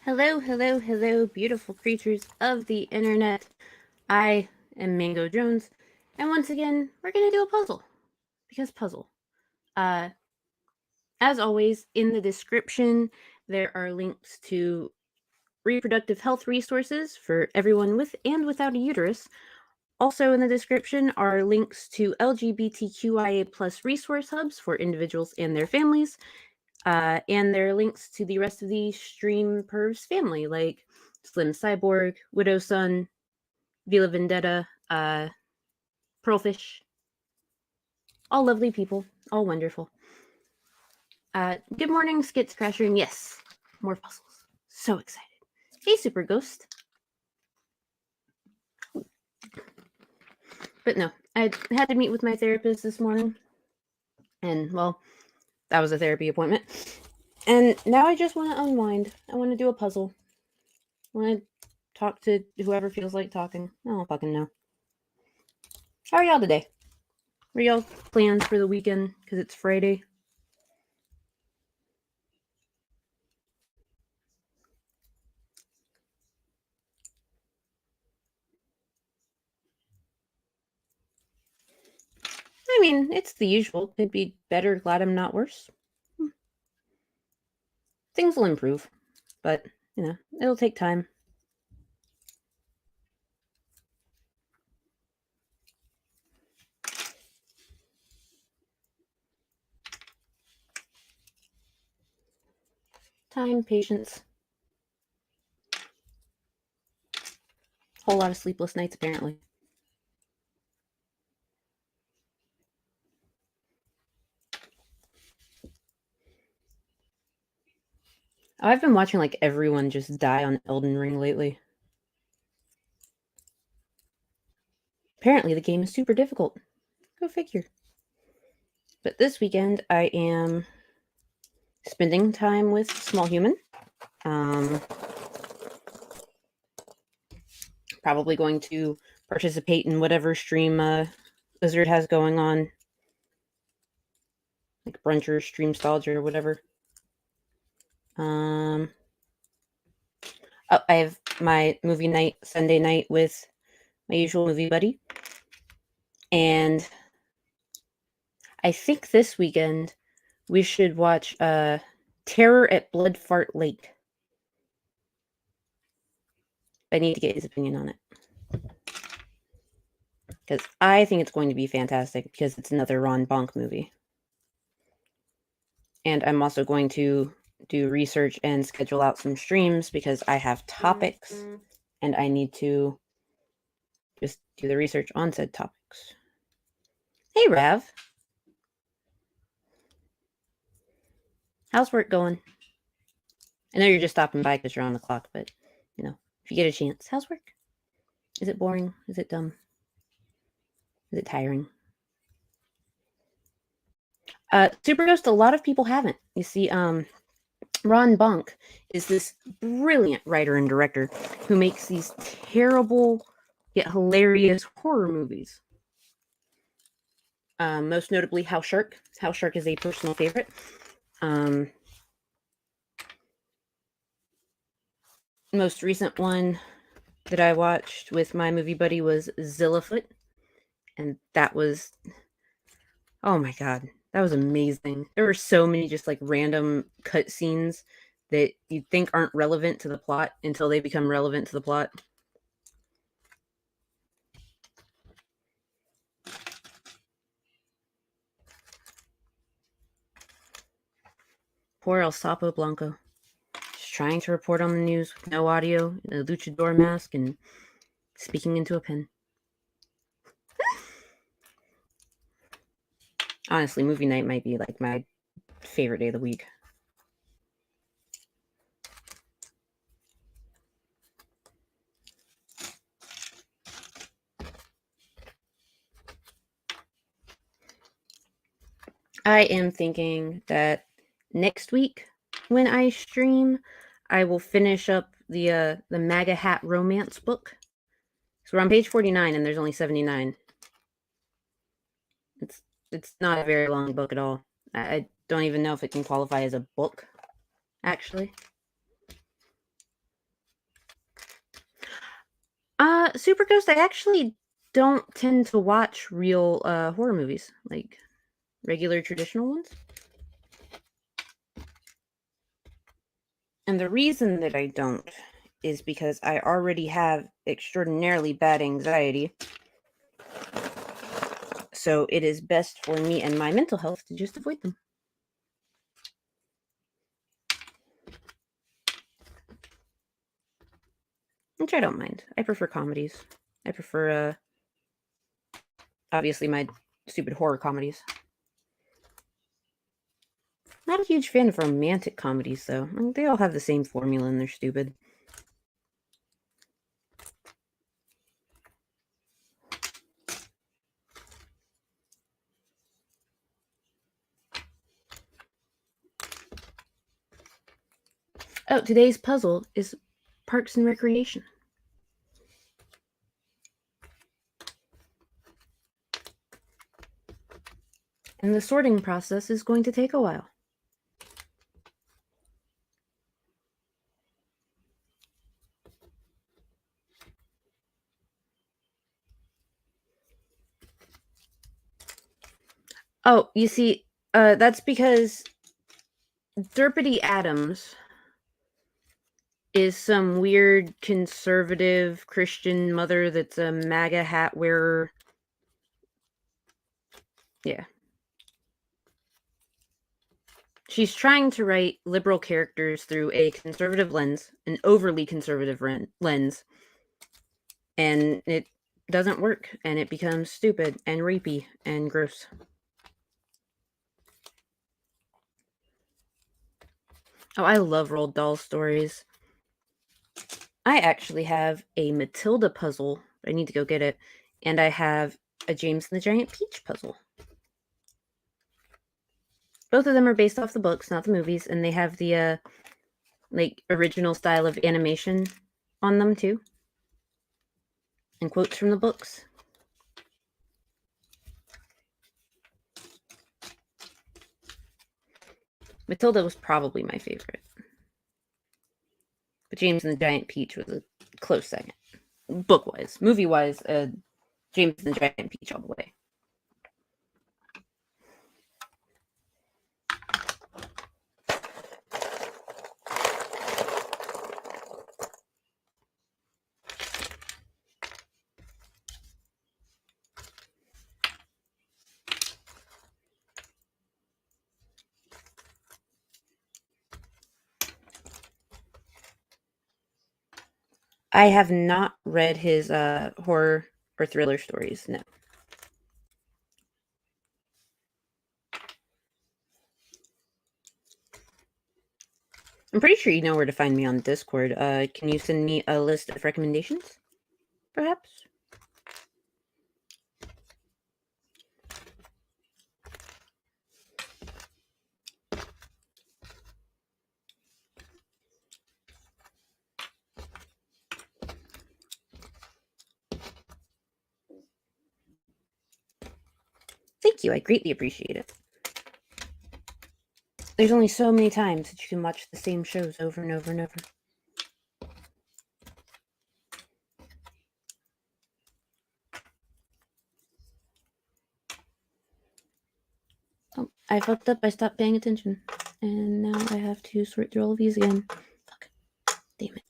Hello, hello, hello, beautiful creatures of the internet. I am Mango Jones, and once again, we're going to do a puzzle. Because puzzle. As always, in the description, there are links to reproductive health resources for everyone with and without a uterus. Also in the description are links to LGBTQIA plus resource hubs for individuals and their families. And there are links to the rest of the stream Pervs family, like Slim Cyborg, Widow Sun, Vila Vendetta, Pearlfish. All lovely people, all wonderful. Good morning, Skits Crasher, and yes, more puzzles. So excited. Hey, Super Ghost. But no, I had to meet with my therapist this morning, and well, that was a therapy appointment. And now I just want to unwind. I want to do a puzzle. I want to talk to whoever feels like talking. I don't fucking know. How are y'all today? What are y'all plans for the weekend? Because it's Friday. I mean, it's the usual. Could be better. Glad I'm not worse. Things will improve. But, you know, it'll take time. Time, patience. Whole lot of sleepless nights, apparently. I've been watching, like, everyone just die on Elden Ring lately. Apparently, the game is super difficult. Go figure. But this weekend, I am spending time with Small Human. Probably going to participate in whatever stream Lizard has going on. Like brunch or streamstalgia or whatever. Oh, I have my movie night Sunday night with my usual movie buddy. And I think this weekend we should watch Terror at Bloodfart Lake. I need to get his opinion on it. Because I think it's going to be fantastic because it's another Ron Bonk movie. And I'm also going to do research and schedule out some streams because I have topics and I need to just do the research on said topics. Hey, Rav. How's work going? I know you're just stopping by because you're on the clock, but, you know, if you get a chance, how's work? Is it boring? Is it dumb? Is it tiring? Super Ghost, a lot of people haven't. You see, Ron Bonk is this brilliant writer and director who makes these terrible yet hilarious horror movies. Most notably, House Shark. House Shark is a personal favorite. Most recent one that I watched with my movie buddy was Zillafoot, and that was, oh my god, that was amazing. There were so many just like random cutscenes that you think aren't relevant to the plot until they become relevant to the plot. Poor El Sapo Blanco. Just trying to report on the news with no audio, in a luchador mask, and speaking into a pen. Honestly, movie night might be like my favorite day of the week. I am thinking that next week when I stream, I will finish up the MAGA Hat romance book. So we're on page 49 and there's only 79. It's not a very long book at all. I don't even know if it can qualify as a book, actually. Super Ghost, I actually don't tend to watch real horror movies, like regular traditional ones. And the reason that I don't is because I already have extraordinarily bad anxiety. So it is best for me and my mental health to just avoid them. Which I don't mind. I prefer comedies. I prefer, obviously, my stupid horror comedies. Not a huge fan of romantic comedies, though. I mean, they all have the same formula and they're stupid. Oh, today's puzzle is Parks and Recreation. And the sorting process is going to take a while. Oh, you see, that's because Derpity Adams is some weird conservative Christian mother that's a MAGA hat wearer. Yeah. She's trying to write liberal characters through a conservative lens, an overly conservative lens, and it doesn't work, and it becomes stupid and rapey and gross. Oh, I love Roald Dahl stories. I actually have a Matilda puzzle. I need to go get it. And I have a James and the Giant Peach puzzle. Both of them are based off the books, not the movies, and they have the like original style of animation on them too. And quotes from the books. Matilda was probably my favorite. But James and the Giant Peach was a close second. Book-wise. Movie-wise, James and the Giant Peach all the way. I have not read his horror or thriller stories, no. I'm pretty sure you know where to find me on Discord. Can you send me a list of recommendations, perhaps? Thank you, I greatly appreciate it. There's only so many times that you can watch the same shows over and over and over. Oh, I fucked up. I stopped paying attention. And now I have to sort through all of these again. Fuck. Damn it.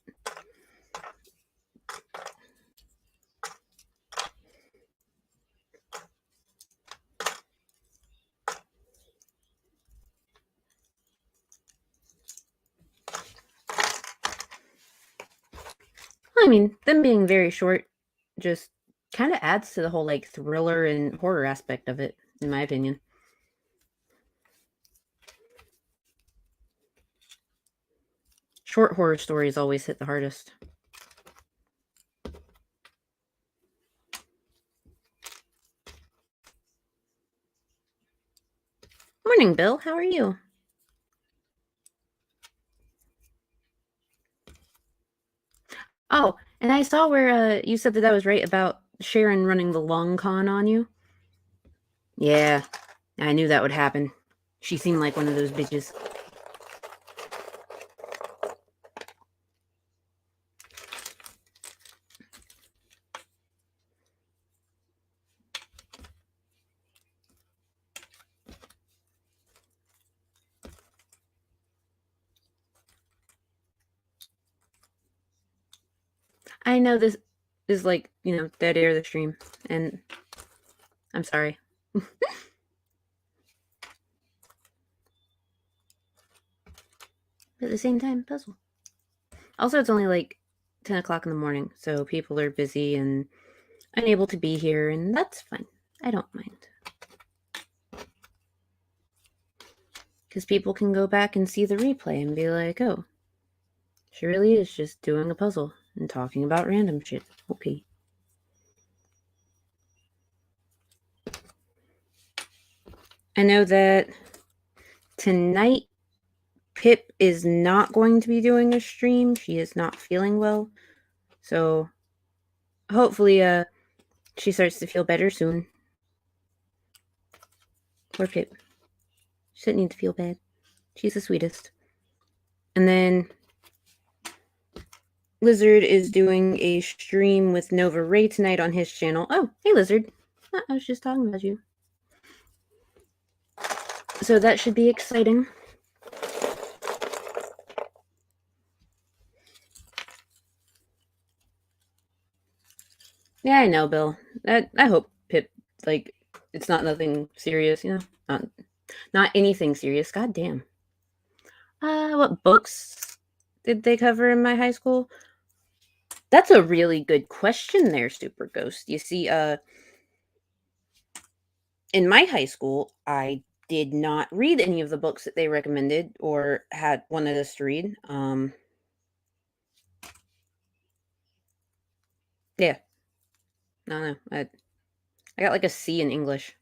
I mean, them being very short just kind of adds to the whole like thriller and horror aspect of it, in my opinion. Short horror stories always hit the hardest. Morning, Bill. How are you? Oh, and I saw where you said that was right about Sharon running the long con on you. Yeah, I knew that would happen. She seemed like one of those bitches. I know this is like, dead air the stream, and I'm sorry. But at the same time, puzzle. Also, it's only like 10 o'clock in the morning, so people are busy and unable to be here, and that's fine. I don't mind. Because people can go back and see the replay and be like, oh, she really is just doing a puzzle and talking about random shit. Okay. I know that tonight Pip is not going to be doing a stream. She is not feeling well. So hopefully she starts to feel better soon. Poor Pip. She doesn't need to feel bad. She's the sweetest. And then Lizard is doing a stream with Nova Ray tonight on his channel. Oh, hey Lizard. I was just talking about you. So that should be exciting. Yeah, I know, Bill. I hope Pip, like, it's not nothing serious, not anything serious. God damn. What books did they cover in my high school? That's a really good question there, Super Ghost. You see, in my high school, I did not read any of the books that they recommended or had wanted us to read. Yeah. No. I got like a C in English.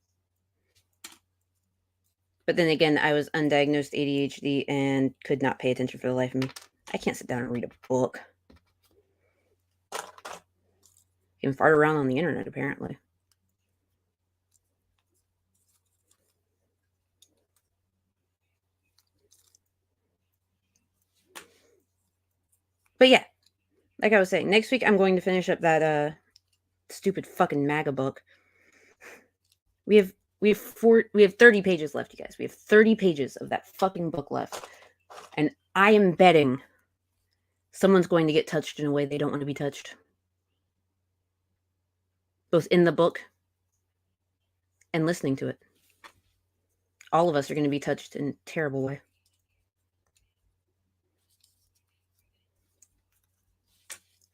But then again, I was undiagnosed ADHD and could not pay attention for the life of me. I can't sit down and read a book. You can fart around on the internet, apparently. But yeah, like I was saying, next week I'm going to finish up that stupid fucking MAGA book. We have 30 pages left, you guys. We have 30 pages of that fucking book left. And I am betting someone's going to get touched in a way they don't want to be touched. Both in the book and listening to it. All of us are going to be touched in a terrible way.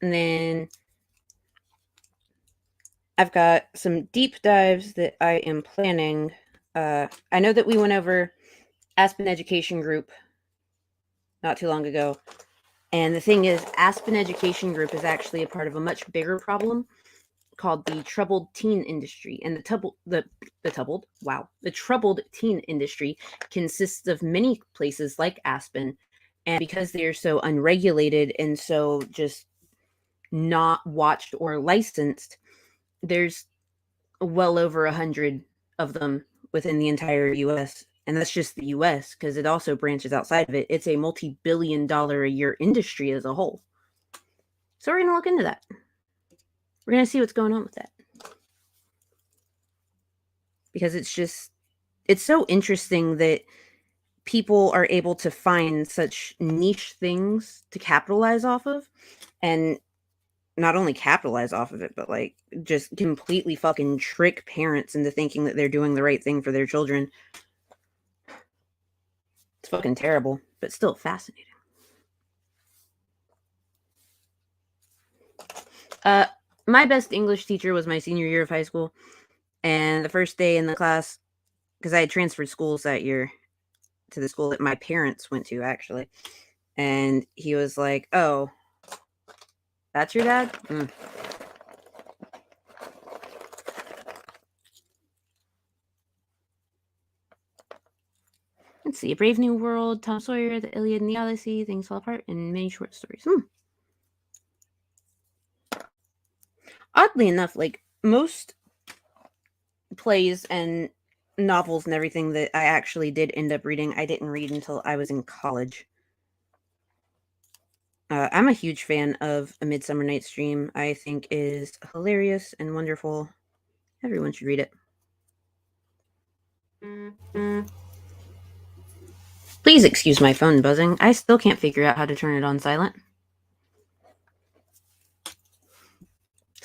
And then I've got some deep dives that I am planning. I know that we went over Aspen Education Group not too long ago. And the thing is, Aspen Education Group is actually a part of a much bigger problem called the troubled teen industry. And the troubled teen industry consists of many places like Aspen. And because they are so unregulated and so just not watched or licensed, there's well over 100 of them within the entire U.S. And that's just the U.S. because it also branches outside of it. It's a multi-billion-dollar a year industry as a whole. So we're going to look into that. We're going to see what's going on with that. Because it's so interesting that people are able to find such niche things to capitalize off of. And not only capitalize off of it, but like just completely fucking trick parents into thinking that they're doing the right thing for their children. It's fucking terrible, but still fascinating. My best English teacher was my senior year of high school. And the first day in the class, because I had transferred schools that year to the school that my parents went to, actually. And he was like, oh, that's your dad? Mm. Let's see. A Brave New World, Tom Sawyer, The Iliad and the Odyssey, Things Fall Apart, and many short stories. Oddly enough, like most plays and novels and everything that I actually did end up reading, I didn't read until I was in college. I'm a huge fan of A Midsummer Night's Dream. I think is hilarious and wonderful. Everyone should read it. Please excuse my phone buzzing. I still can't figure out how to turn it on silent.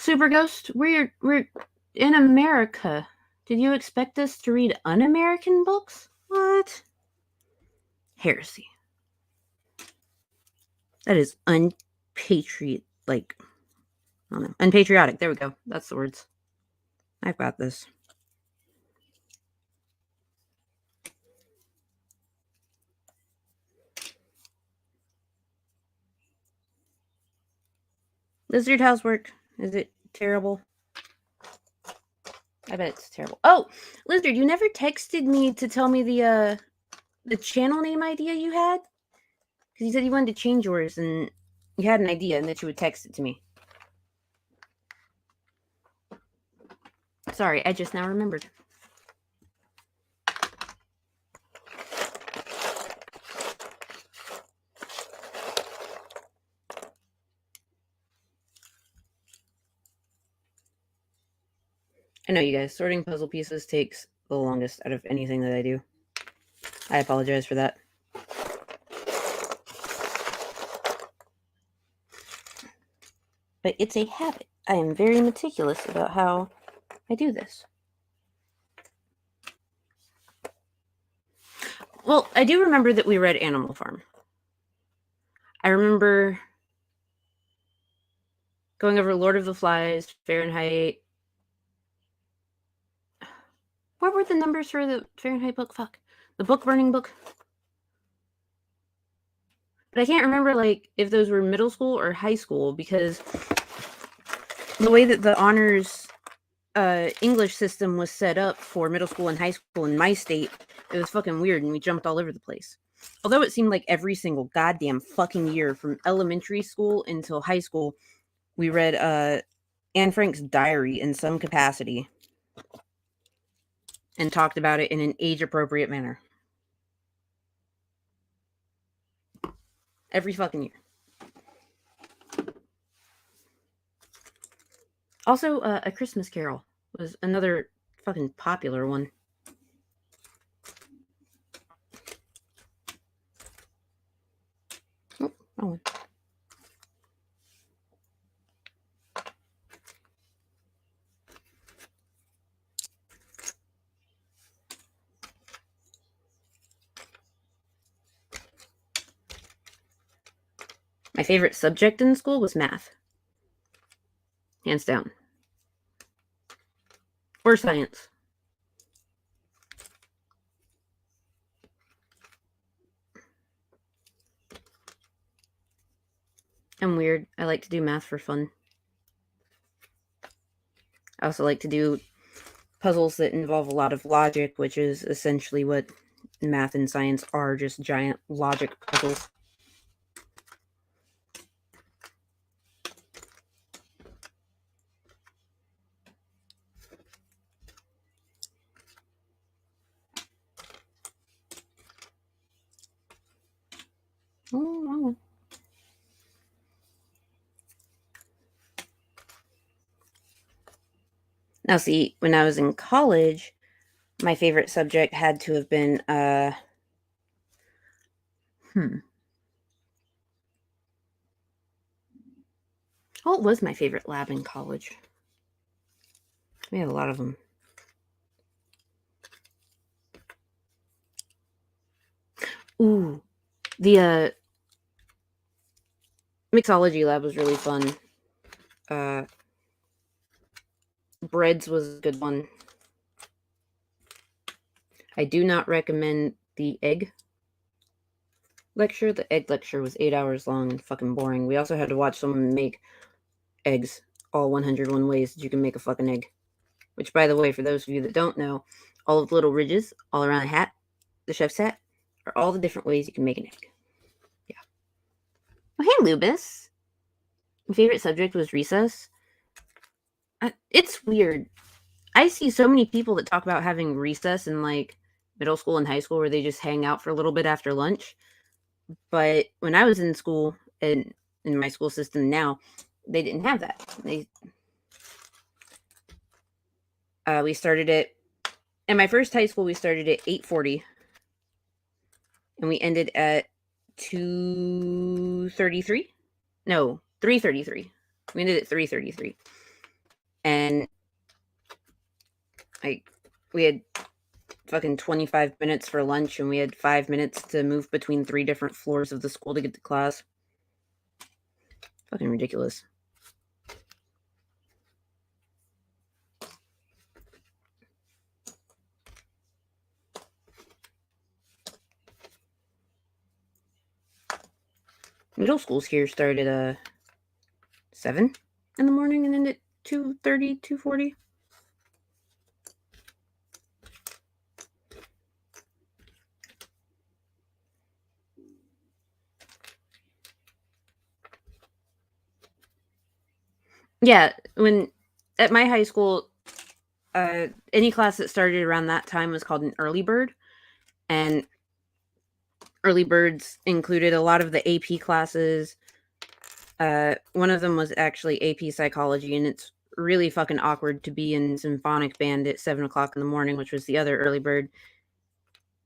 Super Ghost, we're in America. Did you expect us to read un-American books? What? Heresy. That is unpatriot, like, I don't know, unpatriotic. There we go. That's the words. I've got this. Lizard housework. Is it terrible? I bet it's terrible. Oh, Lizard, you never texted me to tell me the channel name idea you had? Because you said you wanted to change yours and you had an idea and that you would text it to me. Sorry, I just now remembered. I know, you guys, sorting puzzle pieces takes the longest out of anything that I do. I apologize for that. But it's a habit. I am very meticulous about how I do this. Well, I do remember that we read Animal Farm. I remember going over Lord of the Flies, Fahrenheit. What were the numbers for the Fahrenheit book? Fuck. The book burning book. But I can't remember, like, if those were middle school or high school, because the way that the honors English system was set up for middle school and high school in my state, it was fucking weird, and we jumped all over the place. Although it seemed like every single goddamn fucking year from elementary school until high school, we read Anne Frank's diary in some capacity and talked about it in an age-appropriate manner. Every fucking year. Also, A Christmas Carol was another fucking popular one. Oh, wrong one. My favorite subject in school was math. Hands down. Or science. I'm weird. I like to do math for fun. I also like to do puzzles that involve a lot of logic, which is essentially what math and science are, just giant logic puzzles. Oh, wrong one. Now, see, when I was in college, my favorite subject had to have been, What was my favorite lab in college? We had a lot of them. Ooh, the mixology lab was really fun. Breads was a good one. I do not recommend the egg lecture. The egg lecture was 8 hours long and fucking boring. We also had to watch someone make eggs, all 101 ways that you can make a fucking egg. Which, by the way, for those of you that don't know, all of the little ridges all around the hat, the chef's hat, are all the different ways you can make an egg. Yeah. Oh, hey, Lubis. My favorite subject was recess. It's weird. I see so many people that talk about having recess in, like, middle school and high school where they just hang out for a little bit after lunch. But when I was in school, and in my school system now, they didn't have that. We started it in my first high school. We started at 8:40, and we ended at 2:33. No, 3:33. We ended at 3:33. And we had fucking 25 minutes for lunch, and we had 5 minutes to move between 3 different floors of the school to get to class. Fucking ridiculous. Middle schools here start at 7 in the morning and end at 2:30, 2:40. Yeah, when at my high school, any class that started around that time was called an early bird, and early birds included a lot of the AP classes. One of them was actually AP psychology, and it's really fucking awkward to be in symphonic band at 7 o'clock in the morning, which was the other early bird,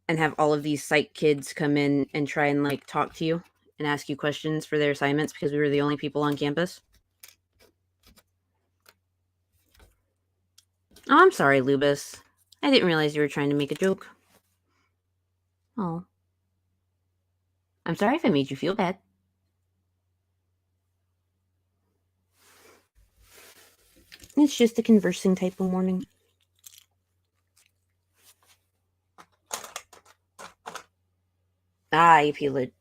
and have all of these psych kids come in and try and like talk to you and ask you questions for their assignments because we were the only people on campus. Oh, I'm sorry, Lubis. I didn't realize you were trying to make a joke. Oh. I'm sorry if I made you feel bad. It's just a conversing type of morning. AP Lit.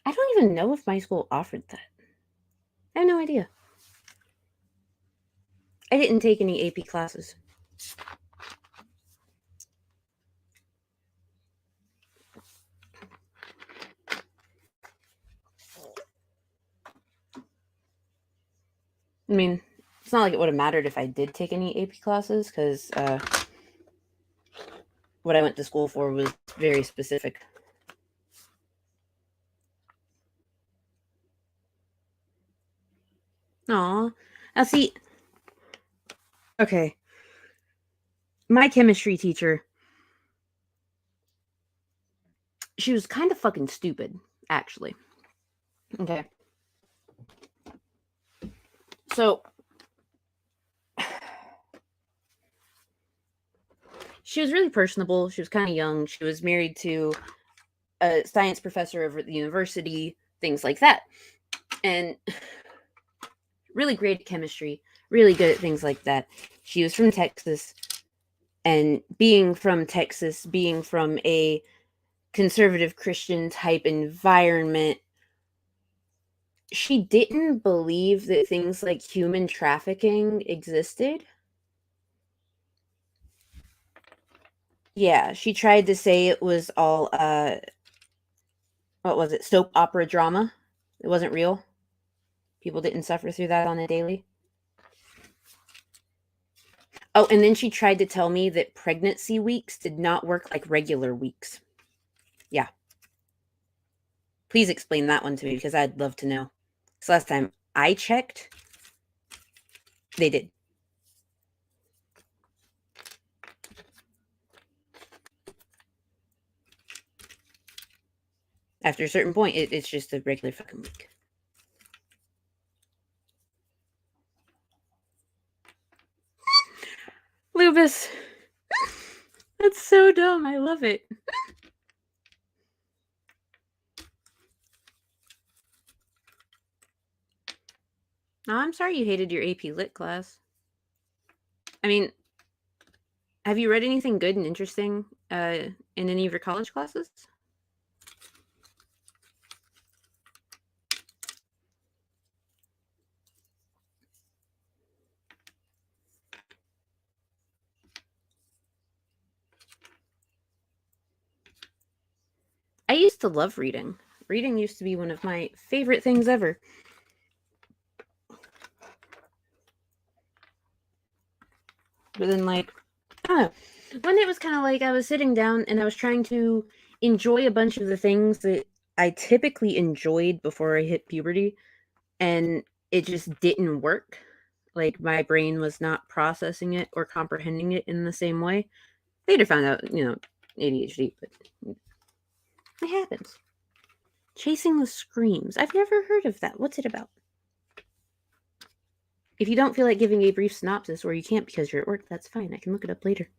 I don't even know if my school offered that. I have no idea. I didn't take any AP classes. I mean, it's not like it would have mattered if I did take any AP classes, because what I went to school for was very specific. Aw. Now see, okay. My chemistry teacher, she was kind of fucking stupid, actually. Okay. So, she was really personable. She was kind of young. She was married to a science professor over at the university, things like that. And really great at chemistry, really good at things like that. She was from Texas, and being from Texas, being from a conservative Christian type environment, she didn't believe that things like human trafficking existed. Yeah, she tried to say it was all what was it, soap opera drama. It wasn't real. People didn't suffer through that on a daily. Oh, and then she tried to tell me that pregnancy weeks did not work like regular weeks. Yeah. Please explain that one to me, because I'd love to know. So last time I checked, they did. After a certain point, it's just a regular fucking week. Lubis. That's so dumb. I love it. Oh, I'm sorry you hated your AP Lit class. I mean, have you read anything good and interesting in any of your college classes? I used to love reading. Reading used to be one of my favorite things ever. But then, like, I don't know. One day it was kind of like I was sitting down and I was trying to enjoy a bunch of the things that I typically enjoyed before I hit puberty, and it just didn't work. Like, my brain was not processing it or comprehending it in the same way. Later found out, ADHD, but it happens. Chasing the Screams. I've never heard of that. What's it about? If you don't feel like giving a brief synopsis, or you can't because you're at work, that's fine. I can look it up later.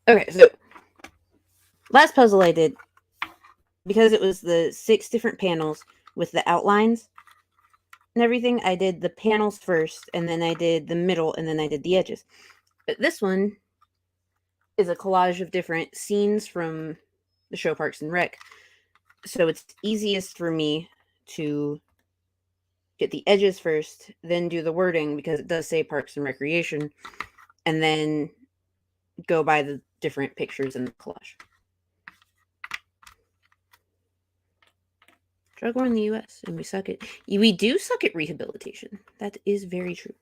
Okay, so last puzzle I did, because it was the 6 different panels with the outlines and everything, I did the panels first, and then I did the middle, and then I did the edges. But this one is a collage of different scenes from the show Parks and Rec. So it's easiest for me to get the edges first, then do the wording, because it does say Parks and Recreation, and then go by the different pictures in the collage. Drug war in the U.S. and we suck at... We do suck at rehabilitation. That is very true.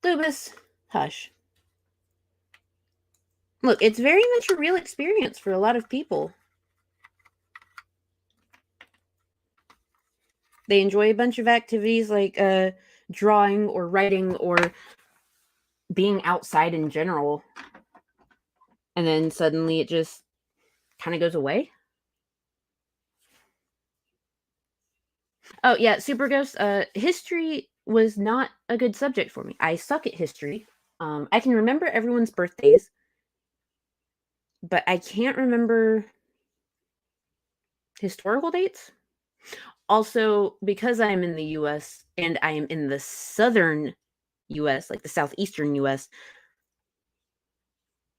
Lubus, hush. Look, it's very much a real experience for a lot of people. They enjoy a bunch of activities like drawing or writing or being outside in general. And then suddenly it just kind of goes away. Oh, yeah, Super Ghost. History was not a good subject for me. I suck at history. I can remember everyone's birthdays, but I can't remember historical dates. Also, because I'm in the US and I am in the southern US, like the southeastern US,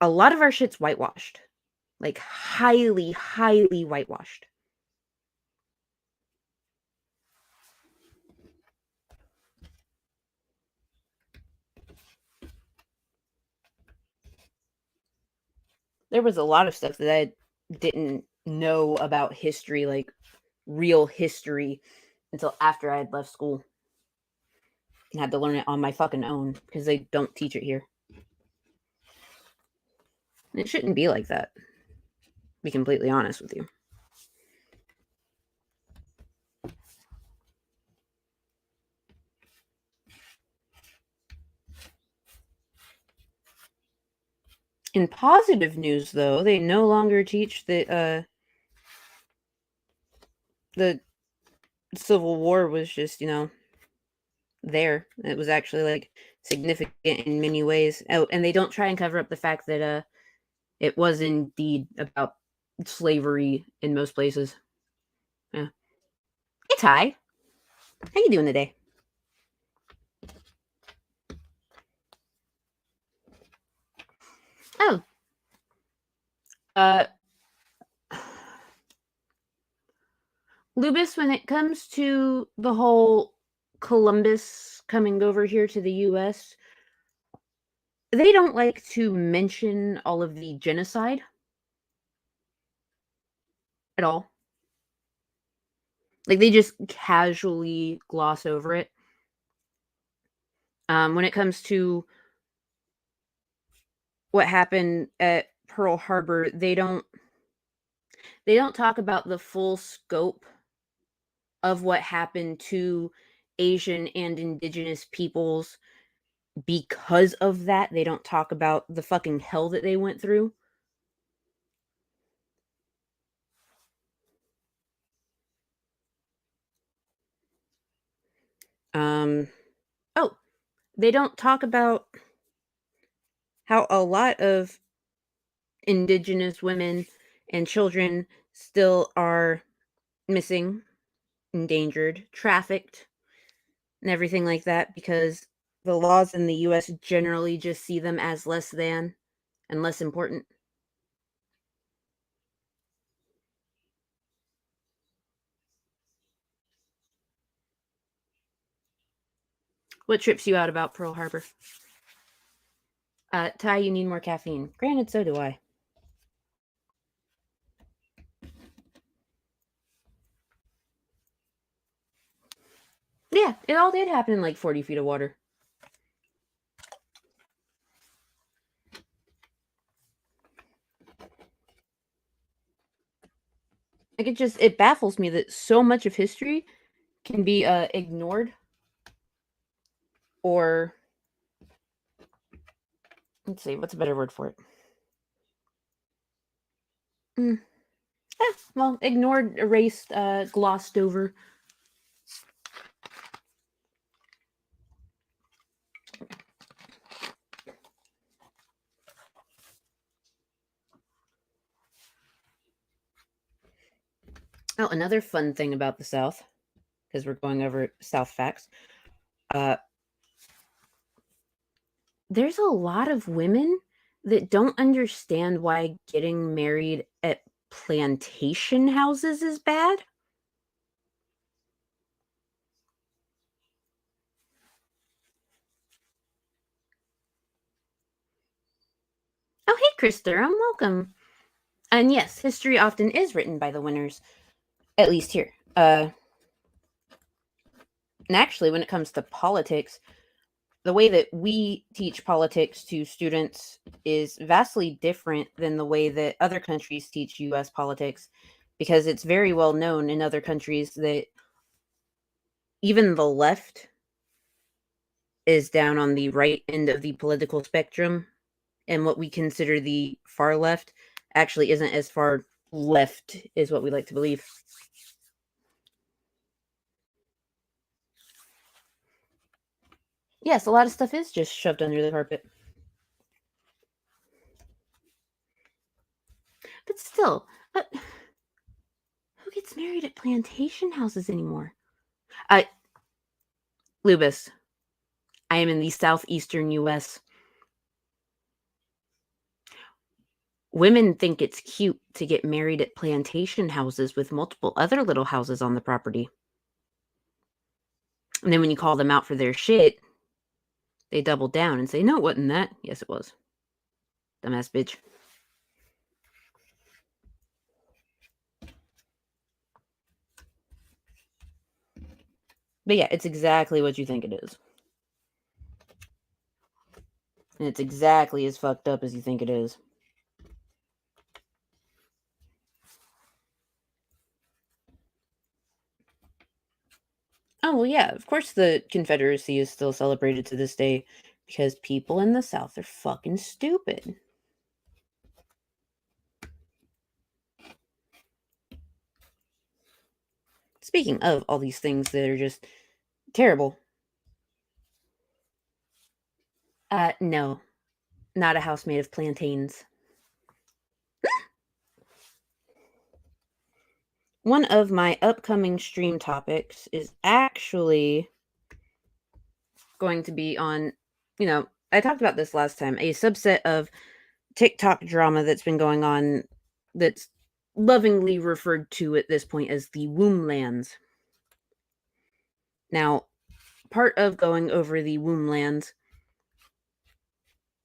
a lot of our shit's whitewashed. Like highly, highly whitewashed. There was a lot of stuff that I didn't know about history, like real history, until after I had left school. And had to learn it on my fucking own, because they don't teach it here. And it shouldn't be like that, to be completely honest with you. In positive news, though, they no longer teach that the Civil War was just, there. It was actually, like, significant in many ways. Oh, and they don't try and cover up the fact that it was indeed about slavery in most places. Yeah. Hey, Ty. How you doing today? Oh. Lubus, when it comes to the whole Columbus coming over here to the US, they don't like to mention all of the genocide at all. Like, they just casually gloss over it. When it comes to what happened at Pearl Harbor, they don't talk about the full scope of what happened to Asian and indigenous peoples because of that. They don't talk about the fucking hell that they went through. Oh, they don't talk about how a lot of indigenous women and children still are missing, endangered, trafficked, and everything like that, because the laws in the US generally just see them as less than and less important. What trips you out about Pearl Harbor? Ty, you need more caffeine. Granted, so do I. Yeah, it all did happen in like 40 feet of water. Like, it baffles me that so much of history can be ignored, or let's see, what's a better word for it? Well, ignored, erased, glossed over. Oh, another fun thing about the South, because we're going over South facts. There's a lot of women that don't understand why getting married at plantation houses is bad. Oh, hey, Krister, welcome. And yes, history often is written by the winners, at least here. And actually, when it comes to politics, the way that we teach politics to students is vastly different than the way that other countries teach US politics, because it's very well known in other countries that even the left is down on the right end of the political spectrum, and what we consider the far left actually isn't as far left as what we like to believe. Yes, a lot of stuff is just shoved under the carpet. But still, who gets married at plantation houses anymore? Lubus, I am in the southeastern US. Women think it's cute to get married at plantation houses with multiple other little houses on the property. And then when you call them out for their shit, they double down and say, no, it wasn't that. Yes, it was. Dumbass bitch. But yeah, it's exactly what you think it is. And it's exactly as fucked up as you think it is. Oh, well, yeah, of course the Confederacy is still celebrated to this day because people in the South are fucking stupid. Speaking of all these things that are just terrible. No. Not a house made of plantains. One of my upcoming stream topics is actually going to be on, I talked about this last time, a subset of TikTok drama that's been going on that's lovingly referred to at this point as the womb lands. Now, part of going over the womb lands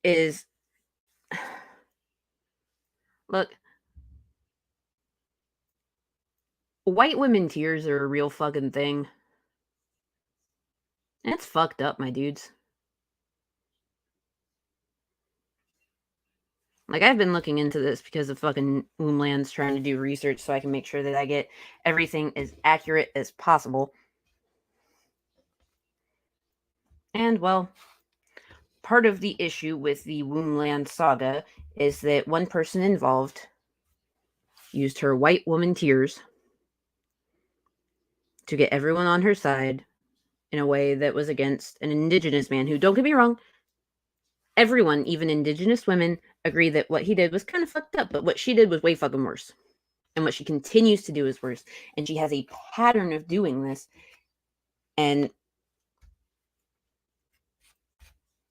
is, look, white women tears are a real fucking thing. It's fucked up, my dudes. Like, I've been looking into this because of fucking Womblands, trying to do research so I can make sure that I get everything as accurate as possible. And, well, part of the issue with the Wombland saga is that one person involved used her white woman tears to get everyone on her side in a way that was against an indigenous man who, don't get me wrong, everyone, even indigenous women, agree that what he did was kind of fucked up, but what she did was way fucking worse. And what she continues to do is worse. And she has a pattern of doing this. And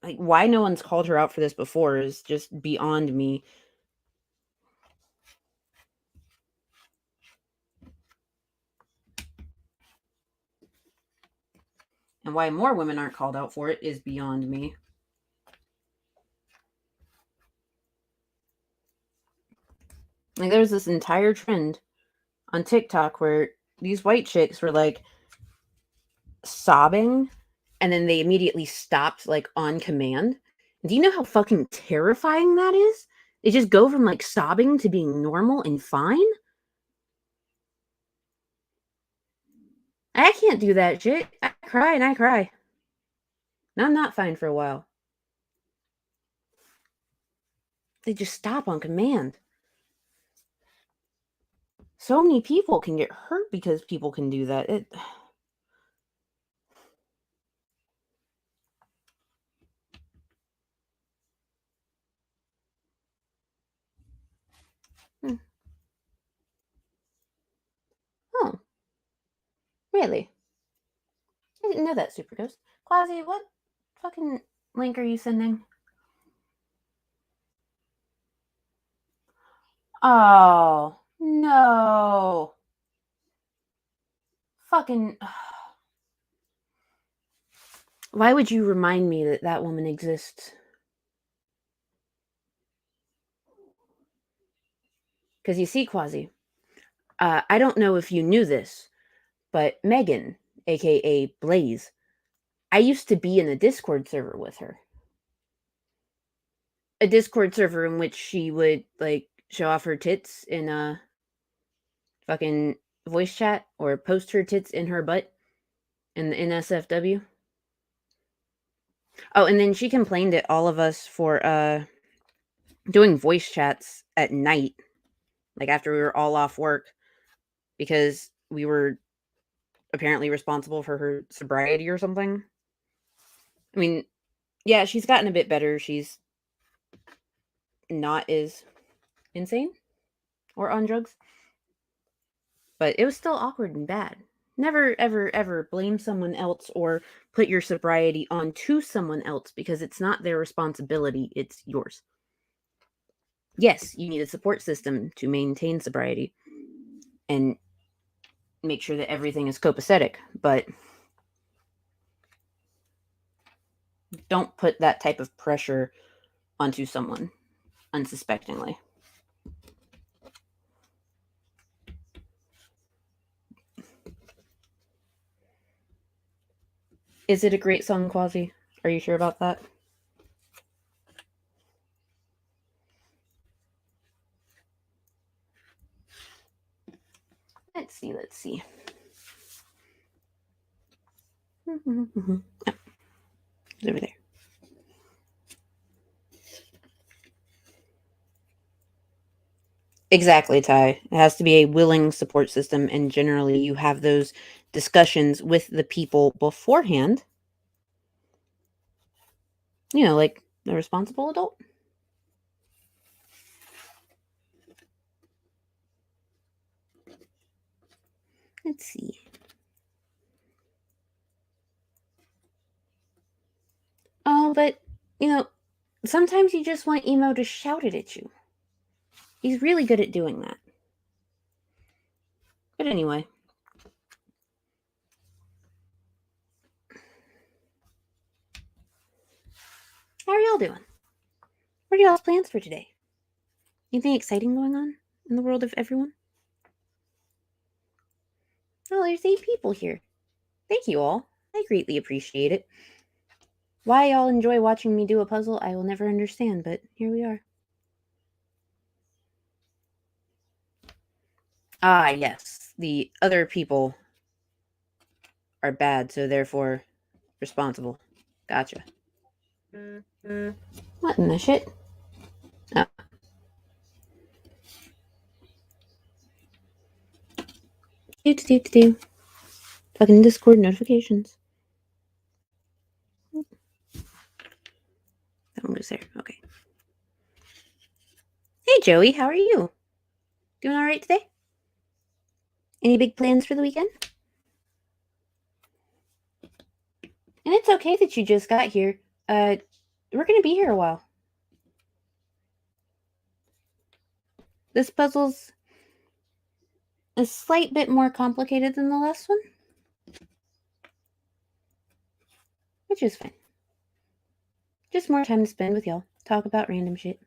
like, why no one's called her out for this before is just beyond me. And why more women aren't called out for it is beyond me. Like, there was this entire trend on TikTok where these white chicks were like sobbing, and then they immediately stopped, like, on command. Do you know how fucking terrifying that is? They just go from like sobbing to being normal and fine. I can't do that shit. I cry and I cry. And I'm not fine for a while. They just stop on command. So many people can get hurt because people can do that. Oh, really? I didn't know that, Super Ghost. Quasi, what fucking link are you sending? Oh, no. Fucking. Why would you remind me that that woman exists? Because you see, Quasi, I don't know if you knew this, but Megan, aka Blaze, I used to be in a Discord server with her. A Discord server in which she would, like, show off her tits in a fucking voice chat or post her tits in her butt in the NSFW. Oh, and then she complained at all of us for doing voice chats at night, like after we were all off work, because we were apparently responsible for her sobriety or something. I mean, yeah, she's gotten a bit better. She's not as insane or on drugs, but it was still awkward and bad. Never, ever, ever blame someone else or put your sobriety onto someone else because it's not their responsibility, it's yours. Yes, you need a support system to maintain sobriety and make sure that everything is copacetic, but don't put that type of pressure onto someone unsuspectingly. Is it a great song, Quasi? Are you sure about that? Let's see. Oh, it's over there. Exactly, Ty. It has to be a willing support system, and generally you have those discussions with the people beforehand. You know, like the responsible adult. Let's see. Oh, but, you know, sometimes you just want Emo to shout it at you. He's really good at doing that. But anyway. How are y'all doing? What are y'all's plans for today? Anything exciting going on in the world of everyone? Oh, there's 8 people here. Thank you all. I greatly appreciate it. Why y'all enjoy watching me do a puzzle, I will never understand, but here we are. Ah, yes. The other people are bad, so therefore responsible. Gotcha. What in the shit? Oh. Do. Fucking Discord notifications. That one was there. Okay. Hey, Joey, how are you? Doing all right today? Any big plans for the weekend? And it's okay that you just got here. We're gonna be here a while. This puzzle's a slight bit more complicated than the last one, which is fine. Just more time to spend with y'all. Talk about random shit.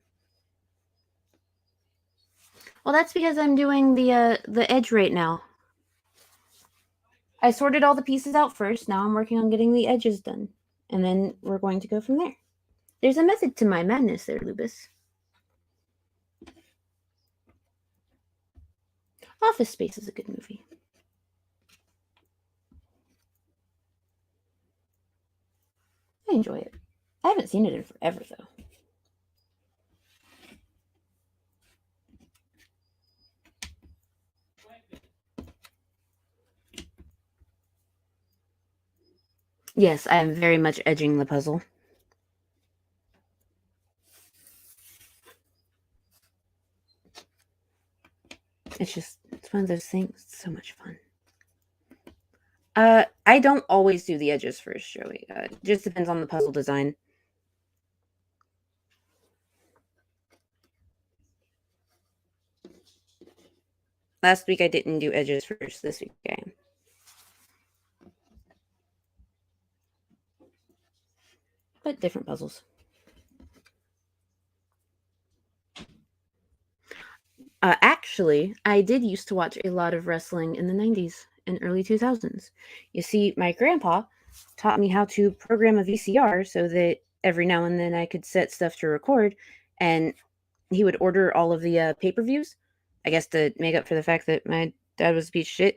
Well, that's because I'm doing the edge right now. I sorted all the pieces out first. Now I'm working on getting the edges done. And then we're going to go from there. There's a method to my madness there, Lubus. Office Space is a good movie. I enjoy it. I haven't seen it in forever, though. Yes, I am very much edging the puzzle. It's one of those things. It's so much fun. I don't always do the edges first, Joey. It just depends on the puzzle design. Last week I didn't do edges first. This week I am. But different puzzles. Actually, I did used to watch a lot of wrestling in the 90s and early 2000s. You see, my grandpa taught me how to program a VCR so that every now and then I could set stuff to record, and he would order all of the pay-per-views, I guess to make up for the fact that my dad was a piece of shit,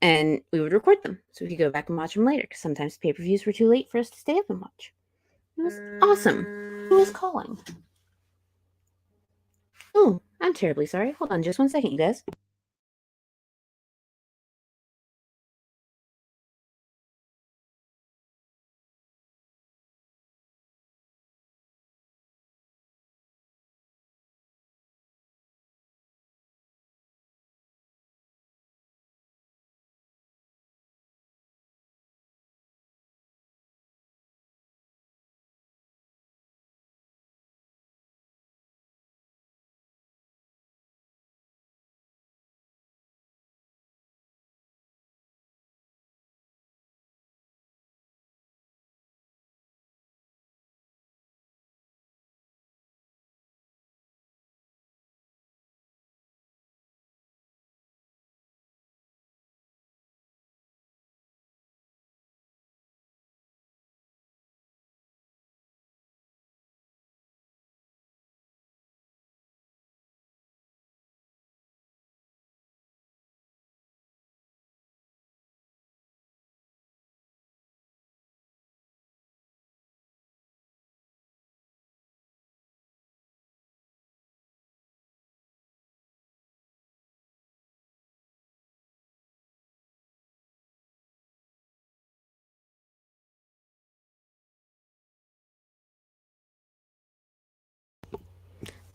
and we would record them so we could go back and watch them later, because sometimes pay-per-views were too late for us to stay up and watch. It was awesome. Who is calling? Oh, I'm terribly sorry. Hold on just 1 second, you guys.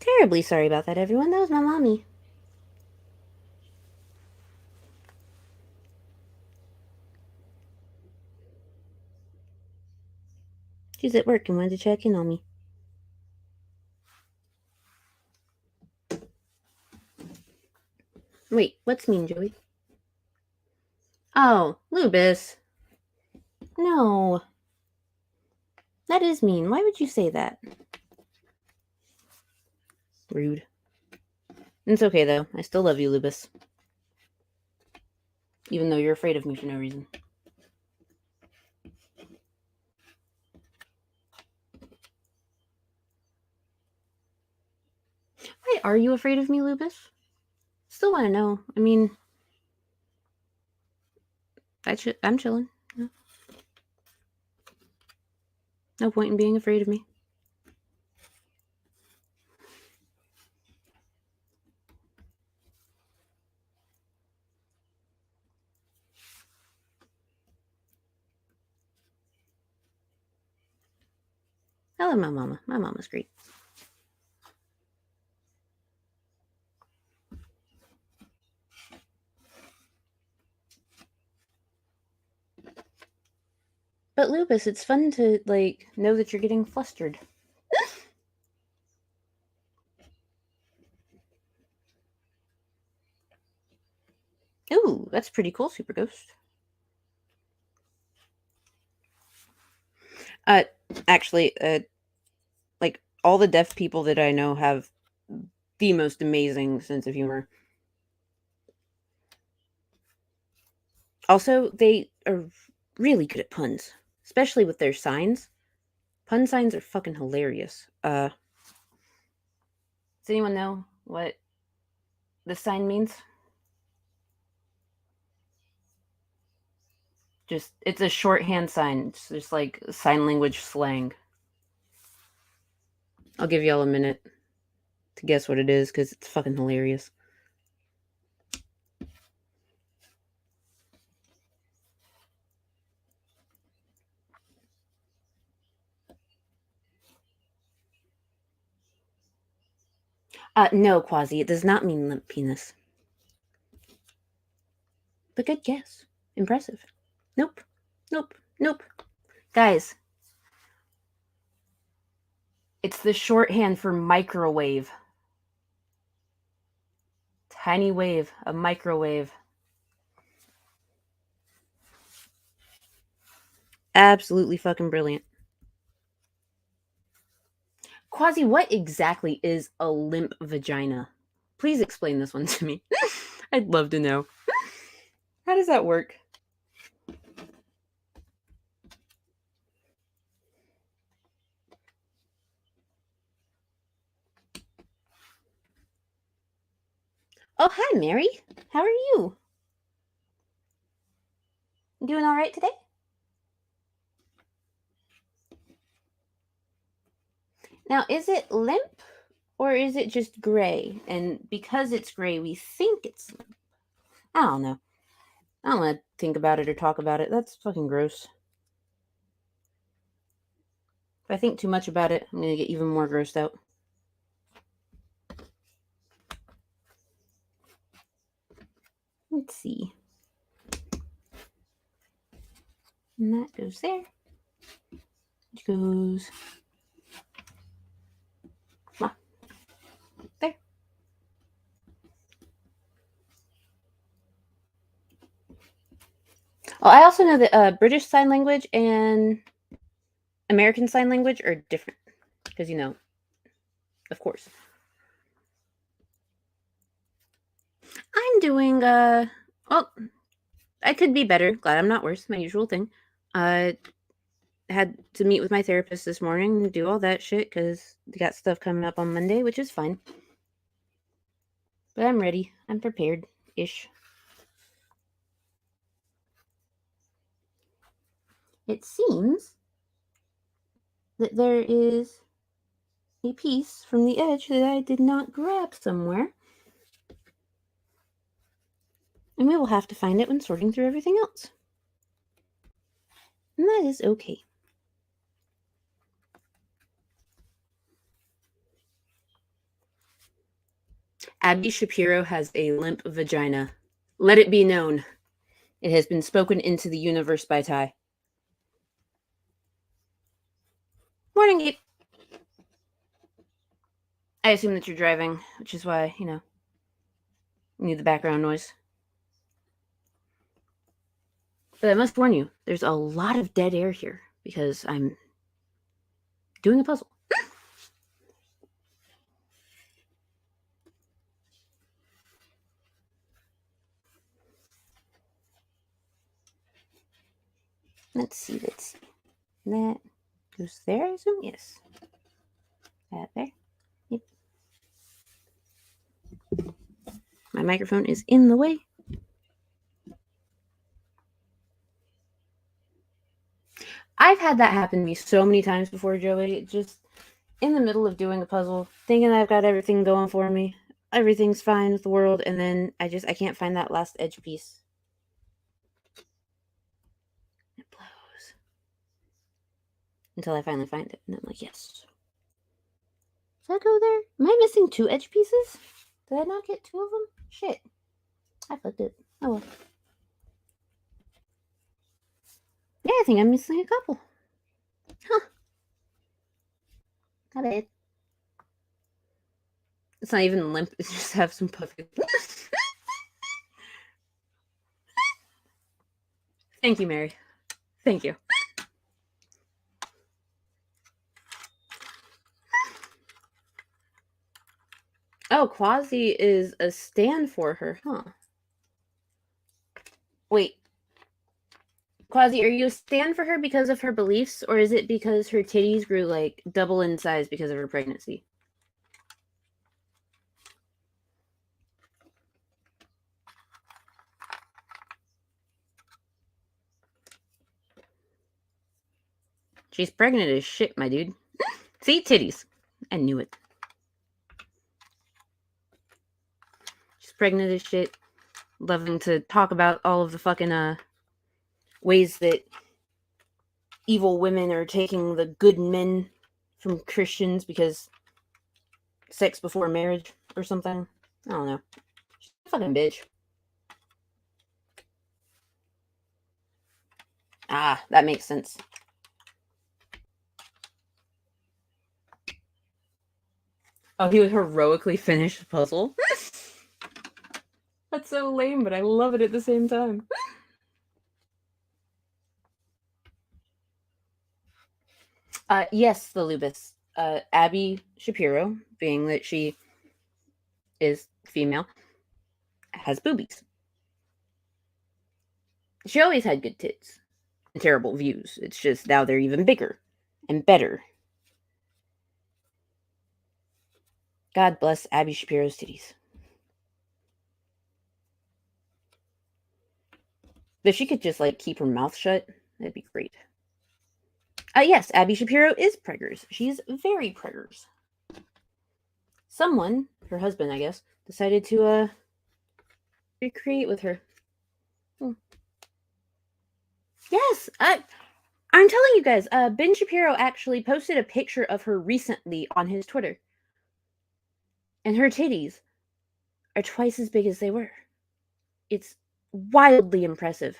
Terribly sorry about that, everyone. That was my mommy. She's at work and wanted to check in on me. Wait, what's mean, Joey? Oh, Lubis. No. That is mean. Why would you say that? Rude. It's okay, though. I still love you, Lubis. Even though you're afraid of me for no reason. Why are you afraid of me, Lubis? Still want to know. I mean, I'm chilling. No point in being afraid of me. I love my mama. My mama's great. But Lupus, it's fun to, like, know that you're getting flustered. Ooh, that's pretty cool, Super Ghost. Actually, like, all the deaf people that I know have the most amazing sense of humor. Also, they are really good at puns, especially with their signs. Pun signs are fucking hilarious. Does anyone know what this sign means? Just, it's a shorthand sign. It's just like sign language slang. I'll give y'all a minute to guess what it is because it's fucking hilarious. No, Quasi, it does not mean limp penis. But good guess. Impressive. Nope. Nope. Nope. Guys, it's the shorthand for microwave. Tiny wave, a microwave. Absolutely fucking brilliant. Quasi, what exactly is a limp vagina? Please explain this one to me. I'd love to know. How does that work? Oh, hi, Mary. How are you? Doing all right today? Now, is it limp or is it just gray? And because it's gray, we think it's limp. I don't know. I don't want to think about it or talk about it. That's fucking gross. If I think too much about it, I'm going to get even more grossed out. Let's see. And that goes there. Which goes there. Oh, I also know that British Sign Language and American Sign Language are different. Because, you know, of course. I'm doing, well, I could be better. Glad I'm not worse. My usual thing. I had to meet with my therapist this morning and do all that shit because they got stuff coming up on Monday, which is fine. But I'm ready. I'm prepared-ish. It seems that there is a piece from the edge that I did not grab somewhere. And we will have to find it when sorting through everything else. And that is okay. Abby Shapiro has a limp vagina. Let it be known. It has been spoken into the universe by Ty. Morning, Gabe. I assume that you're driving, which is why, you know, you need the background noise. But I must warn you, there's a lot of dead air here because I'm doing a puzzle. Let's see. That goes there, I assume? Yes. That there. Yep. My microphone is in the way. I've had that happen to me so many times before, Joey. Just in the middle of doing a puzzle, thinking I've got everything going for me. Everything's fine with the world, and then I can't find that last edge piece. It blows. Until I finally find it, and I'm like, yes. Does that go there? Am I missing 2 edge pieces? Did I not get 2 of them? Shit. I fucked it. Oh well. Yeah, I think I'm missing a couple. Huh. Not bad. It's not even limp. It just have some puffy. Thank you, Mary. Thank you. Oh, Quasi is a stand for her, huh? Wait. Quasi, are you a stand for her because of her beliefs, or is it because her titties grew like double in size because of her pregnancy? She's pregnant as shit, my dude. See? Titties. I knew it. She's pregnant as shit. Loving to talk about all of the fucking, ways that evil women are taking the good men from Christians because sex before marriage or something. I don't know. She's a fucking bitch. Ah, that makes sense. Oh, he would heroically finish the puzzle. That's so lame, but I love it at the same time. Yes, the Lubis. Abby Shapiro, being that she is female, has boobies. She always had good tits and terrible views. It's just now they're even bigger and better. God bless Abby Shapiro's titties. If she could just, like, keep her mouth shut, that'd be great. Yes, Abby Shapiro is preggers. She's very preggers. Someone, her husband, I guess, decided to, recreate with her. Yes, I'm telling you guys, Ben Shapiro actually posted a picture of her recently on his Twitter. And her titties are twice as big as they were. It's wildly impressive.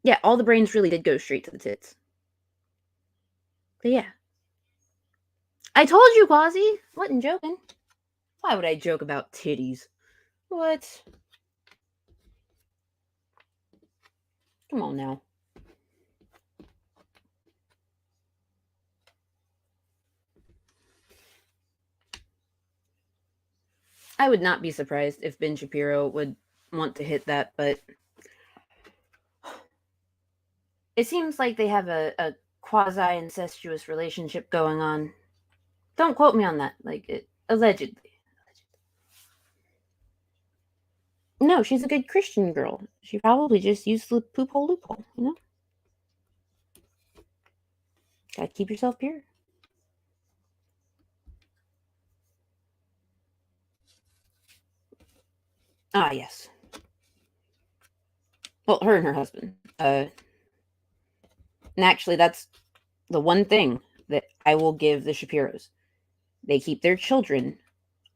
Yeah, all the brains really did go straight to the tits. But yeah. I told you, Quasi. Wasn't joking. Why would I joke about titties? What? Come on now. I would not be surprised if Ben Shapiro would want to hit that, but it seems like they have a quasi-incestuous relationship going on. Don't quote me on that. Like, it allegedly. No, she's a good Christian girl. She probably just used the poop hole loophole, you know? Gotta keep yourself pure. Ah, yes. Well, her and her husband. And actually, that's the one thing that I will give the Shapiros. They keep their children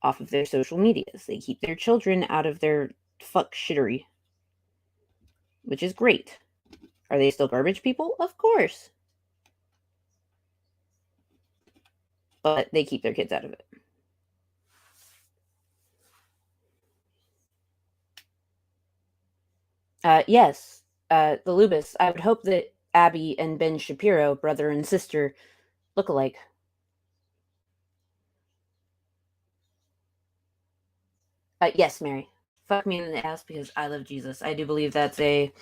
off of their social medias. They keep their children out of their fuck shittery. Which is great. Are they still garbage people? Of course. But they keep their kids out of it. Yes, the Lubis. I would hope that Abby and Ben Shapiro, brother and sister, look alike. Yes, Mary. Fuck me in the ass because I love Jesus. I do believe that's a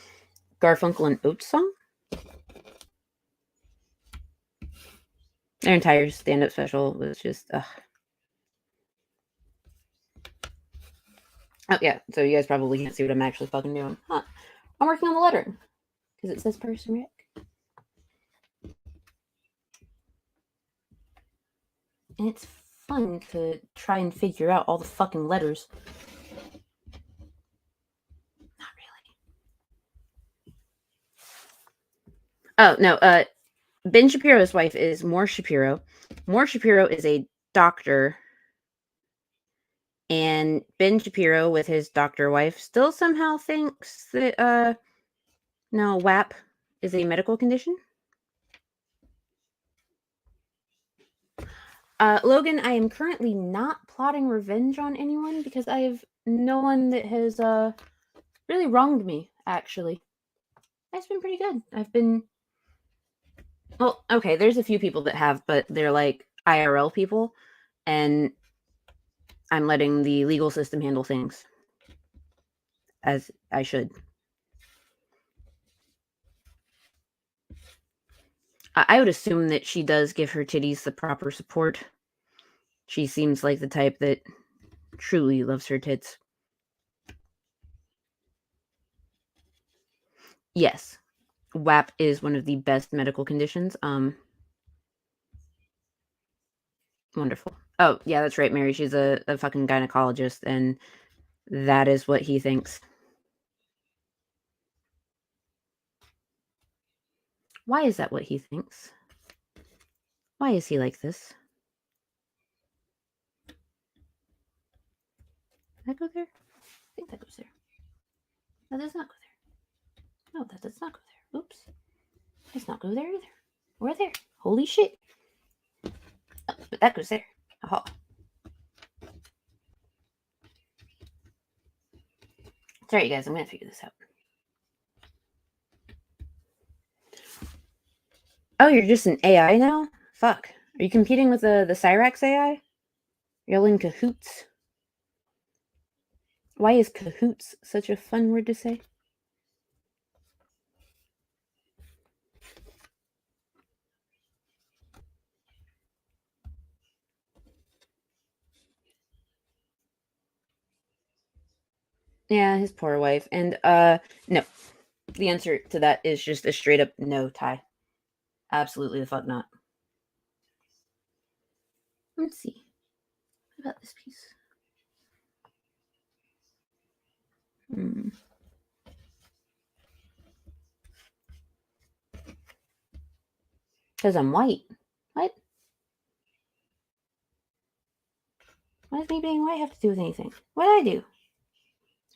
Garfunkel and Oates song. Their entire stand-up special was just, ugh. Oh, yeah, so you guys probably can't see what I'm actually fucking doing. Huh. I'm working on the lettering. Because it says Person Rick. And it's fun to try and figure out all the fucking letters. Not really. Oh, no, Ben Shapiro's wife is Moore Shapiro. Moore Shapiro is a doctor. And Ben Shapiro, with his doctor wife, still somehow thinks that, no, WAP is a medical condition. Logan, I am currently not plotting revenge on anyone because I have no one that has, really wronged me, actually. It's been pretty good. Well, okay, there's a few people that have, but they're like IRL people, and I'm letting the legal system handle things as I should. I would assume that she does give her titties the proper support. She seems like the type that truly loves her tits. Yes. WAP is one of the best medical conditions. Wonderful. Oh, yeah, that's right, Mary. She's a fucking gynecologist, and that is what he thinks. Why is that what he thinks? Why is he like this? Did that go there? I think that goes there. That does not go there. No, that does not go there. Oops. Does not go there either. Or there. Holy shit. Oh, but that goes there. Aha. Sorry, you guys. I'm going to figure this out. Oh, you're just an AI now? Fuck. Are you competing with the Cyrax AI? You're in cahoots. Why is cahoots such a fun word to say? Yeah, his poor wife. And, no. The answer to that is just a straight up no, Ty. Absolutely the fuck not. Let's see. What about this piece? Because I'm white. What? What does me being white have to do with anything? What did I do?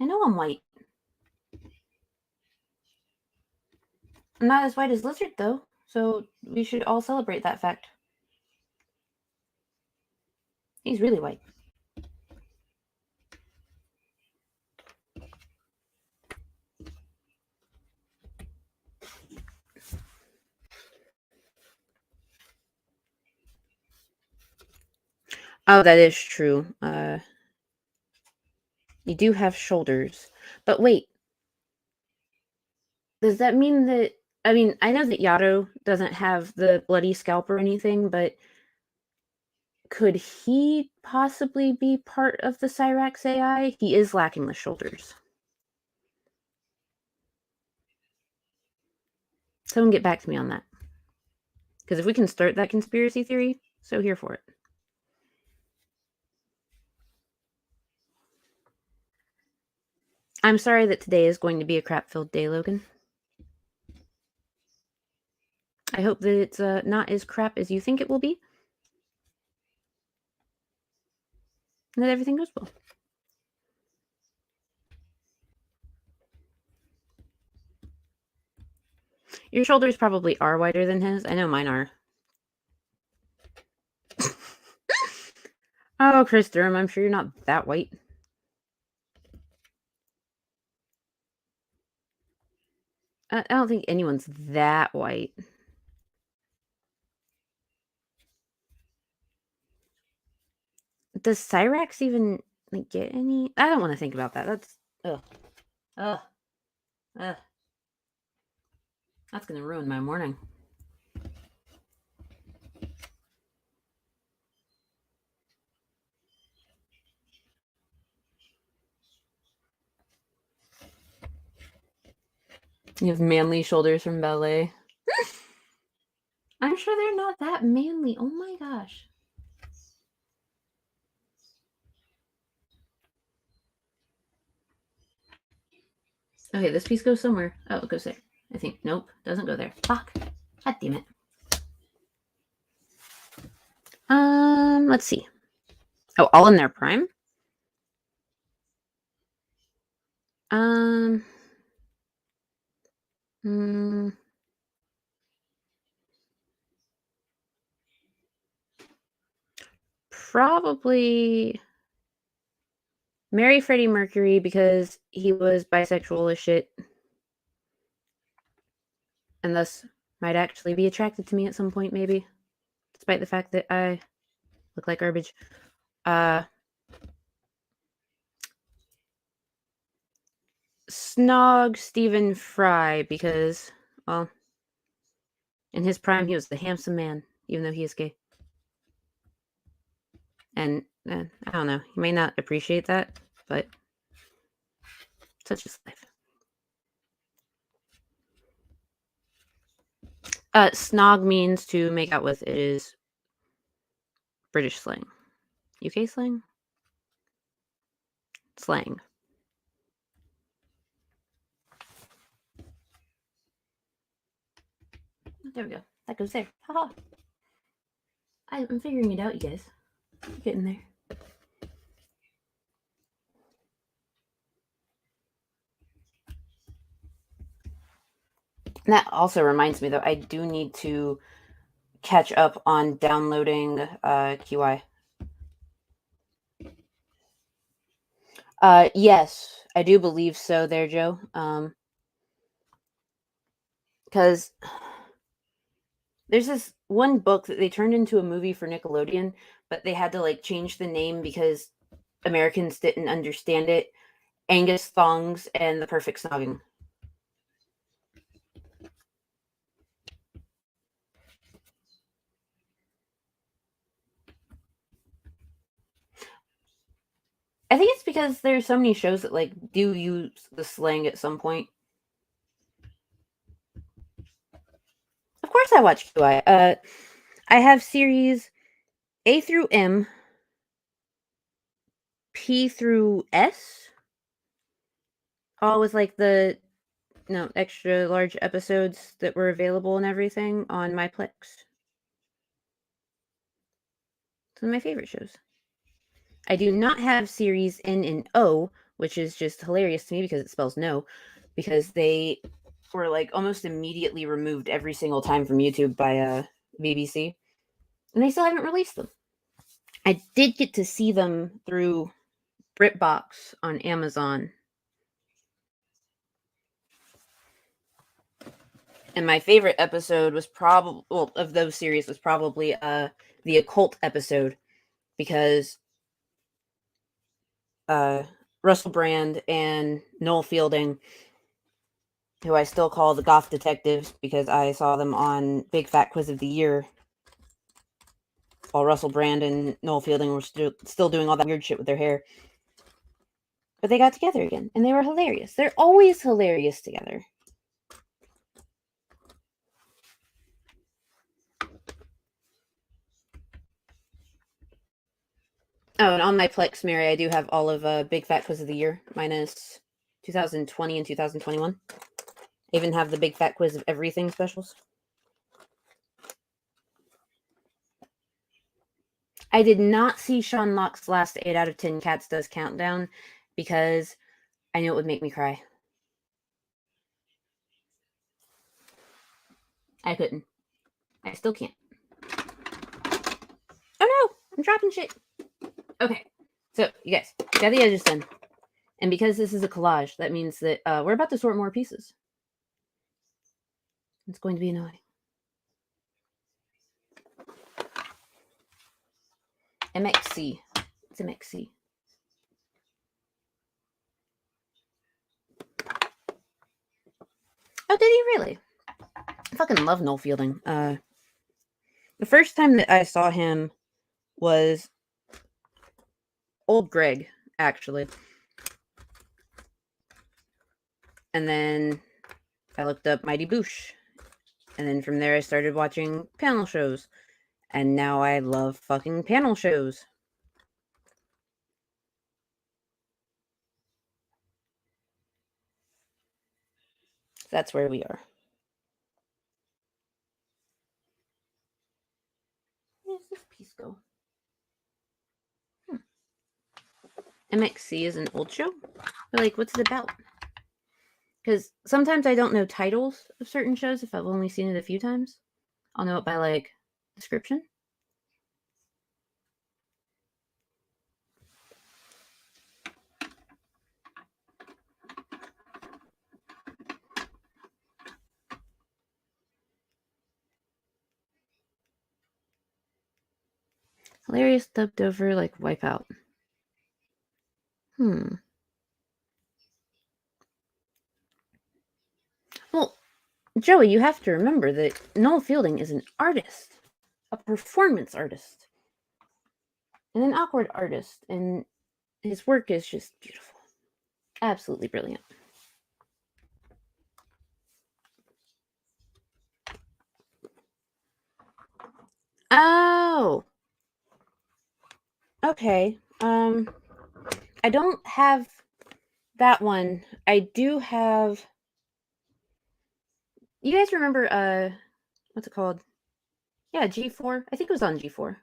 I know I'm white. I'm not as white as Lizard, though, so we should all celebrate that fact. He's really white. Oh, that is true. You do have shoulders. But wait. Does that mean that... I mean, I know that Yato doesn't have the bloody scalp or anything, but could he possibly be part of the Cyrax AI? He is lacking the shoulders. Someone get back to me on that. Because if we can start that conspiracy theory, so here for it. I'm sorry that today is going to be a crap-filled day, Logan. I hope that it's not as crap as you think it will be. And that everything goes well. Your shoulders probably are wider than his. I know mine are. Oh, Chris Durham, I'm sure you're not that white. I don't think anyone's that white. Does Cyrax even like get any? I don't want to think about that. That's ugh. That's gonna ruin my morning. You have manly shoulders from ballet. I'm sure they're not that manly. Oh my gosh. Okay, this piece goes somewhere. Oh, it goes there. I think. Nope, doesn't go there. Fuck. God damn it. Let's see. Oh, all in their prime? Probably marry Freddie Mercury because he was bisexual as shit. And thus might actually be attracted to me at some point, maybe. Despite the fact that I look like garbage. Snog Stephen Fry because, well, in his prime he was the handsome man, even though he is gay. And I don't know, he may not appreciate that, but such is life. Snog means to make out with. It is British slang. UK slang? Slang. There we go. That goes there. Haha. I'm figuring it out, you guys. Getting there. And that also reminds me, though, I do need to catch up on downloading QI. Yes, I do believe so there, Joe. Because there's this one book that they turned into a movie for Nickelodeon, but they had to, like, change the name because Americans didn't understand it. Angus Thongs and the Perfect Snogging. I think it's because there's so many shows that, like, do use the slang at some point. Of course I watch QI. I have series A through M, P through S, all with, like, the extra large episodes that were available and everything on my Plex. Some of my favorite shows. I do not have series N and O, which is just hilarious to me because it spells no, because they were, like, almost immediately removed every single time from YouTube by BBC, and they still haven't released them. I did get to see them through BritBox on Amazon. And my favorite episode was probably, well, of those series was probably the occult episode, because Russell Brand and Noel Fielding, who I still call the Goth Detectives because I saw them on Big Fat Quiz of the Year, while Russell Brand and Noel Fielding were still doing all that weird shit with their hair. But they got together again, and they were hilarious. They're always hilarious together. Oh, and on my Plex, Mary, I do have all of Big Fat Quiz of the Year, minus 2020 and 2021. I even have the Big Fat Quiz of Everything specials. I did not see Sean Locke's last 8 out of 10 Cats Does Countdown because I knew it would make me cry. I couldn't. I still can't. Oh no! I'm dropping shit. Okay. So, you guys, got the edges done. And because this is a collage, that means that we're about to sort more pieces. It's going to be annoying. MXC. It's MXC. Oh, did he really? I fucking love Noel Fielding. The first time that I saw him was Old Greg, actually. And then I looked up Mighty Boosh. And then from there I started watching panel shows. And now I love fucking panel shows. That's where we are. Where does this piece go? MXC is an old show? But, like, what's it about? Because sometimes I don't know titles of certain shows if I've only seen it a few times. I'll know it by, like, description. Hilarious dubbed over, like, Wipeout. Well, Joey, you have to remember that Noel Fielding is an artist, a performance artist, and an awkward artist, and his work is just beautiful. Absolutely brilliant. Oh. Okay. I don't have that one. I do have. You guys remember what's it called? Yeah, G4. I think it was on G4.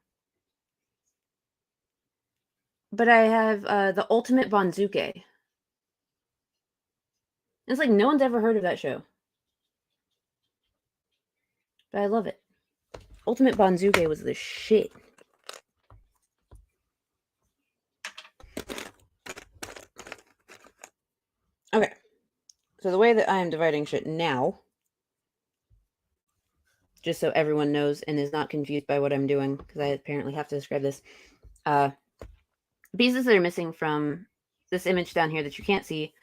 But I have the Ultimate Bonzuke. It's like no one's ever heard of that show. But I love it. Ultimate Bonzuke was the shit. Okay. So the way that I am dividing shit now, just so everyone knows and is not confused by what I'm doing, because I apparently have to describe this. Pieces that are missing from this image down here that you can't see,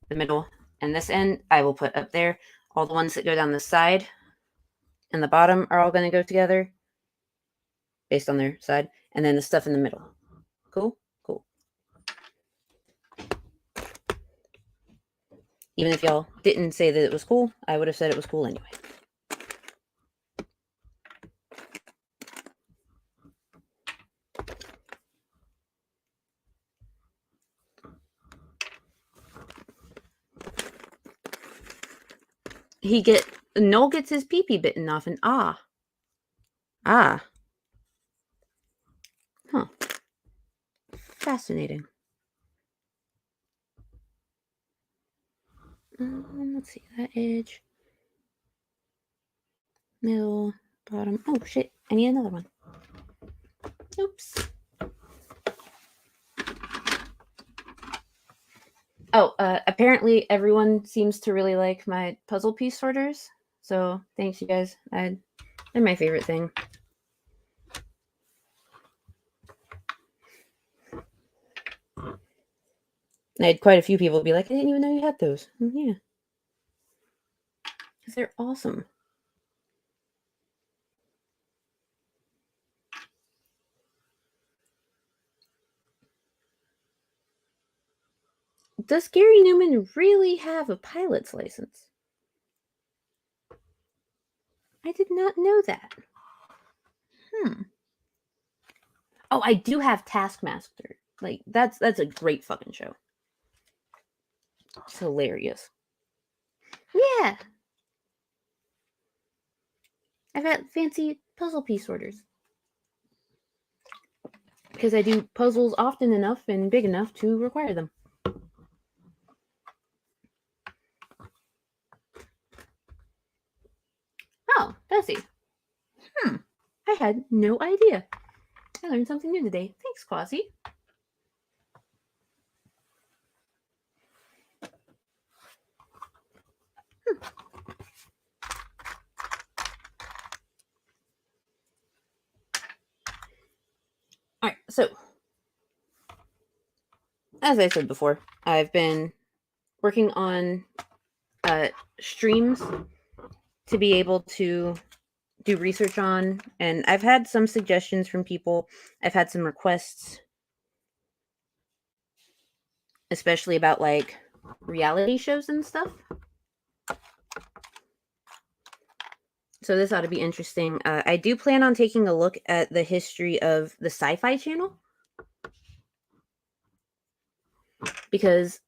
the middle and this end, I will put up there. All the ones that go down the side and the bottom are all going to go together based on their side. And then the stuff in the middle. Cool? Cool. Even if y'all didn't say that it was cool, I would have said it was cool anyway. Noel gets his pee-pee bitten off and ah. Huh. Fascinating. Let's see, that edge. Middle, bottom. Oh shit, I need another one. Oops. Oh, apparently everyone seems to really like my puzzle piece sorters. So thanks, you guys. They're my favorite thing. I had quite a few people be like, I didn't even know you had those. Yeah. Because they're awesome. Does Gary Newman really have a pilot's license? I did not know that. Oh, I do have Taskmaster. Like, that's a great fucking show. It's hilarious. Yeah. I've got fancy puzzle piece sorters. Because I do puzzles often enough and big enough to require them. Oh, Bessie. I had no idea. I learned something new today. Thanks, Quasi. Alright, so as I said before, I've been working on streams to be able to do research on, and I've had some suggestions from people. I've had some requests, especially about like reality shows and stuff. So this ought to be interesting. I do plan on taking a look at the history of the Sci-Fi Channel, because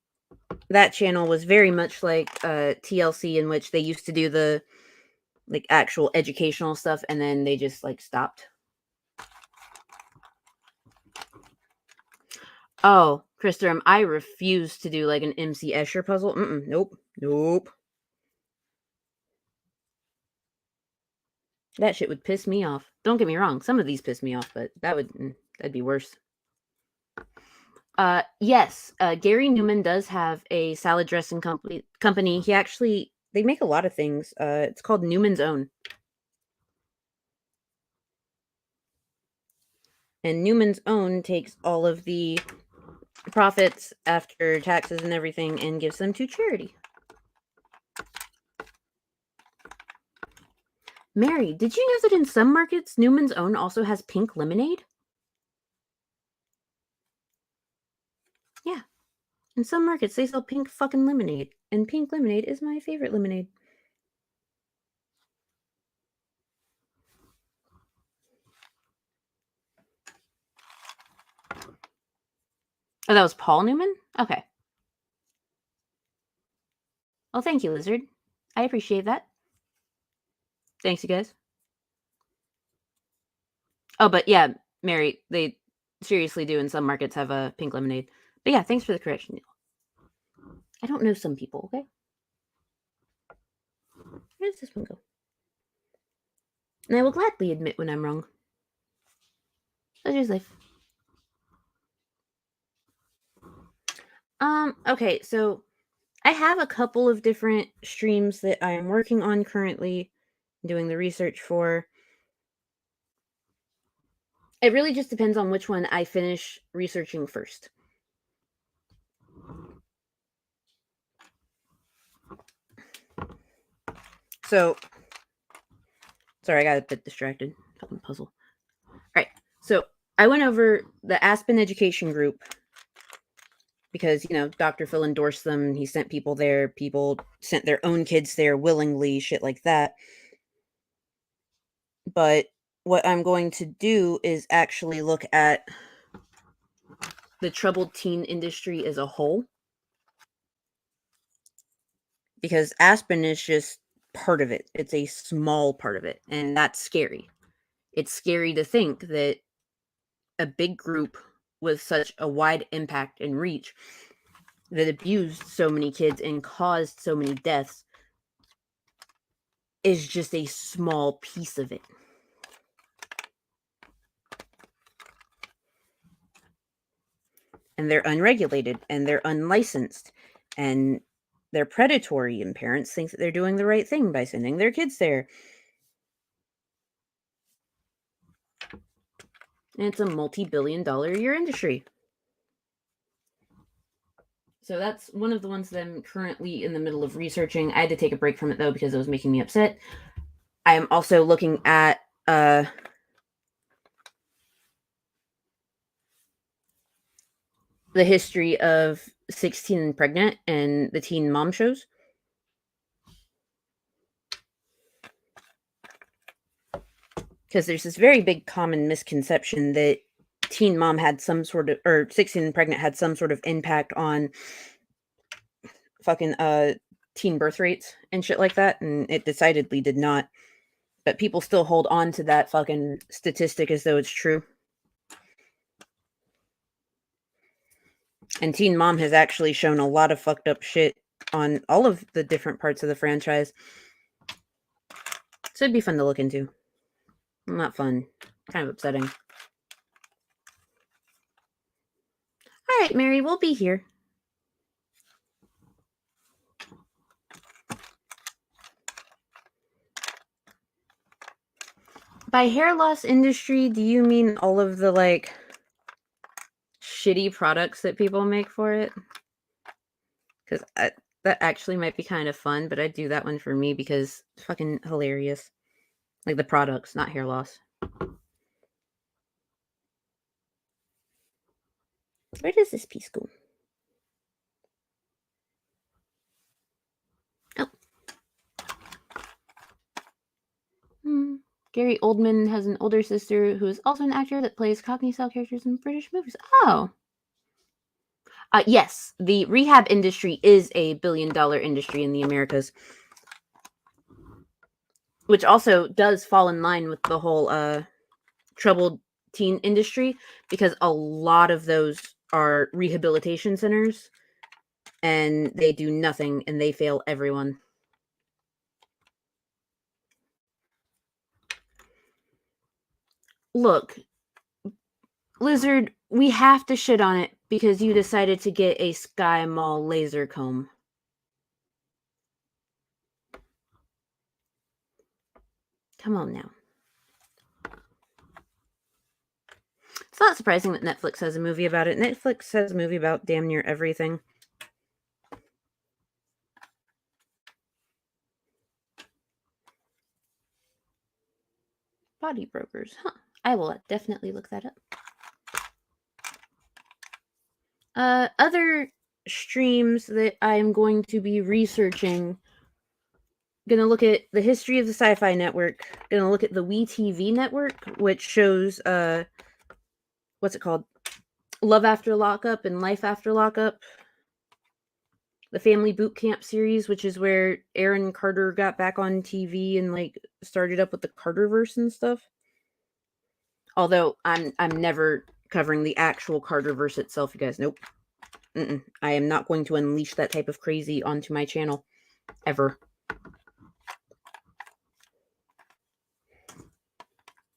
that channel was very much like TLC, in which they used to do the like actual educational stuff, and then they just like stopped. Oh, Christopher, I refuse to do like an MC Escher puzzle. Nope. That shit would piss me off. Don't get me wrong, some of these piss me off, but that'd be worse. Yes, Gary Newman does have a salad dressing company. They make a lot of things. It's called Newman's Own. And Newman's Own takes all of the profits after taxes and everything and gives them to charity. Mary, did you know that in some markets, Newman's Own also has pink lemonade? Yeah. In some markets, they sell pink fucking lemonade. And pink lemonade is my favorite lemonade. Oh, that was Paul Newman? Okay. Well, thank you, Lizard. I appreciate that. Thanks, you guys. Oh, but yeah, Mary, they seriously do in some markets have a pink lemonade. But yeah, thanks for the correction. I don't know some people, okay? Where does this one go? And I will gladly admit when I'm wrong. Such is life. Okay, so I have a couple of different streams that I am working on currently, doing the research for. It really just depends on which one I finish researching first. So, sorry, I got a bit distracted. Fucking puzzle. All right, so I went over the Aspen Education Group because, you know, Dr. Phil endorsed them. He sent people there. People sent their own kids there willingly, shit like that. But what I'm going to do is actually look at the troubled teen industry as a whole. Because Aspen is just part of it. It's a small part of it. And that's scary. It's scary to think that a big group with such a wide impact and reach that abused so many kids and caused so many deaths is just a small piece of it. And they're unregulated and they're unlicensed and they're predatory, and parents think that they're doing the right thing by sending their kids there. And it's a multi-billion-dollar a year industry. So that's one of the ones that I'm currently in the middle of researching. I had to take a break from it, though, because it was making me upset. I am also looking at the history of 16 and Pregnant and the teen mom shows. Because there's this very big common misconception that Teen Mom had some sort of, or 16 and Pregnant had some sort of impact on fucking teen birth rates and shit like that, and it decidedly did not. But people still hold on to that fucking statistic as though it's true. And Teen Mom has actually shown a lot of fucked up shit on all of the different parts of the franchise. So it'd be fun to look into. Not fun. Kind of upsetting. Alright, Mary, we'll be here. By hair loss industry, do you mean all of the, like, shitty products that people make for it? Because that actually might be kind of fun, but I'd do that one for me because it's fucking hilarious. Like, the products, not hair loss. Where does this piece go? Oh. Gary Oldman has an older sister who is also an actor that plays Cockney-style characters in British movies. Oh. Yes, the rehab industry is a billion-dollar industry in the Americas. Which also does fall in line with the whole troubled teen industry, because a lot of those are rehabilitation centers and they do nothing and they fail everyone. Look, Lizard, we have to shit on it because you decided to get a Sky Mall laser comb. Come on now. It's not surprising that Netflix has a movie about it. Netflix has a movie about damn near everything. Body brokers. Huh. I will definitely look that up. Other streams that I'm going to be researching. Gonna look at the history of the Sci-Fi Network. Gonna look at the WeTV network, which shows what's it called? Love After Lockup and Life After Lockup. The Family Boot Camp series, which is where Aaron Carter got back on TV and like started up with the Carterverse and stuff. Although I'm never covering the actual Carterverse itself, you guys. Nope. I am not going to unleash that type of crazy onto my channel ever.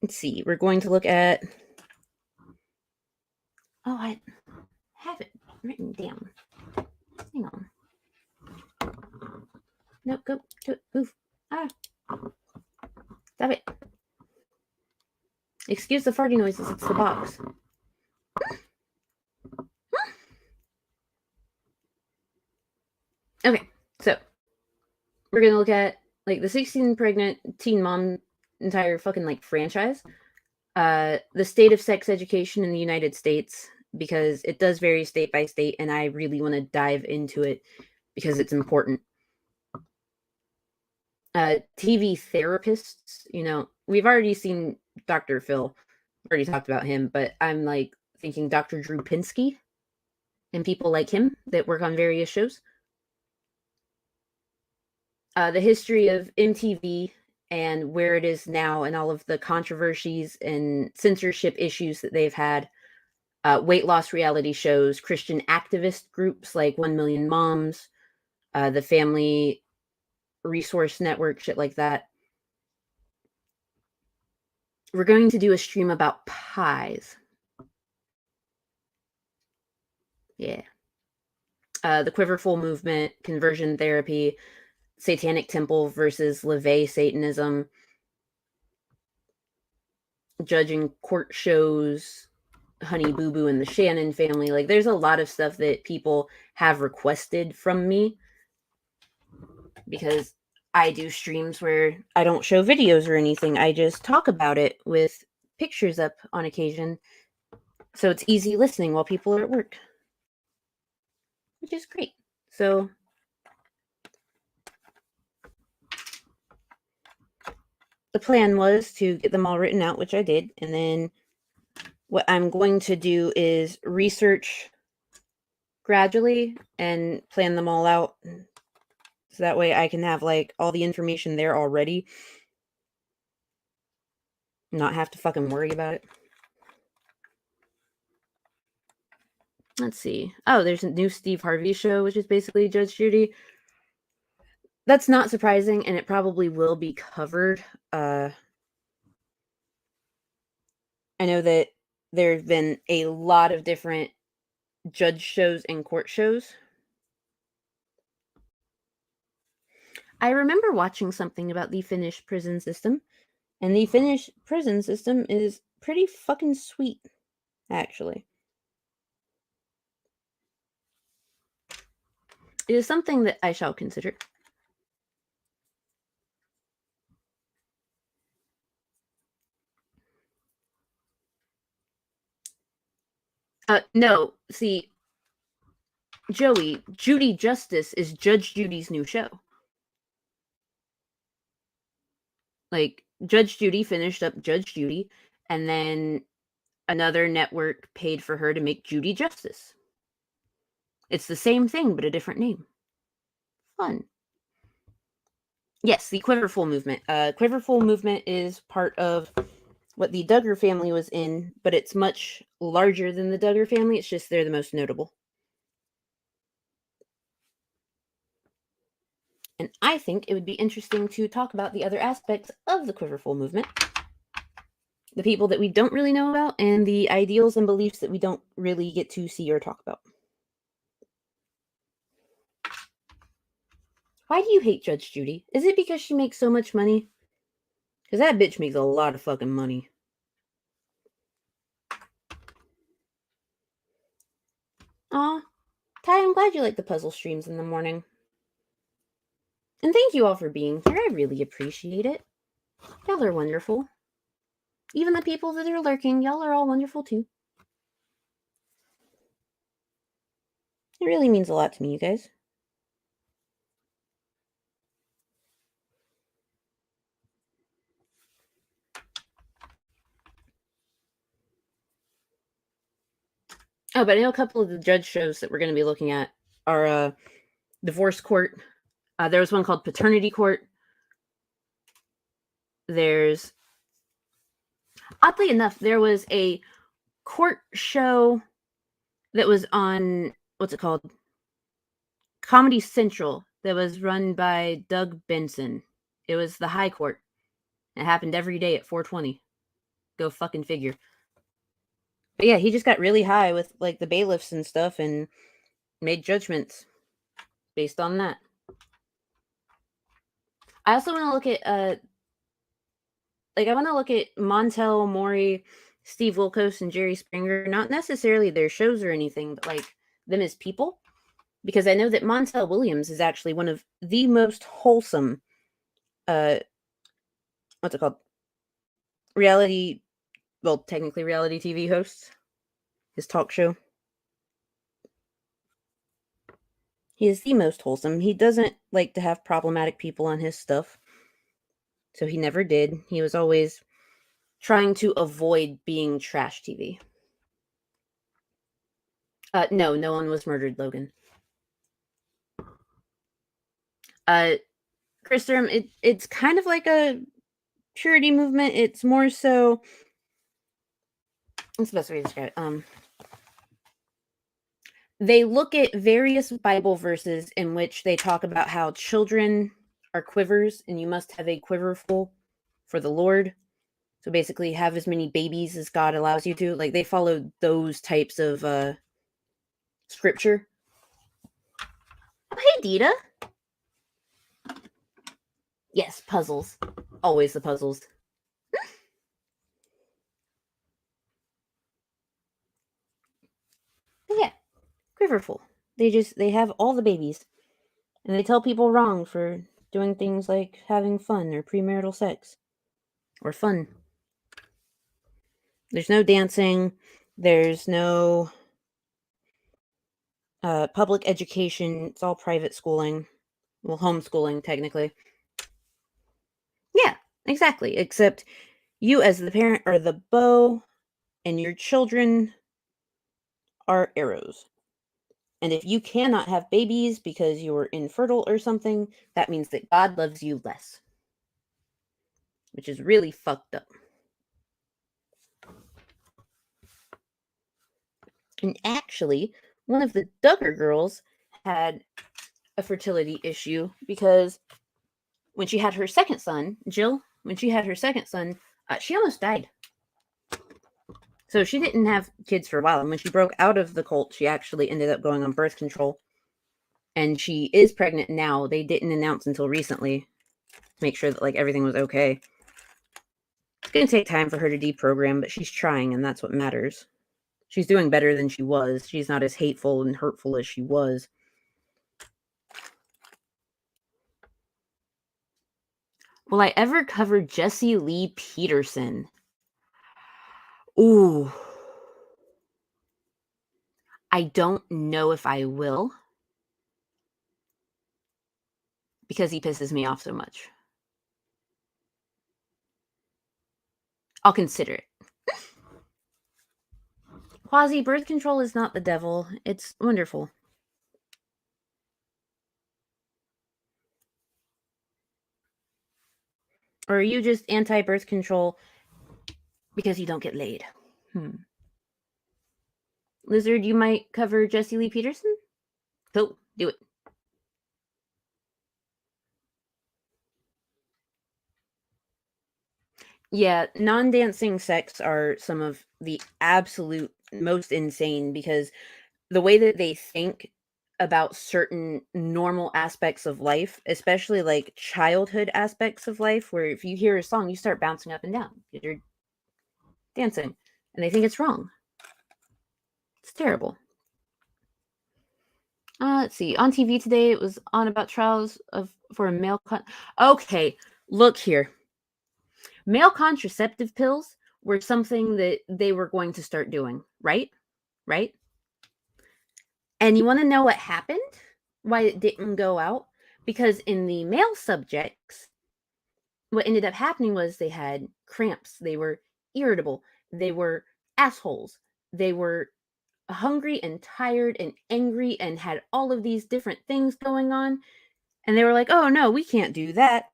Let's see. We're going to look at. Oh, I have it written down. Hang on. No, go do it. Move. Ah. Stop it. Excuse the farting noises. It's the box. Okay, so we're gonna look at like the 16 pregnant teen mom entire fucking like franchise. The state of sex education in the United States, because it does vary state by state, and I really want to dive into it because it's important. TV therapists, you know, we've already seen Dr. Phil, already talked about him, but I'm like thinking Dr. Drew Pinsky and people like him that work on various shows. The history of MTV and where it is now and all of the controversies and censorship issues that they've had. Weight loss reality shows, Christian activist groups like 1 Million Moms, the Family Resource Network, shit like that. We're going to do a stream about pies. Yeah. The Quiverful movement, conversion therapy, Satanic Temple versus LaVey Satanism, judging court shows, Honey Boo Boo and the Shannon family. Like, there's a lot of stuff that people have requested from me because I do streams where I don't show videos or anything. I just talk about it with pictures up on occasion. So it's easy listening while people are at work, which is great. So the plan was to get them all written out, which I did. And then what I'm going to do is research gradually and plan them all out. So that way I can have like all the information there already. Not have to fucking worry about it. Let's see. Oh, there's a new Steve Harvey show, which is basically Judge Judy. That's not surprising, and it probably will be covered. I know that there have been a lot of different judge shows and court shows. I remember watching something about the Finnish prison system, and the Finnish prison system is pretty fucking sweet, actually. It is something that I shall consider. No, see, Joey, Judy Justice is Judge Judy's new show. Like, Judge Judy finished up Judge Judy, and then another network paid for her to make Judy Justice. It's the same thing, but a different name. Fun. Yes, the Quiverful movement. Quiverful movement is part of what the Duggar family was in, but it's much larger than the Duggar family. It's just they're the most notable. And I think it would be interesting to talk about the other aspects of the Quiverful movement. The people that we don't really know about, and the ideals and beliefs that we don't really get to see or talk about. Why do you hate Judge Judy? Is it because she makes so much money? Because that bitch makes a lot of fucking money. Aw, Ty, I'm glad you like the puzzle streams in the morning. And thank you all for being here. I really appreciate it. Y'all are wonderful. Even the people that are lurking, y'all are all wonderful too. It really means a lot to me, you guys. Oh, but I know a couple of the judge shows that we're going to be looking at are Divorce Court. There was one called Paternity Court. There's, oddly enough, there was a court show that was on, what's it called? Comedy Central, that was run by Doug Benson. It was the High Court. It happened every day at 4:20. Go fucking figure. But yeah, he just got really high with like the bailiffs and stuff and made judgments based on that. I also want to look at I want to look at Montel, Maury, Steve Wilkos, and Jerry Springer. Not necessarily their shows or anything, but like them as people. Because I know that Montel Williams is actually one of the most wholesome what's it called? Technically reality TV hosts. His talk show. He is the most wholesome. He doesn't like to have problematic people on his stuff. So he never did. He was always trying to avoid being trash TV. No one was murdered, Logan. Chris Durham, it's kind of like a purity movement. It's more so, what's the best way to describe it? They look at various Bible verses in which they talk about how children are quivers and you must have a quiver full for the Lord. So basically have as many babies as God allows you to. Like they follow those types of scripture. Oh, hey, Dita. Yes, puzzles. Always the puzzles. But yeah, quiverful. They have all the babies. And they tell people wrong for doing things like having fun or premarital sex. Or fun. There's no dancing. There's no public education. It's all private schooling. Well, homeschooling, technically. Yeah, exactly. Except you, as the parent, are the bow, and your children are arrows. And if you cannot have babies because you are infertile or something, that means that God loves you less. Which is really fucked up. And actually, one of the Duggar girls had a fertility issue because when she had her second son, Jill, she almost died. So she didn't have kids for a while. And when she broke out of the cult, she actually ended up going on birth control. And she is pregnant now. They didn't announce until recently to make sure that like everything was okay. It's going to take time for her to deprogram, but she's trying, and that's what matters. She's doing better than she was. She's not as hateful and hurtful as she was. Will I ever cover Jesse Lee Peterson? Ooh. I don't know if I will. Because he pisses me off so much. I'll consider it. Quasi, birth control is not the devil. It's wonderful. Or are you just anti-birth control because you don't get laid? Lizard, you might cover Jesse Lee Peterson? Cool, do it. Yeah, non-dancing sex are some of the absolute most insane because the way that they think about certain normal aspects of life, especially like childhood aspects of life, where if you hear a song, you start bouncing up and down because you're dancing, and they think it's wrong. It's terrible. Let's see. On TV today, it was on about trials for a male. Okay, look here. Male contraceptive pills were something that they were going to start doing, right? Right? And you want to know what happened? Why it didn't go out? Because in the male subjects, what ended up happening was they had cramps, they were irritable, they were assholes, they were hungry and tired and angry and had all of these different things going on. And they were like, oh no, we can't do that.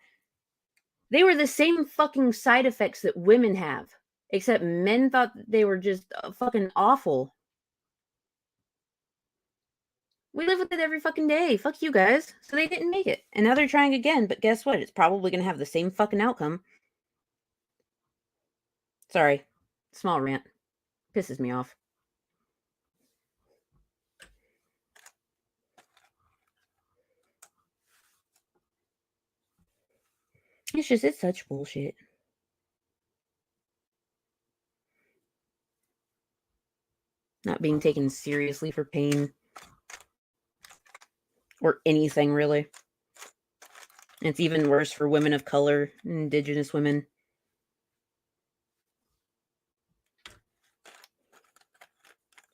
They were the same fucking side effects that women have, except men thought they were just fucking awful. We live with it every fucking day. Fuck you guys. So they didn't make it. And now they're trying again, but guess what? It's probably going to have the same fucking outcome. Sorry. Small rant. Pisses me off. It's such bullshit. Not being taken seriously for pain. Or anything, really. And it's even worse for women of color, indigenous women.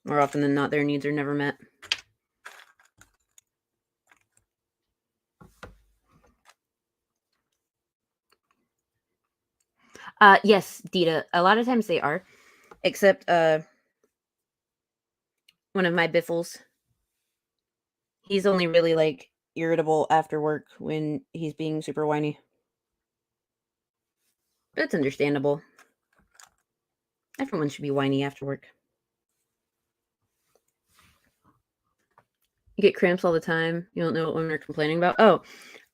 More often than not, their needs are never met. Yes, Dita. A lot of times they are. Except, one of my biffles. He's only really, like, irritable after work when he's being super whiny. But it's understandable. Everyone should be whiny after work. You get cramps all the time. You don't know what women are complaining about.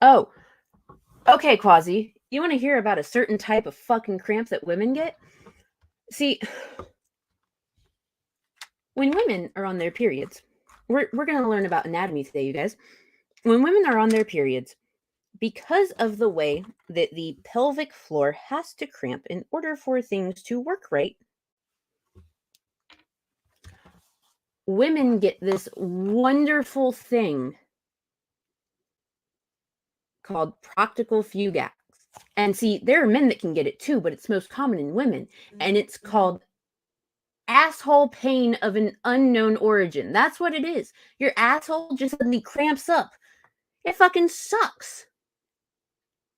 Oh. Okay, Quasi. You want to hear about a certain type of fucking cramp that women get? See, when women are on their periods, we're going to learn about anatomy today, you guys. When women are on their periods, because of the way that the pelvic floor has to cramp in order for things to work right, women get this wonderful thing called proctical fugax. And see, there are men that can get it too, but it's most common in women. And it's called asshole pain of an unknown origin. That's what it is. Your asshole just suddenly cramps up. It fucking sucks.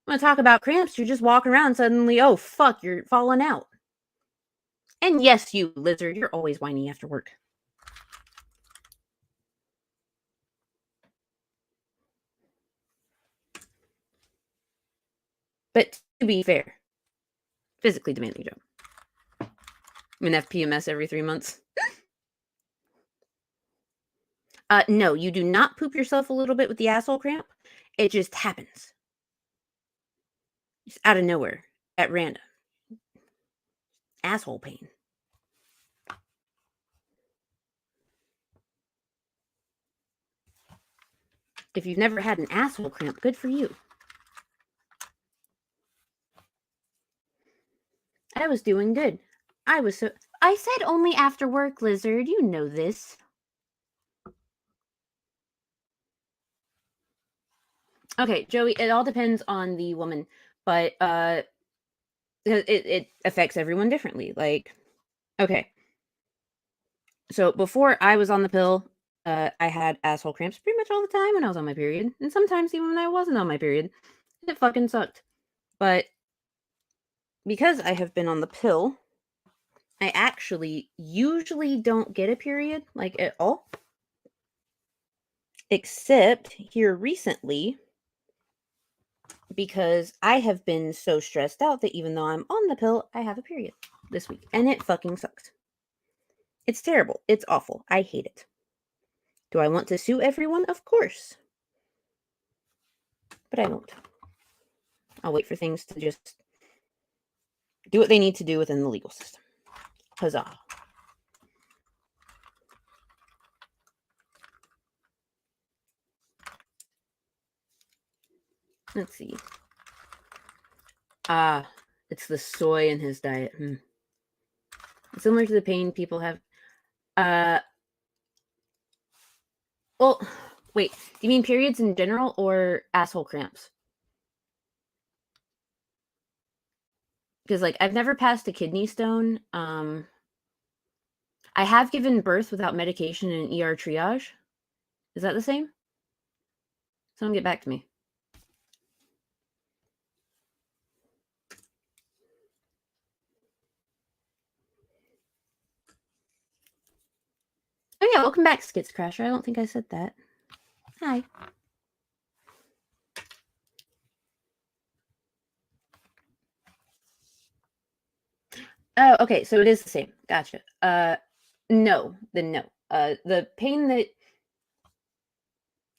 I'm gonna talk about cramps. You're just walking around suddenly, oh fuck, you're falling out. And yes, you lizard, you're always whiny after work. But to be fair, physically demanding job. I mean, have PMS every 3 months. No, you do not poop yourself a little bit with the asshole cramp. It just happens. Just out of nowhere, at random. Asshole pain. If you've never had an asshole cramp, good for you. I was doing good. I said only after work, lizard. You know this. Okay, Joey, it all depends on the woman, but it affects everyone differently. Like, okay. So before I was on the pill, I had asshole cramps pretty much all the time when I was on my period, and sometimes even when I wasn't on my period. It fucking sucked. But because I have been on the pill, I actually usually don't get a period, like, at all. Except here recently, because I have been so stressed out that even though I'm on the pill, I have a period this week. And it fucking sucks. It's terrible. It's awful. I hate it. Do I want to sue everyone? Of course. But I won't. I'll wait for things to just do what they need to do within the legal system. Huzzah. Let's see. It's the soy in his diet. It's similar to the pain people have. Well, wait. Do you mean periods in general or asshole cramps? Because, like, I've never passed a kidney stone. I have given birth without medication and ER triage. Is that the same? Someone get back to me. Oh yeah, welcome back, Skits Crasher. I don't think I said that. Hi. Oh, okay, so it is the same. Gotcha. No, then no. The pain that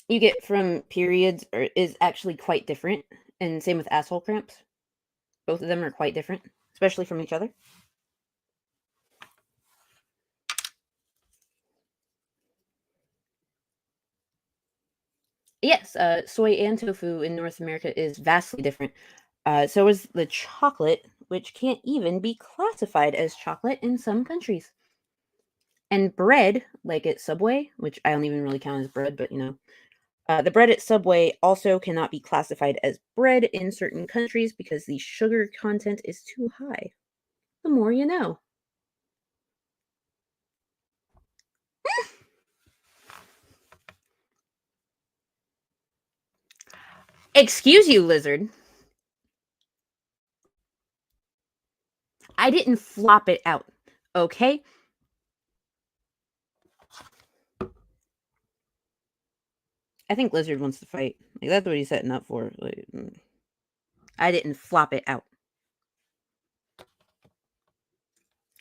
you get from periods is actually quite different, and same with asshole cramps. Both of them are quite different, especially from each other. Yes, soy and tofu in North America is vastly different. So is the chocolate, which can't even be classified as chocolate in some countries. And bread, like at Subway, which I don't even really count as bread, but the bread at Subway also cannot be classified as bread in certain countries because the sugar content is too high. The more you know. Excuse you, lizard. I didn't flop it out, okay? I think lizard wants to fight. Like, that's what he's setting up for. Like, I didn't flop it out.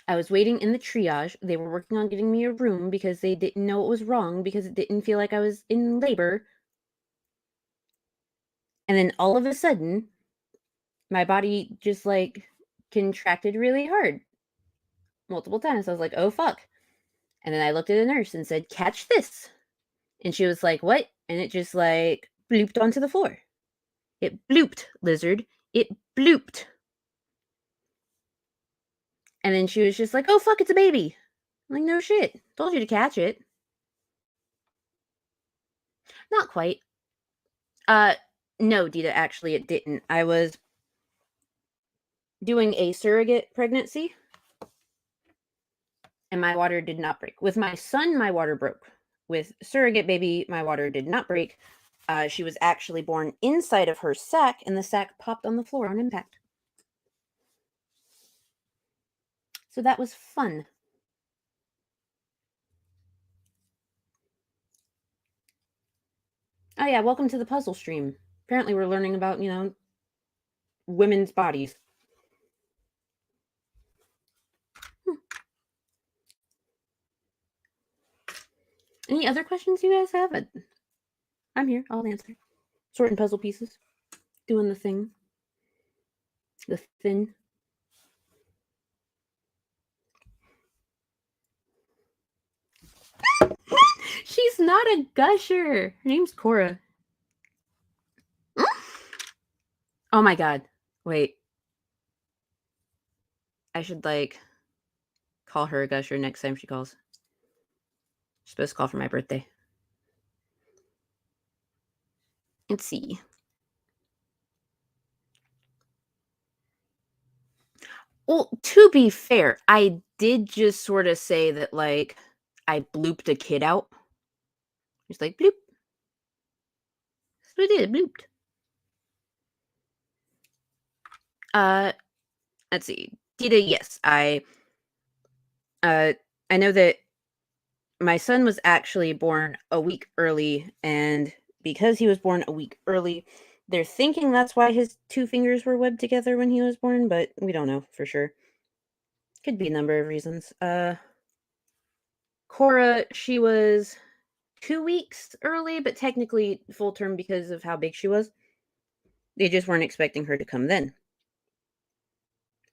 I was waiting in the triage. They were working on getting me a room because they didn't know what was wrong because it didn't feel like I was in labor. And then all of a sudden, my body just like contracted really hard multiple times. I was like, oh fuck. And then I looked at the nurse and said, catch this. And she was like, what? And it just like blooped onto the floor. It blooped, lizard. It blooped. And then she was just like, oh fuck, it's a baby. I'm like, no shit. Told you to catch it. Not quite. No, Dita, actually it didn't. I was doing a surrogate pregnancy and my water did not break. With my son, my water broke. With surrogate baby, my water did not break. She was actually born inside of her sac, and the sac popped on the floor on impact. So that was fun. Oh yeah, welcome to the puzzle stream. Apparently we're learning about, women's bodies. Any other questions you guys have? I'm here. I'll answer. Sorting puzzle pieces. Doing the thing. The thin. She's not a gusher. Her name's Cora. Oh my god. Wait. I should, call her a gusher next time she calls. She's supposed to call for my birthday. Let's see. Well, to be fair, I did just sort of say that, I blooped a kid out. Just like, bloop. That's what I did, blooped. Let's see. Dita, yes, I know that my son was actually born a week early, and because he was born a week early, they're thinking that's why his two fingers were webbed together when he was born, but we don't know for sure. Could be a number of reasons. Cora, she was 2 weeks early, but technically full term because of how big she was. They just weren't expecting her to come then.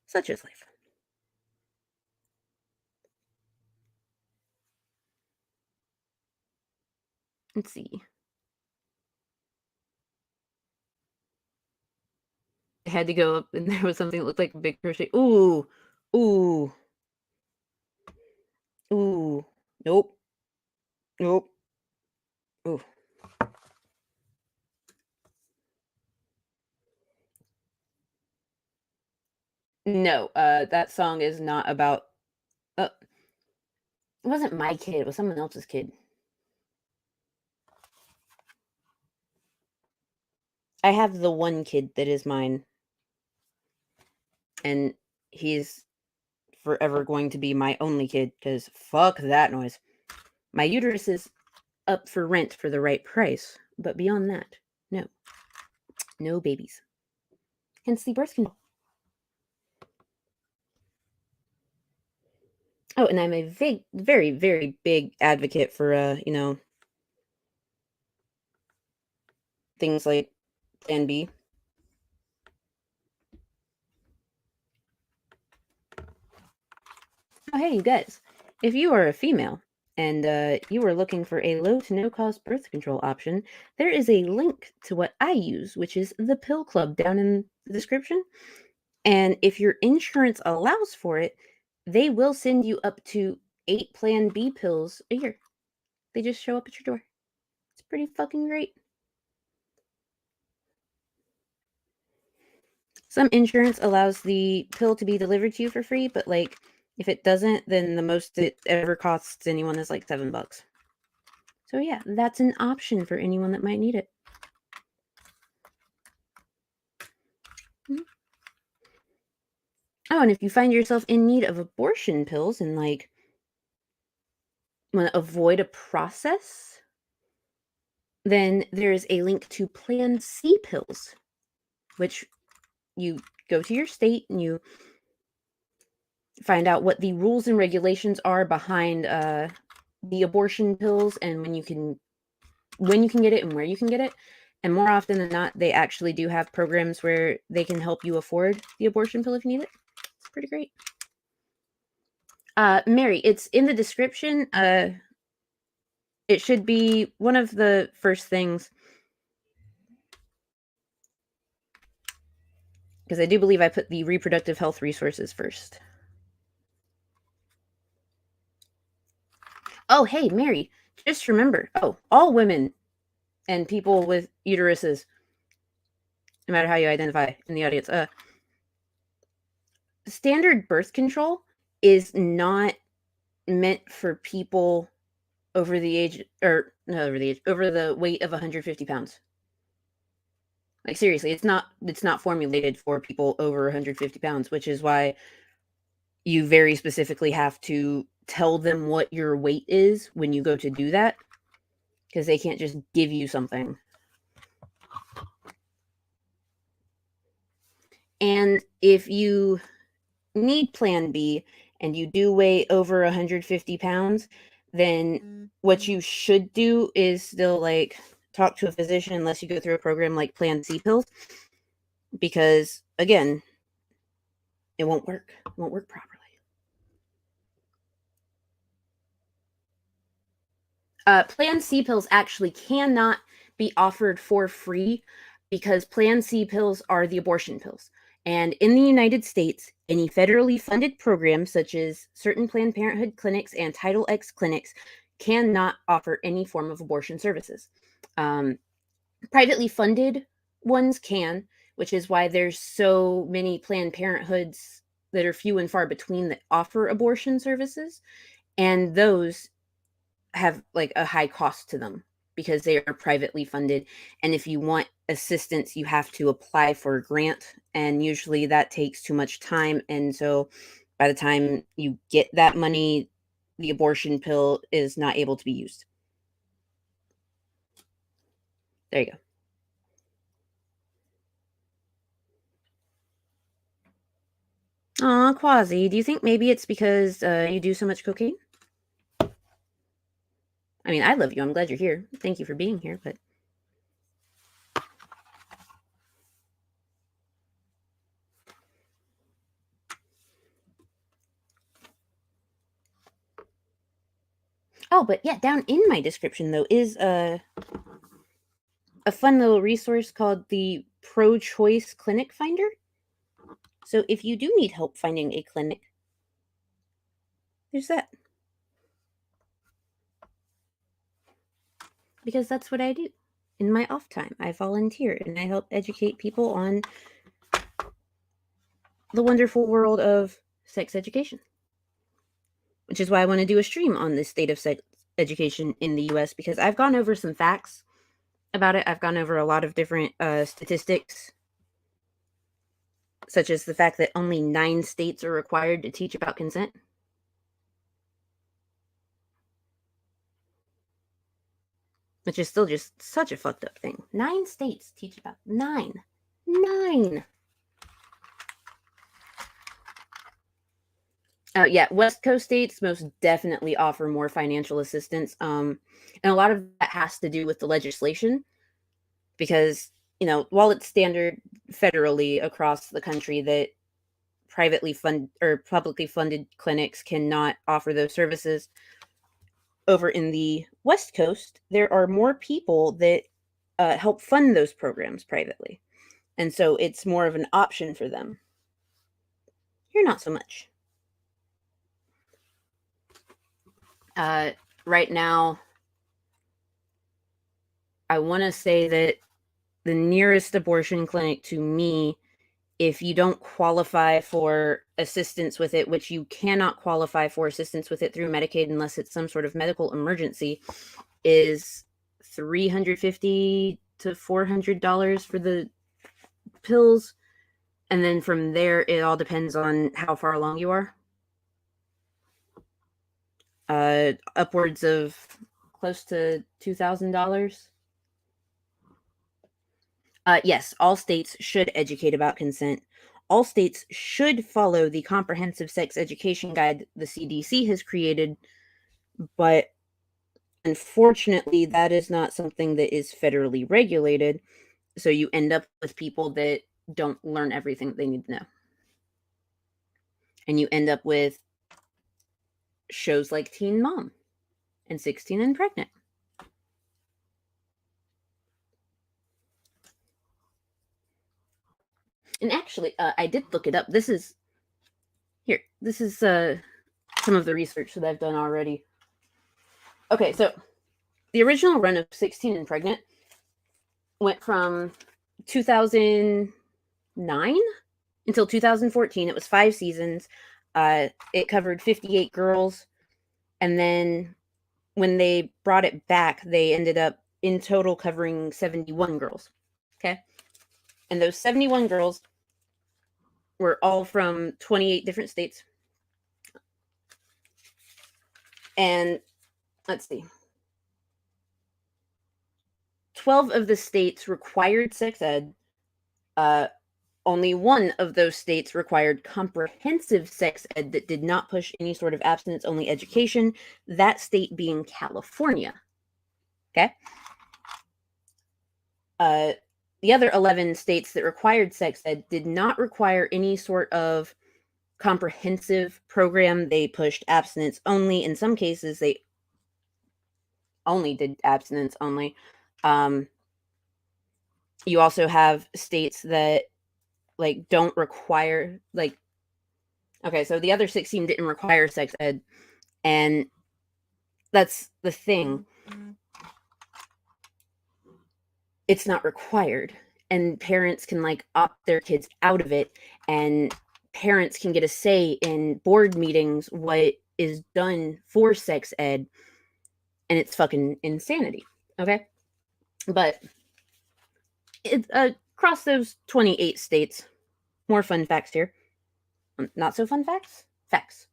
Such is life. Let's see. I had to go up and there was something that looked like a big crochet. Ooh. Ooh. Ooh. Nope. Nope. Ooh. No, that song is not about it wasn't my kid, it was someone else's kid. I have the one kid that is mine. And he's forever going to be my only kid, because fuck that noise. My uterus is up for rent for the right price, but beyond that, no. No babies. Hence the birth control. Oh, and I'm a very, very big advocate for, things like Plan B. Oh, hey, you guys. If you are a female and you are looking for a low to no cost birth control option, there is a link to what I use, which is the Pill Club down in the description. And if your insurance allows for it, they will send you up to 8 Plan B pills a year. They just show up at your door. It's pretty fucking great. Some insurance allows the pill to be delivered to you for free, but like if it doesn't, then the most it ever costs anyone is like $7. So yeah, that's an option for anyone that might need it. Oh, and if you find yourself in need of abortion pills and like want to avoid a process, then there's a link to Plan C pills, which you go to your state and you find out what the rules and regulations are behind the abortion pills and when you can get it and where you can get it. And more often than not, they actually do have programs where they can help you afford the abortion pill if you need it. It's pretty great. Mary, it's in the description. It should be one of the first things, because I do believe I put the reproductive health resources first. Oh, hey, Mary, just remember, all women and people with uteruses, no matter how you identify in the audience, standard birth control is not meant for people over the age, or not over the age, over the weight of 150 pounds. Like seriously, it's not formulated for people over 150 pounds, which is why you very specifically have to tell them what your weight is when you go to do that, because they can't just give you something. And if you need Plan B and you do weigh over 150 pounds, then what you should do is still like talk to a physician unless you go through a program like Plan C pills, because again, it won't work. It won't work properly. Plan C pills actually cannot be offered for free because Plan C pills are the abortion pills. And in the United States, any federally funded programs, such as certain Planned Parenthood clinics and Title X clinics, cannot offer any form of abortion services. Privately funded ones can, which is why there's so many Planned Parenthoods that are few and far between that offer abortion services. And those have like a high cost to them because they are privately funded. And if you want assistance, you have to apply for a grant. And usually that takes too much time. And so by the time you get that money, the abortion pill is not able to be used. There you go. Aw, Quasi, do you think maybe it's because you do so much cocaine? I mean, I love you. I'm glad you're here. Thank you for being here, but... Oh, but yeah, down in my description, though, is a fun little resource called the Pro-Choice Clinic Finder. So if you do need help finding a clinic, there's that. Because that's what I do. In my off time, I volunteer and I help educate people on the wonderful world of sex education. Which is why I want to do a stream on the state of sex education in the US, because I've gone over some facts about it. I've gone over a lot of different statistics, such as the fact that only 9 states are required to teach about consent. which is still just such a fucked up thing. 9 states teach about 9. 9. Yeah, West Coast states most definitely offer more financial assistance. And a lot of that has to do with the legislation because, while it's standard federally across the country that privately funded or publicly funded clinics cannot offer those services, over in the West Coast, there are more people that help fund those programs privately. And so it's more of an option for them. Here, not so much. Right now, I want to say that the nearest abortion clinic to me, if you don't qualify for assistance with it, which you cannot qualify for assistance with it through Medicaid unless it's some sort of medical emergency, is $350 to $400 for the pills. And then from there, it all depends on how far along you are. Upwards of close to $2,000. Yes, all states should educate about consent. All states should follow the comprehensive sex education guide the CDC has created, but unfortunately, that is not something that is federally regulated. So you end up with people that don't learn everything they need to know. And you end up with shows like Teen Mom and 16 and Pregnant. And actually, I did look it up. This is some of the research that I've done already. Okay, so the original run of 16 and Pregnant went from 2009 until 2014. It was 5 seasons. It covered 58 girls. And then when they brought it back, they ended up in total covering 71 girls. Okay. And those 71 girls were all from 28 different states. And let's see. 12 of the states required sex ed. Only one of those states required comprehensive sex ed that did not push any sort of abstinence-only education, that state being California. Okay? The other 11 states that required sex ed did not require any sort of comprehensive program. They pushed abstinence only. In some cases, they only did abstinence only. You also have states that don't require okay, so the other 16 didn't require sex ed, and that's the thing. It's not required, and parents can opt their kids out of it, and parents can get a say in board meetings what is done for sex ed, and it's fucking insanity. Okay, but across those 28 states, more fun facts here. Not so fun facts? Facts.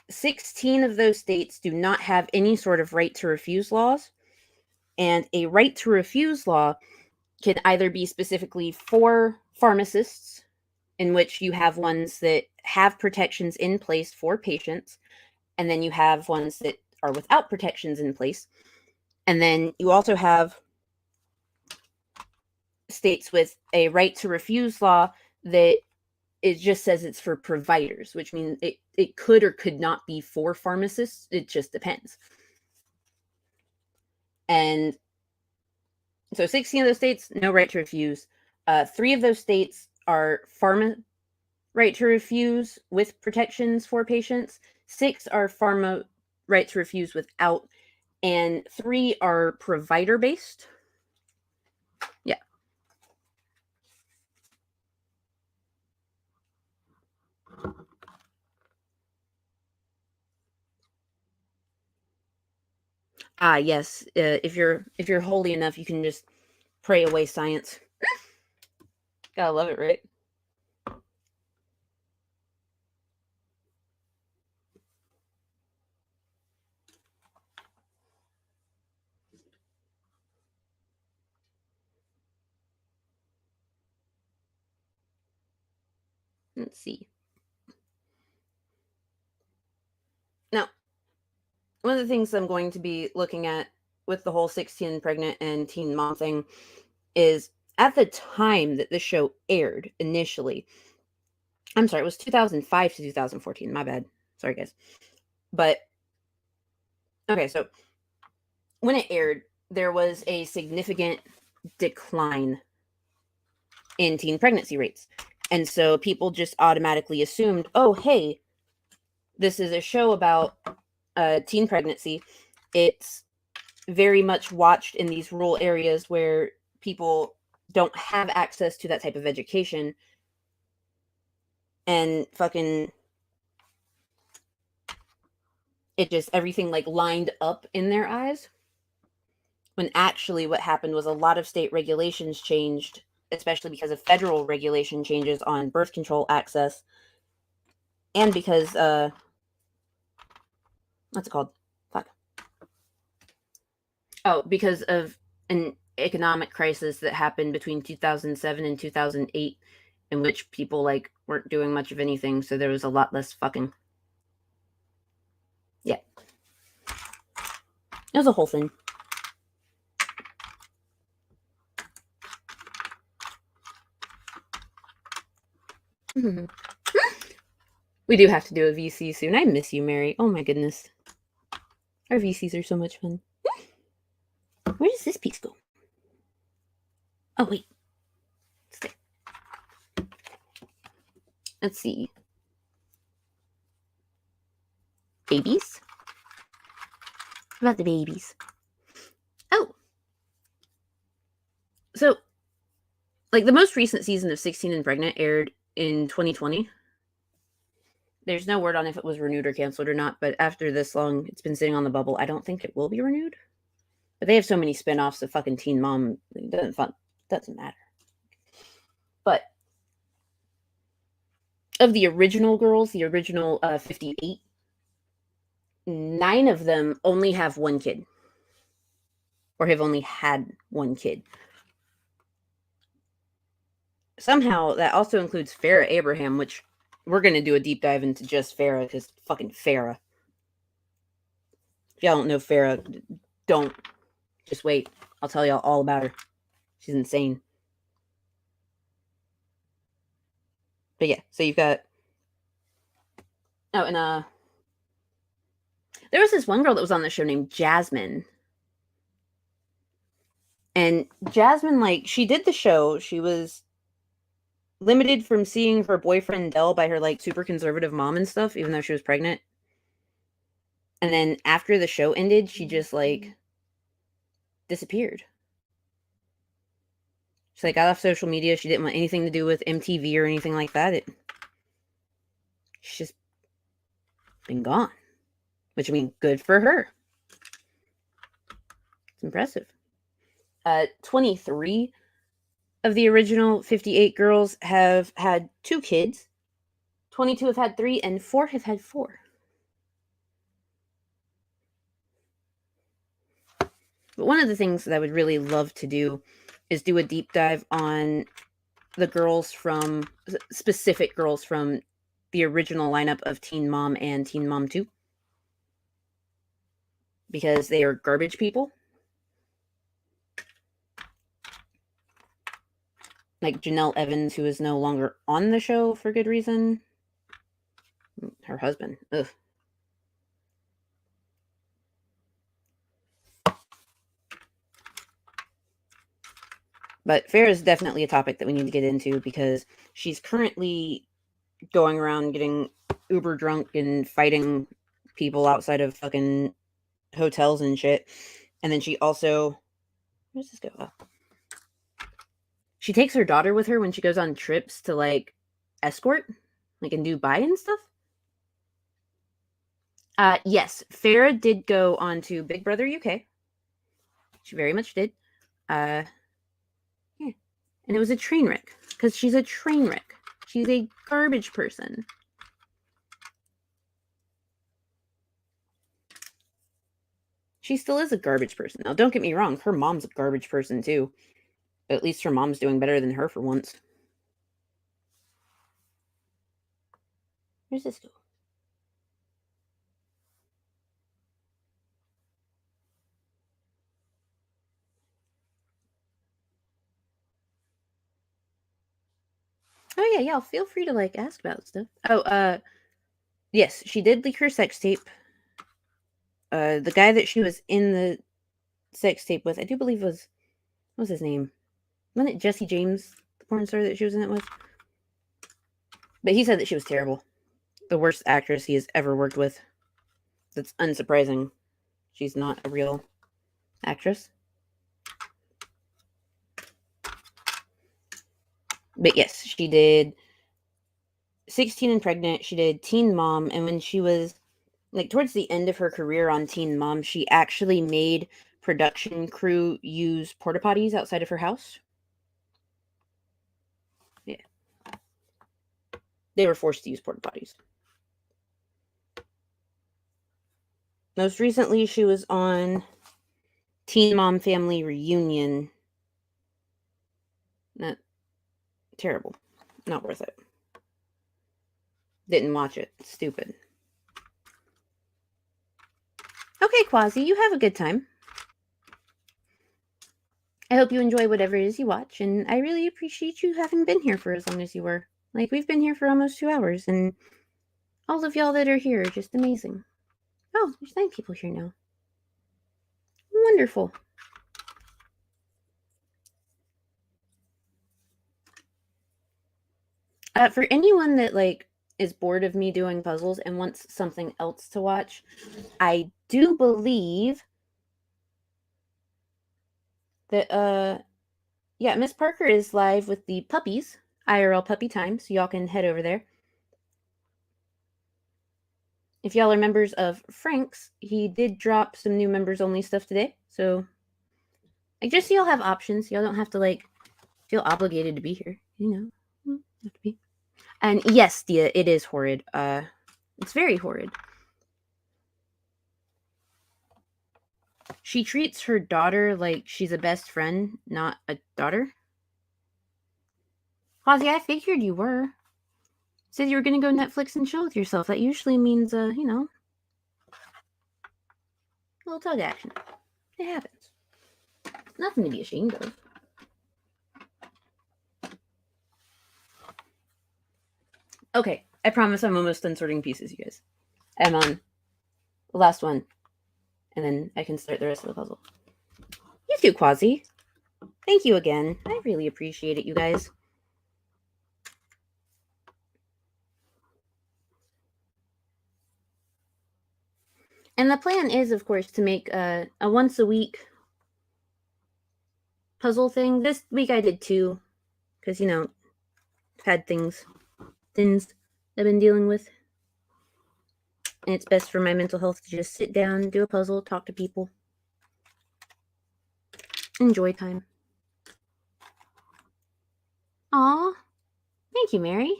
16 of those states do not have any sort of right to refuse laws. And a right to refuse law can either be specifically for pharmacists, in which you have ones that have protections in place for patients, and then you have ones that are without protections in place. And then you also have states with a right to refuse law that it just says it's for providers, which means it could or could not be for pharmacists. It just depends. And so 16 of those states, no right to refuse. 3 of those states are pharma right to refuse with protections for patients. 6 are pharma right to refuse without. And 3 are provider-based. Yeah. Yes. If you're holy enough, you can just pray away science. Gotta love it, right? Let's see. Now, one of the things I'm going to be looking at with the whole 16 pregnant and teen mom thing is at the time that the show aired initially. I'm sorry, it was 2005 to 2014. My bad. Sorry, guys. But, okay, so when it aired, there was a significant decline in teen pregnancy rates. And so people just automatically assumed, oh, hey, this is a show about teen pregnancy. It's very much watched in these rural areas where people don't have access to that type of education. And fucking, it just, everything like lined up in their eyes. When actually what happened was a lot of state regulations changed, especially because of federal regulation changes on birth control access. And because, what's it called? Fuck. Oh, because of an economic crisis that happened between 2007 and 2008, in which people, like, weren't doing much of anything, so there was a lot less fucking. Yeah. It was a whole thing. We do have to do a VC soon. I miss you, Mary. Oh my goodness. Our VCs are so much fun. Where does this piece go? Oh, wait. It's there. Let's see. Babies? What about the babies? Oh. So, like, the most recent season of 16 and Pregnant aired in 2020. There's no word on if it was renewed or canceled or not, but after this long, it's been sitting on the bubble. I don't think it will be renewed. But they have so many spin-offs of fucking Teen Mom, it doesn't matter. But of the original girls, the original 58, 9 of them only have one kid. Or have only had one kid. Somehow, that also includes Farrah Abraham, which we're going to do a deep dive into just Farrah, because fucking Farrah. If y'all don't know Farrah, don't. Just wait. I'll tell y'all all about her. She's insane. But yeah, so you've got... Oh, and there was this one girl that was on the show named Jasmine. And Jasmine, like, she did the show. She was limited from seeing her boyfriend Dell by her, like, super conservative mom and stuff, even though she was pregnant. And then after the show ended, she just, like, disappeared. She, like, got off social media. She didn't want anything to do with MTV or anything like that. She's just been gone. Which, I mean, good for her. It's impressive. 23 of the original 58 girls have had 2 kids. 22 have had 3, and 4 have had 4. But one of the things that I would really love to do is do a deep dive on the girls from, specific girls from the original lineup of Teen Mom and Teen Mom 2. Because they are garbage people. Like Janelle Evans, who is no longer on the show for good reason. Her husband. Ugh. But Farrah is definitely a topic that we need to get into because she's currently going around getting uber drunk and fighting people outside of fucking hotels and shit. And then she also... Where does this go? Oh. She takes her daughter with her when she goes on trips to, like, escort, like in Dubai and stuff. Yes, Farrah did go on to Big Brother UK. She very much did. Yeah. And it was a train wreck, because she's a train wreck. She's a garbage person. She still is a garbage person. Now, don't get me wrong, her mom's a garbage person, too. But at least her mom's doing better than her for once. Where's this go? Oh yeah, feel free to like ask about stuff. Oh, yes, she did leak her sex tape. The guy that she was in the sex tape with, I do believe what was his name? Wasn't it Jesse James, the porn star that she was in it with? But he said that she was terrible. The worst actress he has ever worked with. That's unsurprising. She's not a real actress. But yes, she did 16 and Pregnant. She did Teen Mom. And when she was like towards the end of her career on Teen Mom, she actually made production crew use porta potties outside of her house. Yeah. They were forced to use porta potties. Most recently, she was on Teen Mom Family Reunion. Not terrible. Not worth it. Didn't watch it. Stupid. Okay, Quasi, you have a good time. I hope you enjoy whatever it is you watch, and I really appreciate you having been here for as long as you were. Like, we've been here for almost 2 hours, and all of y'all that are here are just amazing. Oh, there's 9 people here now. Wonderful. For anyone that, like, is bored of me doing puzzles and wants something else to watch, I do believe that, yeah, Miss Parker is live with the puppies, IRL Puppy Time, so y'all can head over there. If y'all are members of Frank's, he did drop some new members-only stuff today, so like, just so y'all have options. Y'all don't have to, like, feel obligated to be here, you know. Have to be. And yes, Dia, it is horrid. It's very horrid. She treats her daughter like she's a best friend, not a daughter. Quasi, I figured you were. Said you were gonna go Netflix and chill with yourself. That usually means, you know, a little tug action. It happens. Nothing to be ashamed of. Okay, I promise I'm almost done sorting pieces, you guys. I'm on the last one, and then I can start the rest of the puzzle. You too, Quasi. Thank you again. I really appreciate it, you guys. And the plan is, of course, to make a once-a-week puzzle thing. This week I did 2, because, you know, I've had things I've been dealing with. And it's best for my mental health to just sit down, do a puzzle, talk to people. Enjoy time. Aw. Thank you, Mary.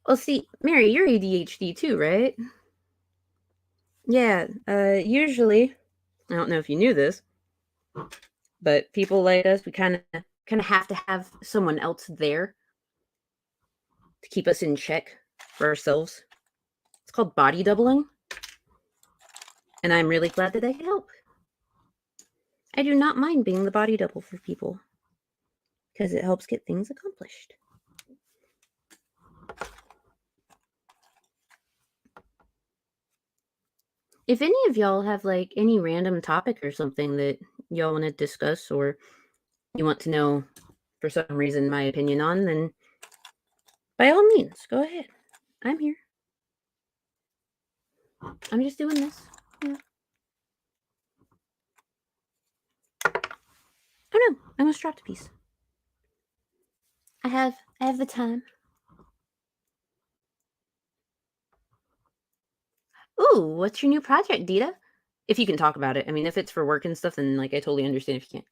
Well, see, Mary, you're ADHD too, right? Yeah, usually, I don't know if you knew this, but people like us, we kind of have to have someone else there to keep us in check for ourselves. It's called body doubling, and I'm really glad that I can help. I do not mind being the body double for people, because it helps get things accomplished. If any of y'all have, like, any random topic or something that y'all want to discuss, or you want to know for some reason my opinion on, then by all means, go ahead. I'm here. I'm just doing this. Yeah. Oh no, I almost dropped a piece. I have the time. Ooh, what's your new project, Dita? If you can talk about it. I mean, if it's for work and stuff, then, like, I totally understand if you can't.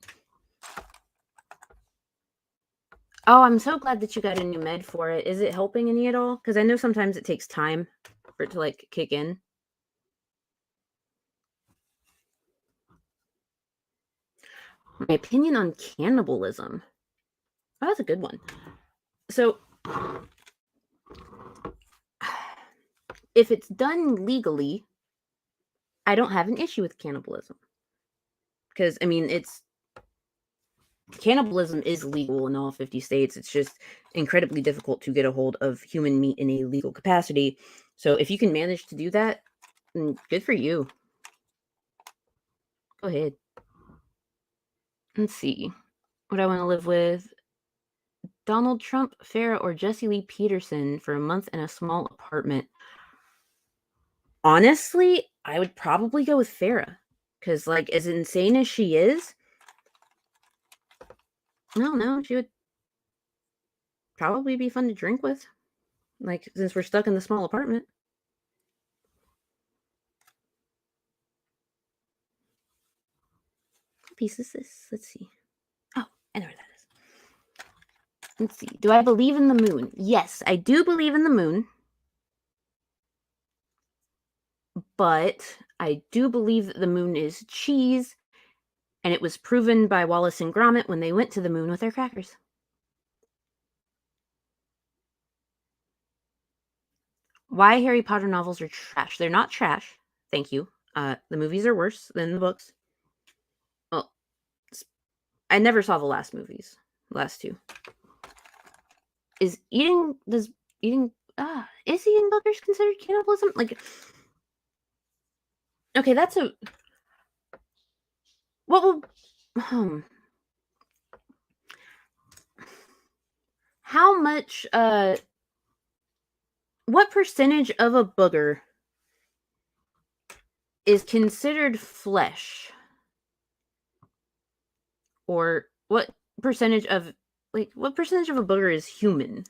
Oh, I'm so glad that you got a new med for it. Is it helping any at all? Because I know sometimes it takes time for it to, like, kick in. My opinion on cannibalism. Oh, that's a good one. So, if it's done legally, I don't have an issue with cannibalism. Because, I mean, cannibalism is legal in all 50 states. It's just incredibly difficult to get a hold of human meat in a legal capacity. So if you can manage to do that, good for you. Go ahead. Let's see. What I want to live with. Donald Trump, Farrah, or Jesse Lee Peterson for a month in a small apartment. Honestly, I would probably go with Farrah. Because, like, as insane as she is, I don't know, she would probably be fun to drink with. Like, since we're stuck in the small apartment. What piece is this? Let's see. Oh, I know where that is. Let's see. Do I believe in the moon? Yes, I do believe in the moon. But I do believe that the moon is cheese, and it was proven by Wallace and Gromit when they went to the moon with their crackers. Why Harry Potter novels are trash? They're not trash. Thank you. The movies are worse than the books. Well, I never saw the last movies. The last two. Is eating boogers considered cannibalism? Like, okay, that's a what will how much what percentage of a booger is considered flesh? Or what percentage of a booger is human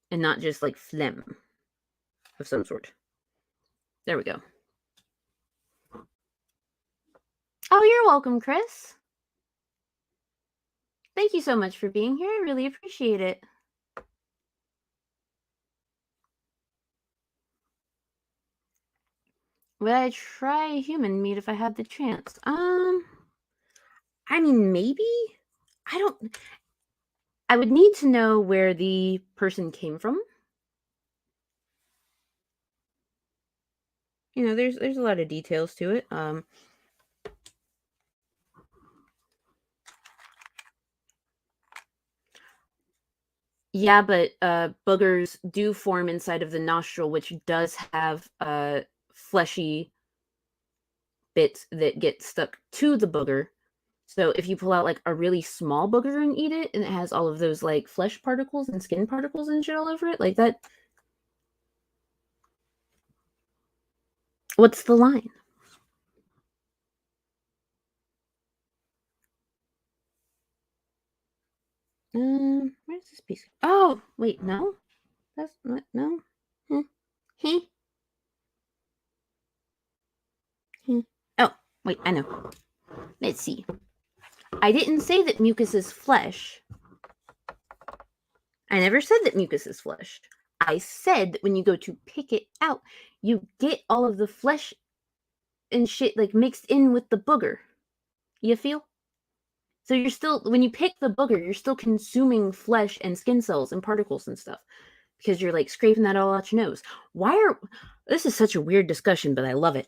and not just like phlegm of some sort? There we go. Oh, you're welcome, Chris. Thank you so much for being here. I really appreciate it. Would I try human meat if I had the chance? I mean, maybe. I would need to know where the person came from. You know, there's a lot of details to it. Yeah, but boogers do form inside of the nostril, which does have fleshy bits that get stuck to the booger. So if you pull out like a really small booger and eat it, and it has all of those like flesh particles and skin particles and shit all over it, like that. What's the line? Where's this piece? Oh, wait, no, that's not no. He. Oh, wait, I know. Let's see. I didn't say that mucus is flesh. I never said that mucus is flesh. I said that when you go to pick it out, you get all of the flesh and shit like mixed in with the booger. You feel? So you're still, when you pick the booger, you're still consuming flesh and skin cells and particles and stuff because you're like scraping that all out your nose. This is such a weird discussion, but I love it.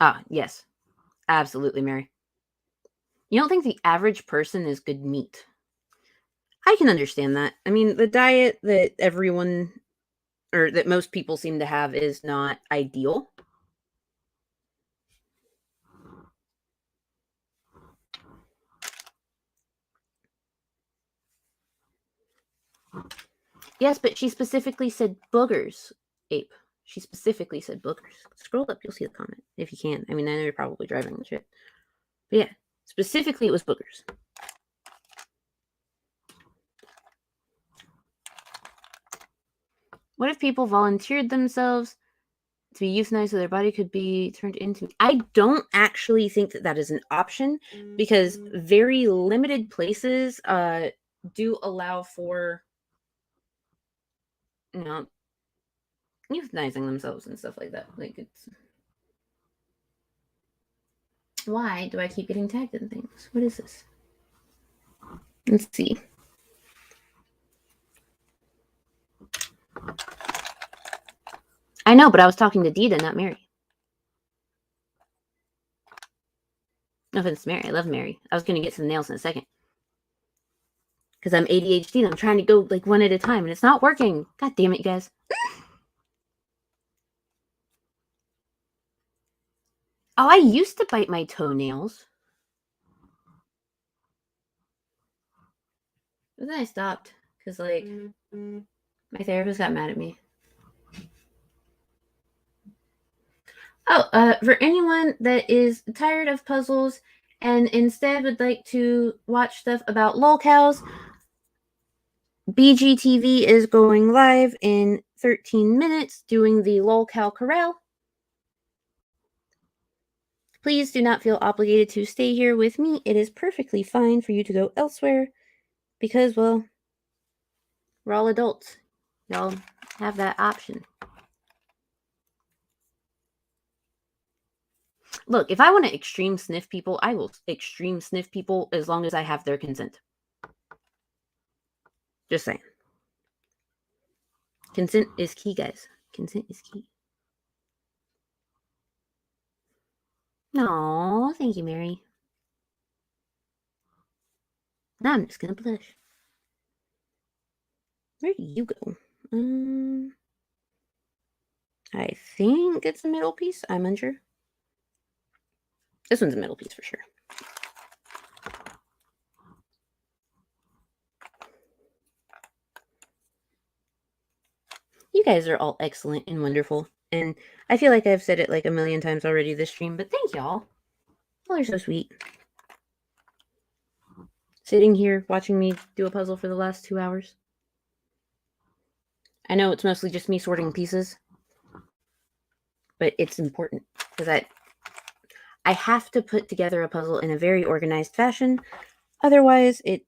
Ah, yes. Absolutely, Mary. You don't think the average person is good meat? I can understand that. I mean, the diet that everyone or that most people seem to have is not ideal. Yes, but she specifically said boogers, Ape. She specifically said boogers. Scroll up, you'll see the comment if you can. I mean, I know you're probably driving the shit. But yeah, specifically it was boogers. What if people volunteered themselves to be euthanized so their body could be turned into... I don't actually think that is an option because very limited places do allow for, you know, euthanizing themselves and stuff like that. Like, it's... Why do I keep getting tagged in things? What is this? Let's see. I know, but I was talking to Dita, not Mary. No offense to Mary. I love Mary. I was going to get to the nails in a second. Because I'm ADHD and I'm trying to go like one at a time and it's not working. God damn it, you guys. Oh, I used to bite my toenails. But then I stopped. Because, like, my therapist got mad at me. Oh, for anyone that is tired of puzzles and instead would like to watch stuff about lolcows, BGTV is going live in 13 minutes doing the lolcow corral. Please do not feel obligated to stay here with me. It is perfectly fine for you to go elsewhere because, well, we're all adults. Y'all have that option. Look, if I want to extreme sniff people, I will extreme sniff people as long as I have their consent. Just saying. Consent is key, guys. Consent is key. No, thank you, Mary. Now I'm just gonna blush. Where do you go? I think it's the middle piece. I'm unsure. This one's a middle piece for sure. You guys are all excellent and wonderful. And I feel like I've said it like a million times already this stream, but thank y'all. Y'all are so sweet. Sitting here watching me do a puzzle for the last 2 hours. I know it's mostly just me sorting pieces, but it's important because I have to put together a puzzle in a very organized fashion. Otherwise, it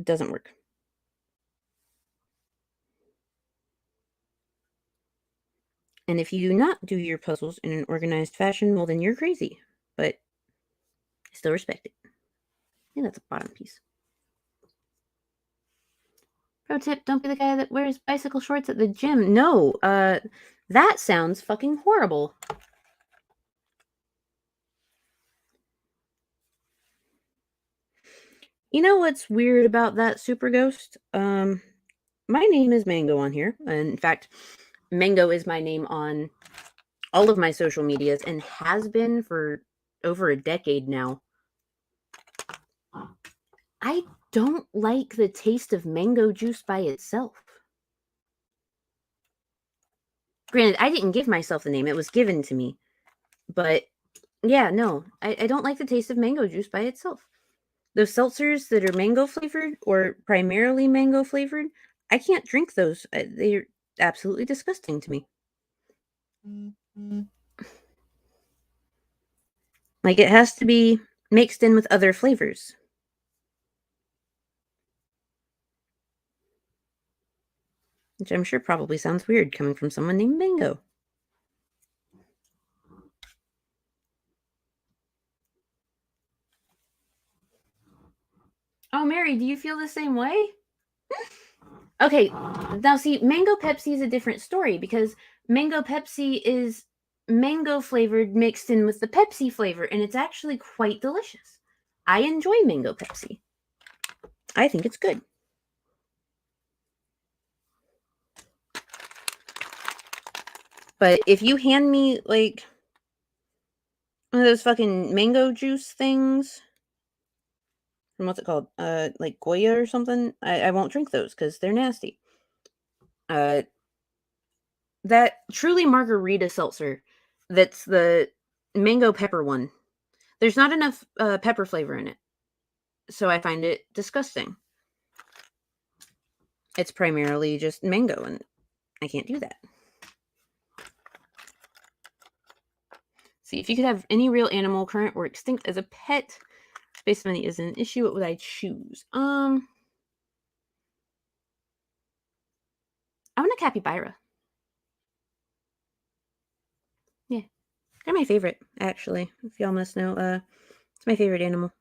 doesn't work. And if you do not do your puzzles in an organized fashion, well, then you're crazy. But I still respect it. I think that's a bottom piece. Pro tip, don't be the guy that wears bicycle shorts at the gym. No, that sounds fucking horrible. You know what's weird about that super ghost? My name is Mango on here. In fact, Mango is my name on all of my social medias and has been for over a decade now. I don't like the taste of mango juice by itself. Granted, I didn't give myself the name, it was given to me. But yeah, no, I don't like the taste of mango juice by itself. Those seltzers that are mango flavored or primarily mango flavored, I can't drink those. They're absolutely disgusting to me. Like, it has to be mixed in with other flavors. Which I'm sure probably sounds weird coming from someone named Mango. Oh, Mary, do you feel the same way? Okay, now see, Mango Pepsi is a different story because Mango Pepsi is mango flavored mixed in with the Pepsi flavor, and it's actually quite delicious. I enjoy Mango Pepsi. I think it's good. But if you hand me, like, one of those fucking mango juice things, and what's it called? Like Goya or something, I won't drink those because they're nasty. That Truly Margarita seltzer, that's the mango pepper one. There's not enough pepper flavor in it, so I find it disgusting. It's primarily just mango, and I can't do that. See, if you could have any real animal, current or extinct, as a pet, space money is an issue. What would I choose? I want a capybara. Yeah, they're my favorite, actually. If y'all must know, it's my favorite animal.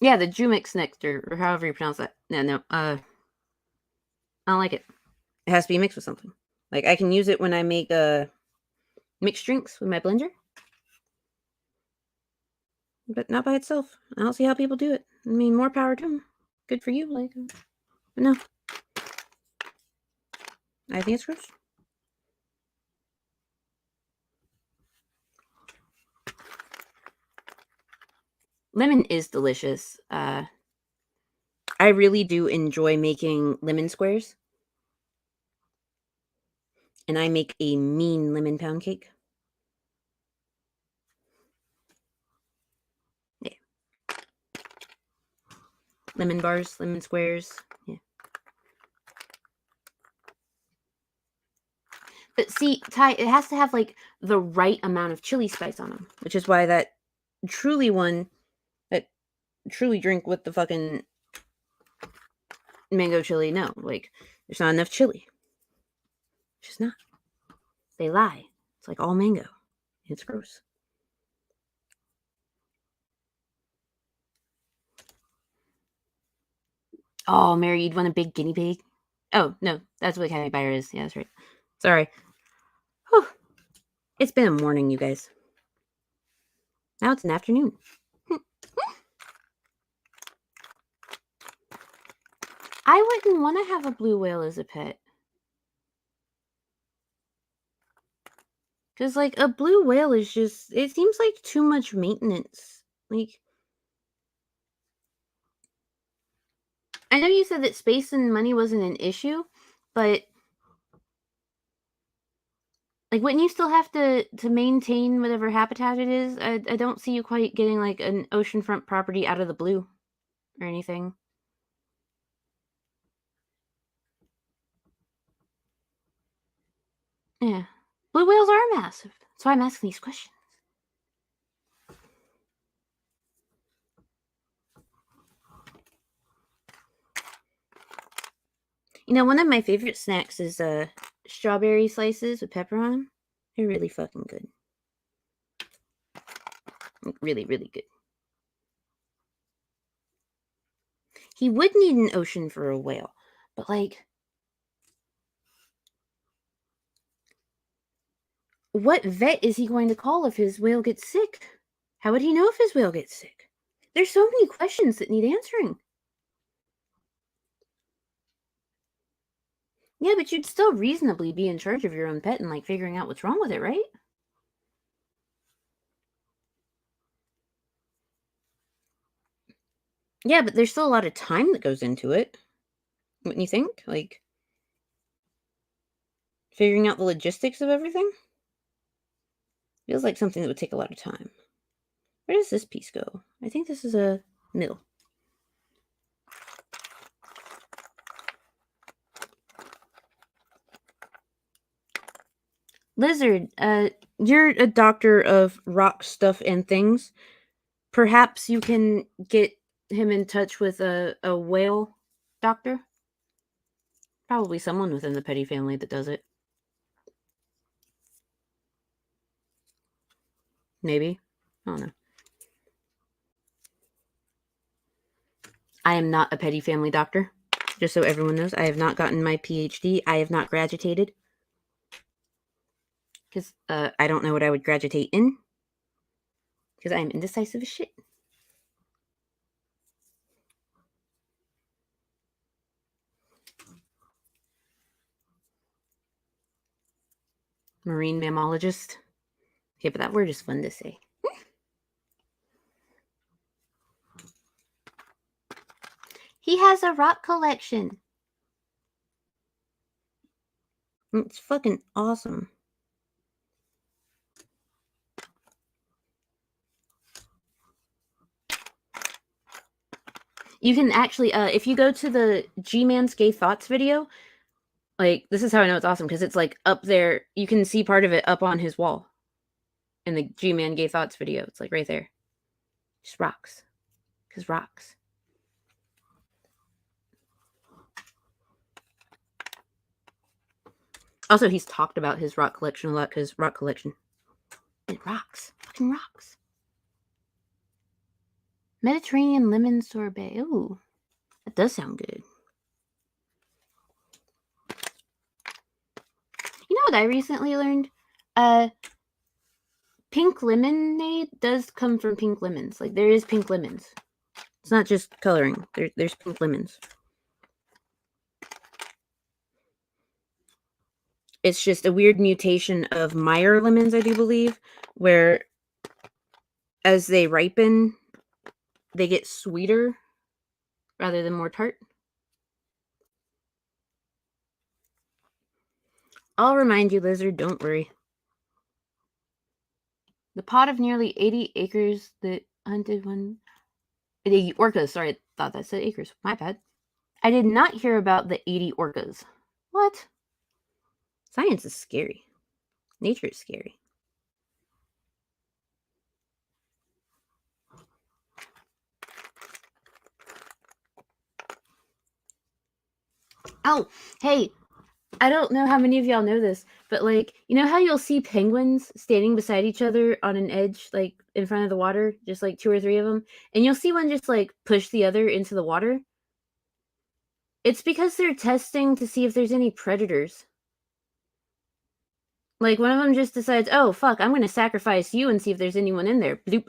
Yeah, the Jumix nectar, or however you pronounce that. No, I don't like it. It has to be mixed with something. Like, I can use it when I make mixed drinks with my blender, but not by itself. I don't see how people do it. I mean, more power to them. Good for you. Like, but no. I think it's gross. Lemon is delicious. I really do enjoy making lemon squares. And I make a mean lemon pound cake. Yeah. Lemon bars, lemon squares. Yeah. But see, Ty, it has to have like the right amount of chili spice on them, which is why that truly drink with the fucking mango chili. No, like there's not enough chili. It's just not. They lie. It's like all mango. It's gross. Oh, Mary, you'd want a big guinea pig? Oh, no, that's what capybara is. Yeah, that's right. Sorry. Whew. It's been a morning, you guys. Now it's an afternoon. I wouldn't want to have a blue whale as a pet. Because, like, a blue whale is just, it seems like too much maintenance. Like, I know you said that space and money wasn't an issue, but, like, wouldn't you still have to maintain whatever habitat it is? I don't see you quite getting, like, an oceanfront property out of the blue or anything. Yeah. Blue whales are massive. That's why I'm asking these questions. You know, one of my favorite snacks is strawberry slices with pepper on them. They're really fucking good. Really, really good. He would need an ocean for a whale, but like, what vet is he going to call if his whale gets sick? How would he know if his whale gets sick? There's so many questions that need answering. Yeah, but you'd still reasonably be in charge of your own pet and like figuring out what's wrong with it, right? Yeah, but there's still a lot of time that goes into it. Wouldn't you think? Like, figuring out the logistics of everything? Feels like something that would take a lot of time. Where does this piece go? I think this is a middle. Lizard, you're a doctor of rock stuff and things. Perhaps you can get him in touch with a whale doctor? Probably someone within the Petty family that does it. Maybe. I don't know. I am not a Petty family doctor. Just so everyone knows, I have not gotten my PhD. I have not graduated. Because I don't know what I would graduate in. Because I am indecisive as shit. Marine mammologist. Okay, but that word is fun to say. He has a rock collection. It's fucking awesome. You can actually, if you go to the G-Man's Gay Thoughts video, like, this is how I know it's awesome, because it's, like, up there. You can see part of it up on his wall in the G-Man Gay Thoughts video. It's, like, right there. Just rocks. Because rocks. Also, he's talked about his rock collection a lot, because rock collection. It rocks. Fucking rocks. Mediterranean lemon sorbet. Ooh, that does sound good. You know what I recently learned? Pink lemonade does come from pink lemons. Like, there is pink lemons. It's not just coloring. There's pink lemons. It's just a weird mutation of Meyer lemons, I do believe, where as they ripen, they get sweeter rather than more tart. I'll remind you, Lizard, don't worry. The pot of nearly 80 acres that hunted one... The orcas, sorry, I thought that said acres. My bad. I did not hear about the 80 orcas. What? Science is scary. Nature is scary. Oh, hey, I don't know how many of y'all know this, but like, you know how you'll see penguins standing beside each other on an edge, like in front of the water, just like 2 or 3 of them, and you'll see one just like push the other into the water? It's because they're testing to see if there's any predators. Like, one of them just decides, oh, fuck, I'm going to sacrifice you and see if there's anyone in there. Bloop.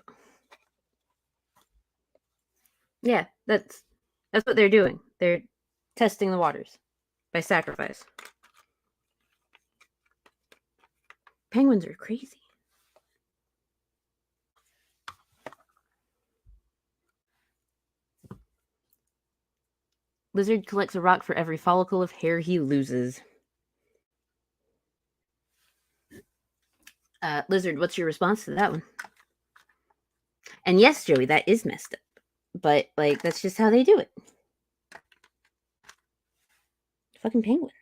Yeah, that's what they're doing. They're testing the waters by sacrifice. Penguins are crazy. Lizard collects a rock for every follicle of hair he loses. Lizard, what's your response to that one? And yes, Joey, that is messed up. But, like, that's just how they do it. Fucking penguins.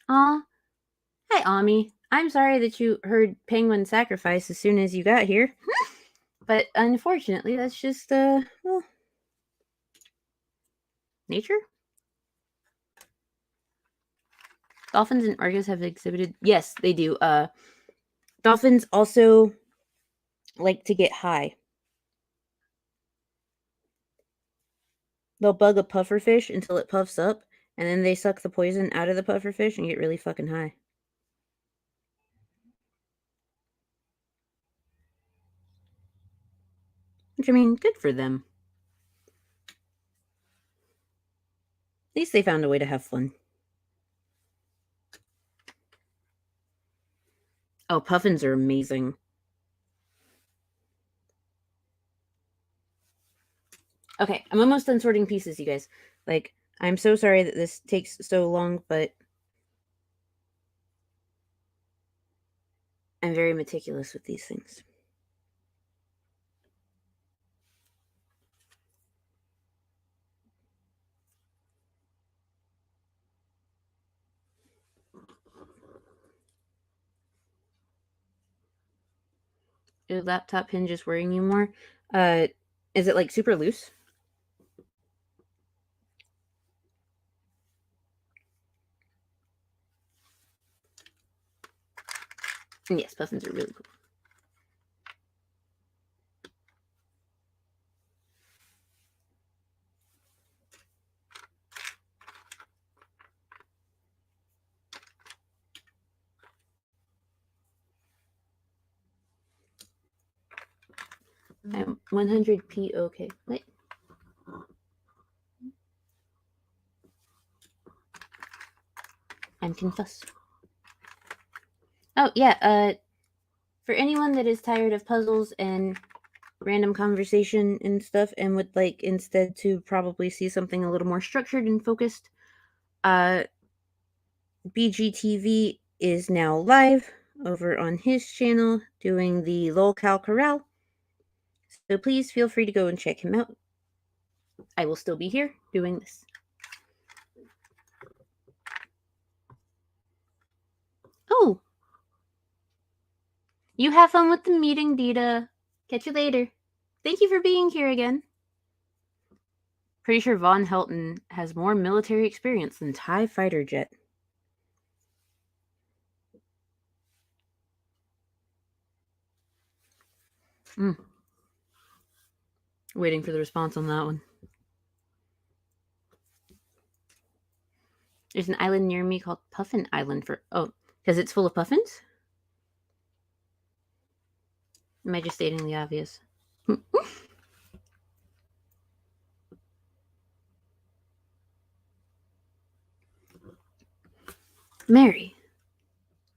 Aw. Hi, Ami. I'm sorry that you heard penguin sacrifice as soon as you got here. But unfortunately, that's just, well, nature? Dolphins and orcas have exhibited... Yes, they do. Dolphins also like to get high. They'll bug a pufferfish until it puffs up, and then they suck the poison out of the pufferfish and get really fucking high. Which, I mean, good for them. At least they found a way to have fun. Oh, puffins are amazing. Okay, I'm almost done sorting pieces, you guys. Like, I'm so sorry that this takes so long, but I'm very meticulous with these things. Is laptop hinges worrying you more? Is it like super loose? And yes, puffins are really cool. I'm 100p okay. Wait. I'm confused. Oh, yeah, for anyone that is tired of puzzles and random conversation and stuff and would like instead to probably see something a little more structured and focused, BGTV is now live over on his channel doing the LOLCal Corral. So please feel free to go and check him out. I will still be here doing this. Oh! You have fun with the meeting, Dita. Catch you later. Thank you for being here again. Pretty sure Von Helton has more military experience than TIE Fighter Jet. Waiting for the response on that one. There's an island near me called Puffin Island because it's full of puffins? Am I just stating the obvious? Mary,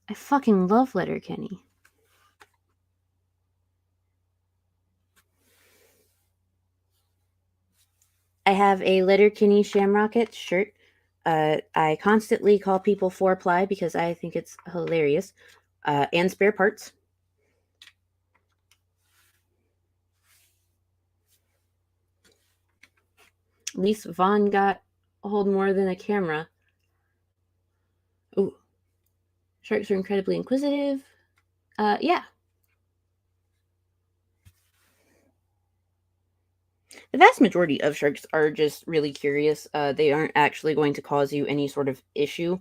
I fucking love Letterkenny. I have a Letterkenny Shamrockets shirt. I constantly call people 4-ply because I think it's hilarious. And spare parts. At least Vaughn got a hold more than a camera. Ooh. Sharks are incredibly inquisitive. Yeah. The vast majority of sharks are just really curious. They aren't actually going to cause you any sort of issue.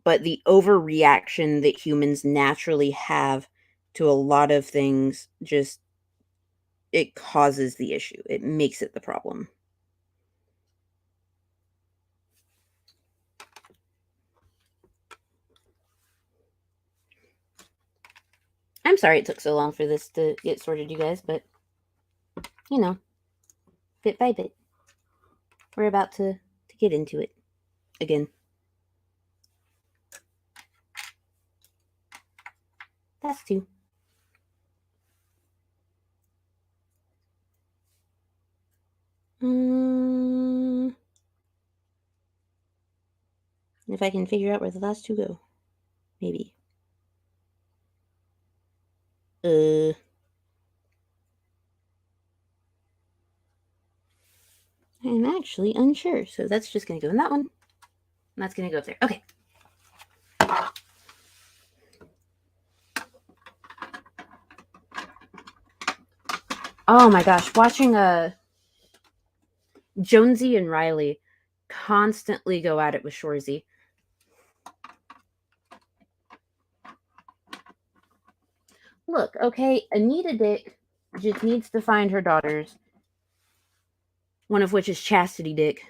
But the overreaction that humans naturally have to a lot of things it causes the issue. It makes it the problem. I'm sorry it took so long for this to get sorted, you guys, but, you know, bit by bit, we're about to get into it again. That's 2. If I can figure out where the last 2 go. Maybe. I'm actually unsure. So that's just going to go in that one. And that's going to go up there. Okay. Oh my gosh. Watching Jonesy and Riley constantly go at it with Shorzy. Look, okay, Anita Dick just needs to find her daughters, one of which is Chastity Dick.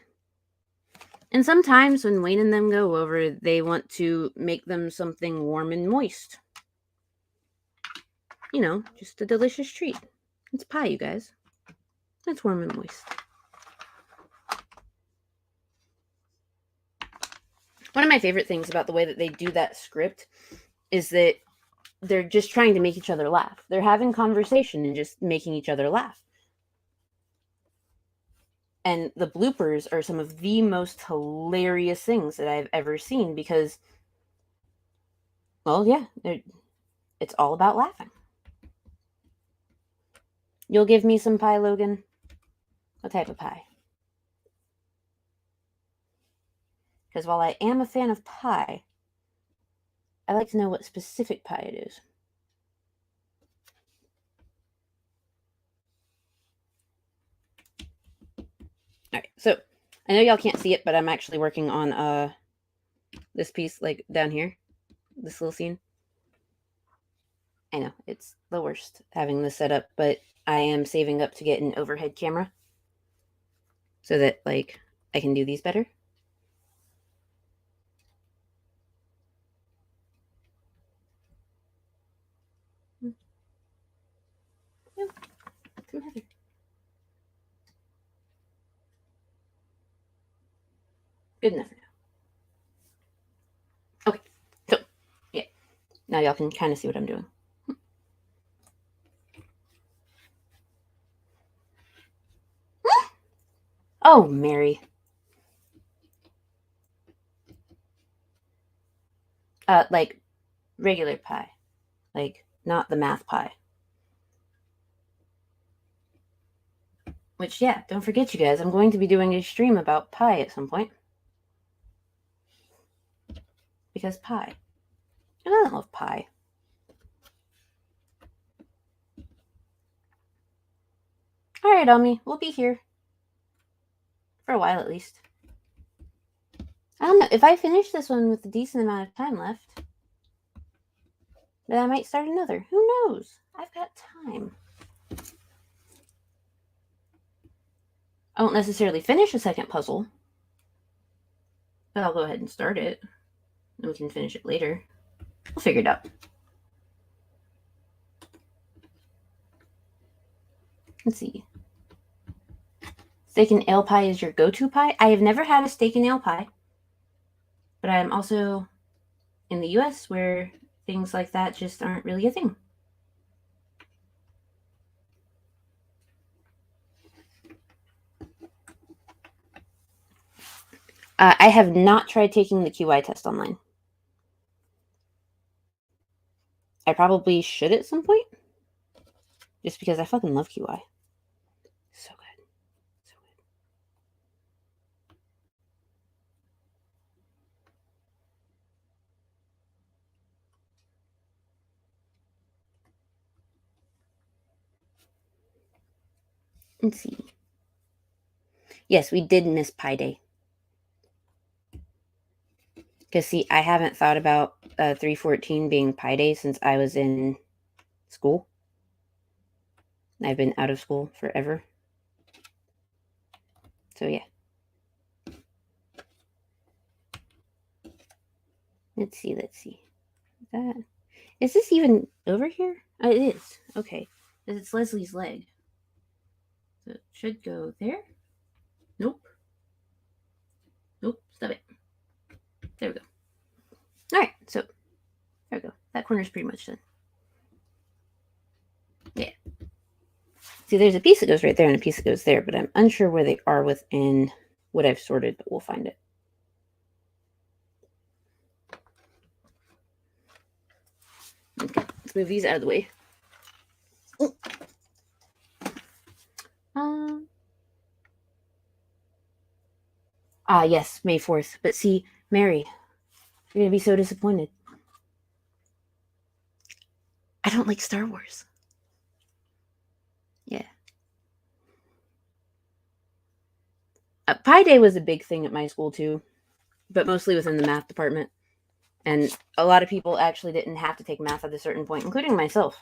And sometimes when Wayne and them go over, they want to make them something warm and moist. You know, just a delicious treat. It's pie, you guys. It's warm and moist. One of my favorite things about the way that they do that script is that they're just trying to make each other laugh. They're having conversation and just making each other laugh. And the bloopers are some of the most hilarious things that I've ever seen because, well, yeah, it's all about laughing. You'll give me some pie, Logan? What type of pie? Because while I am a fan of pie, I like to know what specific pie it is. Alright, so I know y'all can't see it, but I'm actually working on this piece, like, down here. This little scene. I know, it's the worst having this set up, but I am saving up to get an overhead camera so that, like, I can do these better. Yeah, come Heather. Good enough for now. Okay, so, yeah. Now y'all can kind of see what I'm doing. Oh, Mary. Like, regular pie. Like, not the math pie. Which, yeah, don't forget, you guys, I'm going to be doing a stream about pie at some point. Because pie. Who doesn't love pie? Alright, Omi, we'll be here. For a while, at least. I don't know, if I finish this one with a decent amount of time left, But I might start another. Who knows? I've got time. I won't necessarily finish a second puzzle, but I'll go ahead and start it. And we can finish it later. We'll figure it out. Let's see. Steak and ale pie is your go-to pie? I have never had a steak and ale pie, but I am also in the US where things like that just aren't really a thing. I have not tried taking the QI test online. I probably should at some point, just because I fucking love QI. So good. So good. Let's see. Yes, we did miss Pi Day. Because, see, I haven't thought about 314 being Pi Day since I was in school. I've been out of school forever. So, yeah. Let's see. Is this even over here? It is. Okay. It's Leslie's leg. So it should go there. Nope. Stop it. There we go. All right. So there we go. That corner's pretty much done. Yeah. See, there's a piece that goes right there and a piece that goes there, but I'm unsure where they are within what I've sorted, but we'll find it. Okay, let's move these out of the way. Yes, May 4th. But see, Mary, you're going to be so disappointed. I don't like Star Wars. Yeah. Pi Day was a big thing at my school, too, but mostly within the math department. And a lot of people actually didn't have to take math at a certain point, including myself.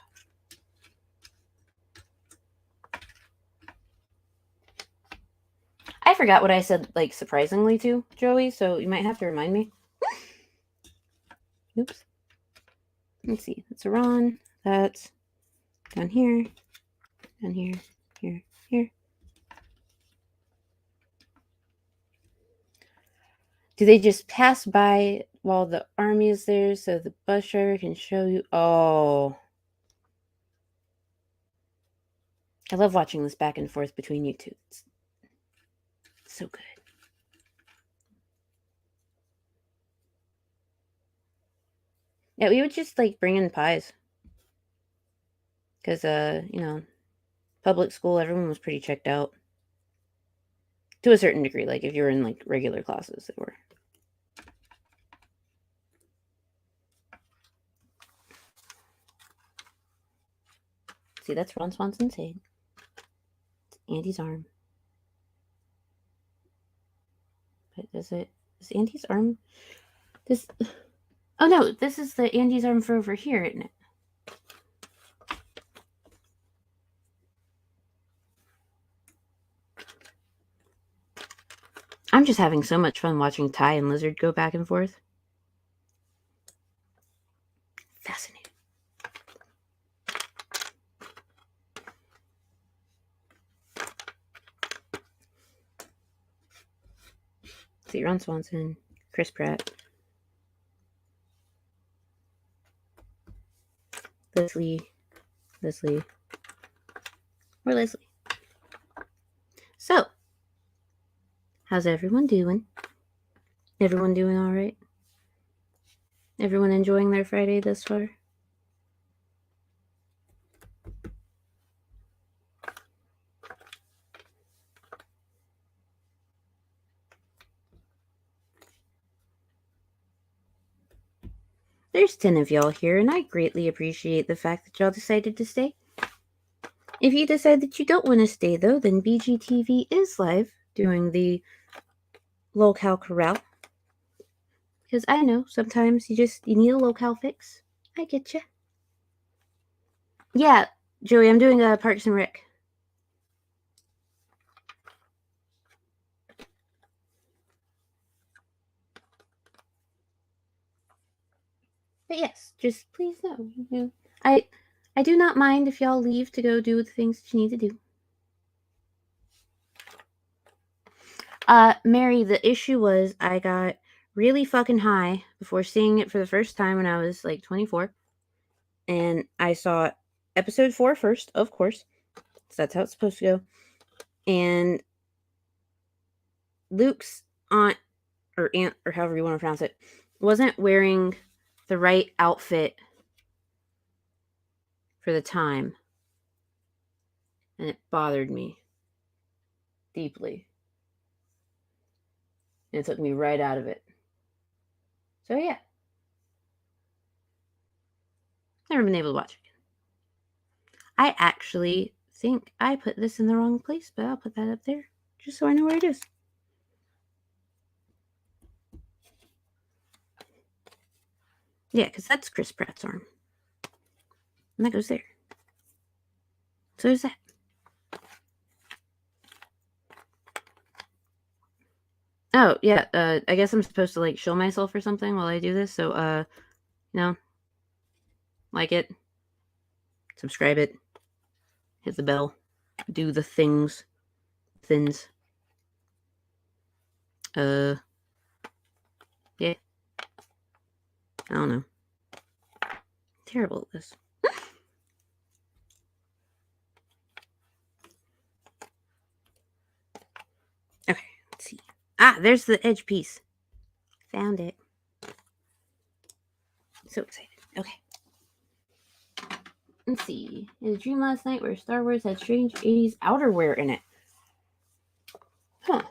I forgot what I said, like, surprisingly to Joey, so you might have to remind me. Oops. Let's see. That's Iran. That's down here, here. Do they just pass by while the army is there so the bus driver can show you? Oh. I love watching this back and forth between you two. It's so good. Yeah, we would just, like, bring in pies. Because, public school, everyone was pretty checked out. To a certain degree. Like, if you were in, like, regular classes, they were. See, that's Ron Swanson's head. It's Andy's arm. But is Andy's arm... Oh, no, this is the Andy's arm for over here, isn't it? I'm just having so much fun watching Ty and Lizard go back and forth. Fascinating. See, Ron Swanson, Chris Pratt, Leslie, or Leslie. So, how's everyone doing? Everyone doing all right? Everyone enjoying their Friday thus far? There's 10 of y'all here, and I greatly appreciate the fact that y'all decided to stay. If you decide that you don't want to stay, though, then BGTV is live doing the locale corral. Because I know sometimes you need a locale fix. I get you. Yeah, Joey, I'm doing Parks and Rec. But yes, just please know. I do not mind if y'all leave to go do the things that you need to do. Mary, the issue was I got really fucking high before seeing it for the first time when I was like 24. And I saw episode 4 first, of course. So that's how it's supposed to go. And Luke's aunt, or however you want to pronounce it, wasn't wearing the right outfit for the time. And it bothered me deeply. And it took me right out of it. So yeah. Never been able to watch it again. I actually think I put this in the wrong place, but I'll put that up there just so I know where it is. Yeah, because that's Chris Pratt's arm. And that goes there. So there's that. Oh, yeah, I guess I'm supposed to, like, show myself or something while I do this, so, like it, subscribe it, hit the bell, do the things. Yeah. I don't know. Terrible at this. Okay, let's see. Ah, there's the edge piece. Found it. So excited. Okay. Let's see. I had a dream last night where Star Wars had strange 80s outerwear in it. Huh.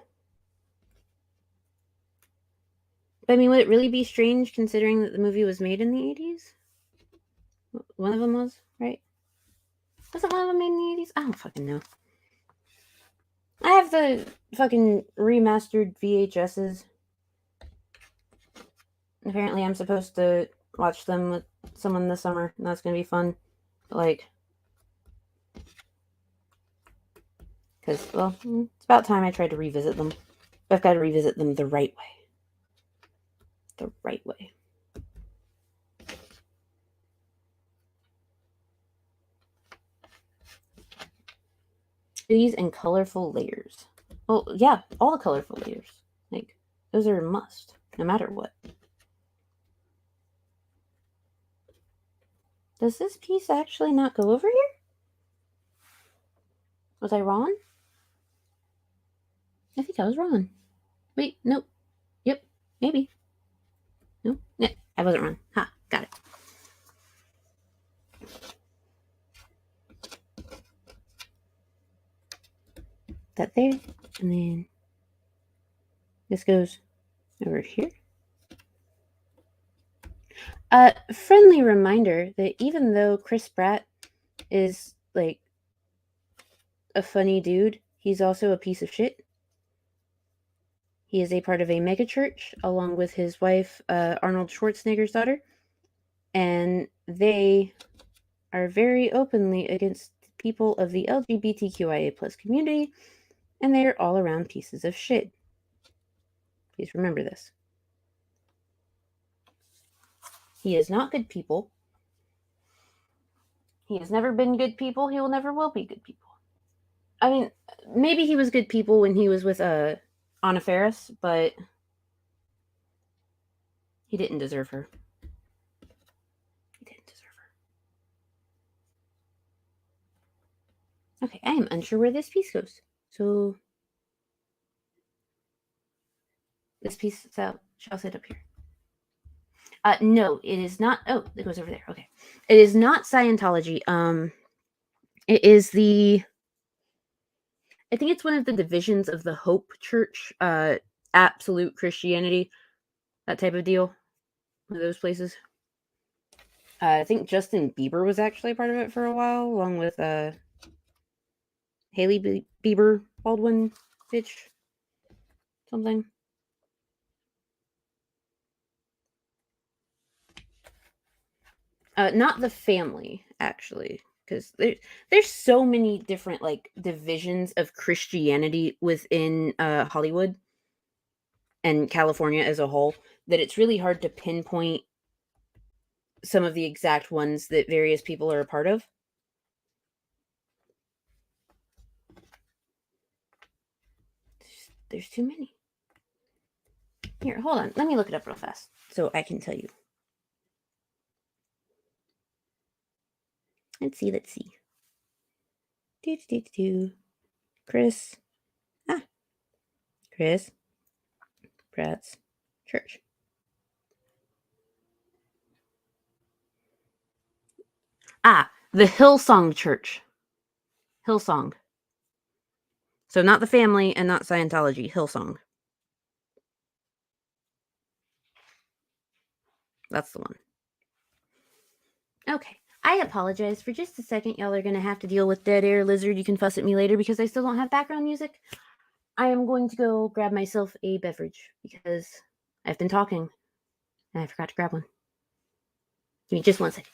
I mean, would it really be strange considering that the movie was made in the 80s? One of them was, right? Wasn't one of them made in the 80s? I don't fucking know. I have the fucking remastered VHSs. Apparently, I'm supposed to watch them with someone this summer, and that's gonna be fun. Like, because, well, it's about time I tried to revisit them. But I've got to revisit them the right way. The right way. These and colorful layers. Well, yeah, all the colorful layers. Like, those are a must, no matter what. Does this piece actually not go over here? Was I wrong? I think I was wrong. Wait, nope. Yep, maybe. No, yeah, I wasn't wrong. Ha, got it. That there, and then this goes over here. Friendly reminder that even though Chris Pratt is like a funny dude, he's also a piece of shit. He is a part of a megachurch along with his wife, Arnold Schwarzenegger's daughter, and they are very openly against people of the LGBTQIA plus community, and they are all around pieces of shit. Please remember this. He is not good people. He has never been good people. He will never will be good people. I mean, maybe he was good people when he was with Anna Faris, but he didn't deserve her. He didn't deserve her. Okay, I am unsure where this piece goes. So this piece shall sit up here. No, it is not. Oh, it goes over there. Okay, it is not Scientology. It is I think it's one of the divisions of the Hope Church, Absolute Christianity, that type of deal. One of those places. I think Justin Bieber was actually a part of it for a while, along with Haley Bieber, Baldwin, bitch, something. Not the family, actually. because there's so many different like divisions of Christianity within Hollywood and California as a whole that it's really hard to pinpoint some of the exact ones that various people are a part of. There's too many. Here, hold on. Let me look it up real fast so I can tell you. Let's see. Chris. Chris Pratt's church. The Hillsong Church. Hillsong. So not the family and not Scientology. Hillsong. That's the one. Okay. I apologize for just a second. Y'all are going to have to deal with dead air lizard. You can fuss at me later because I still don't have background music. I am going to go grab myself a beverage because I've been talking and I forgot to grab one. Give me just 1 second.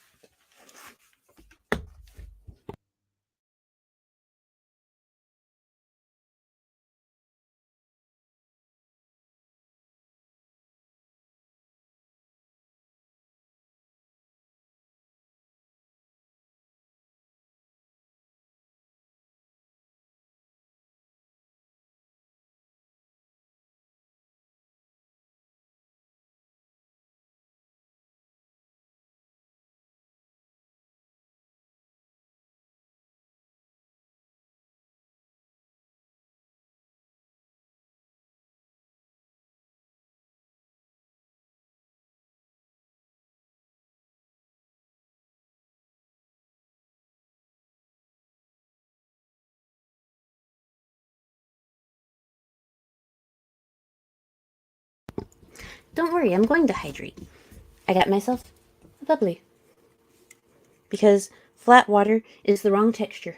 Don't worry, I'm going to hydrate. I got myself a bubbly. Because flat water is the wrong texture.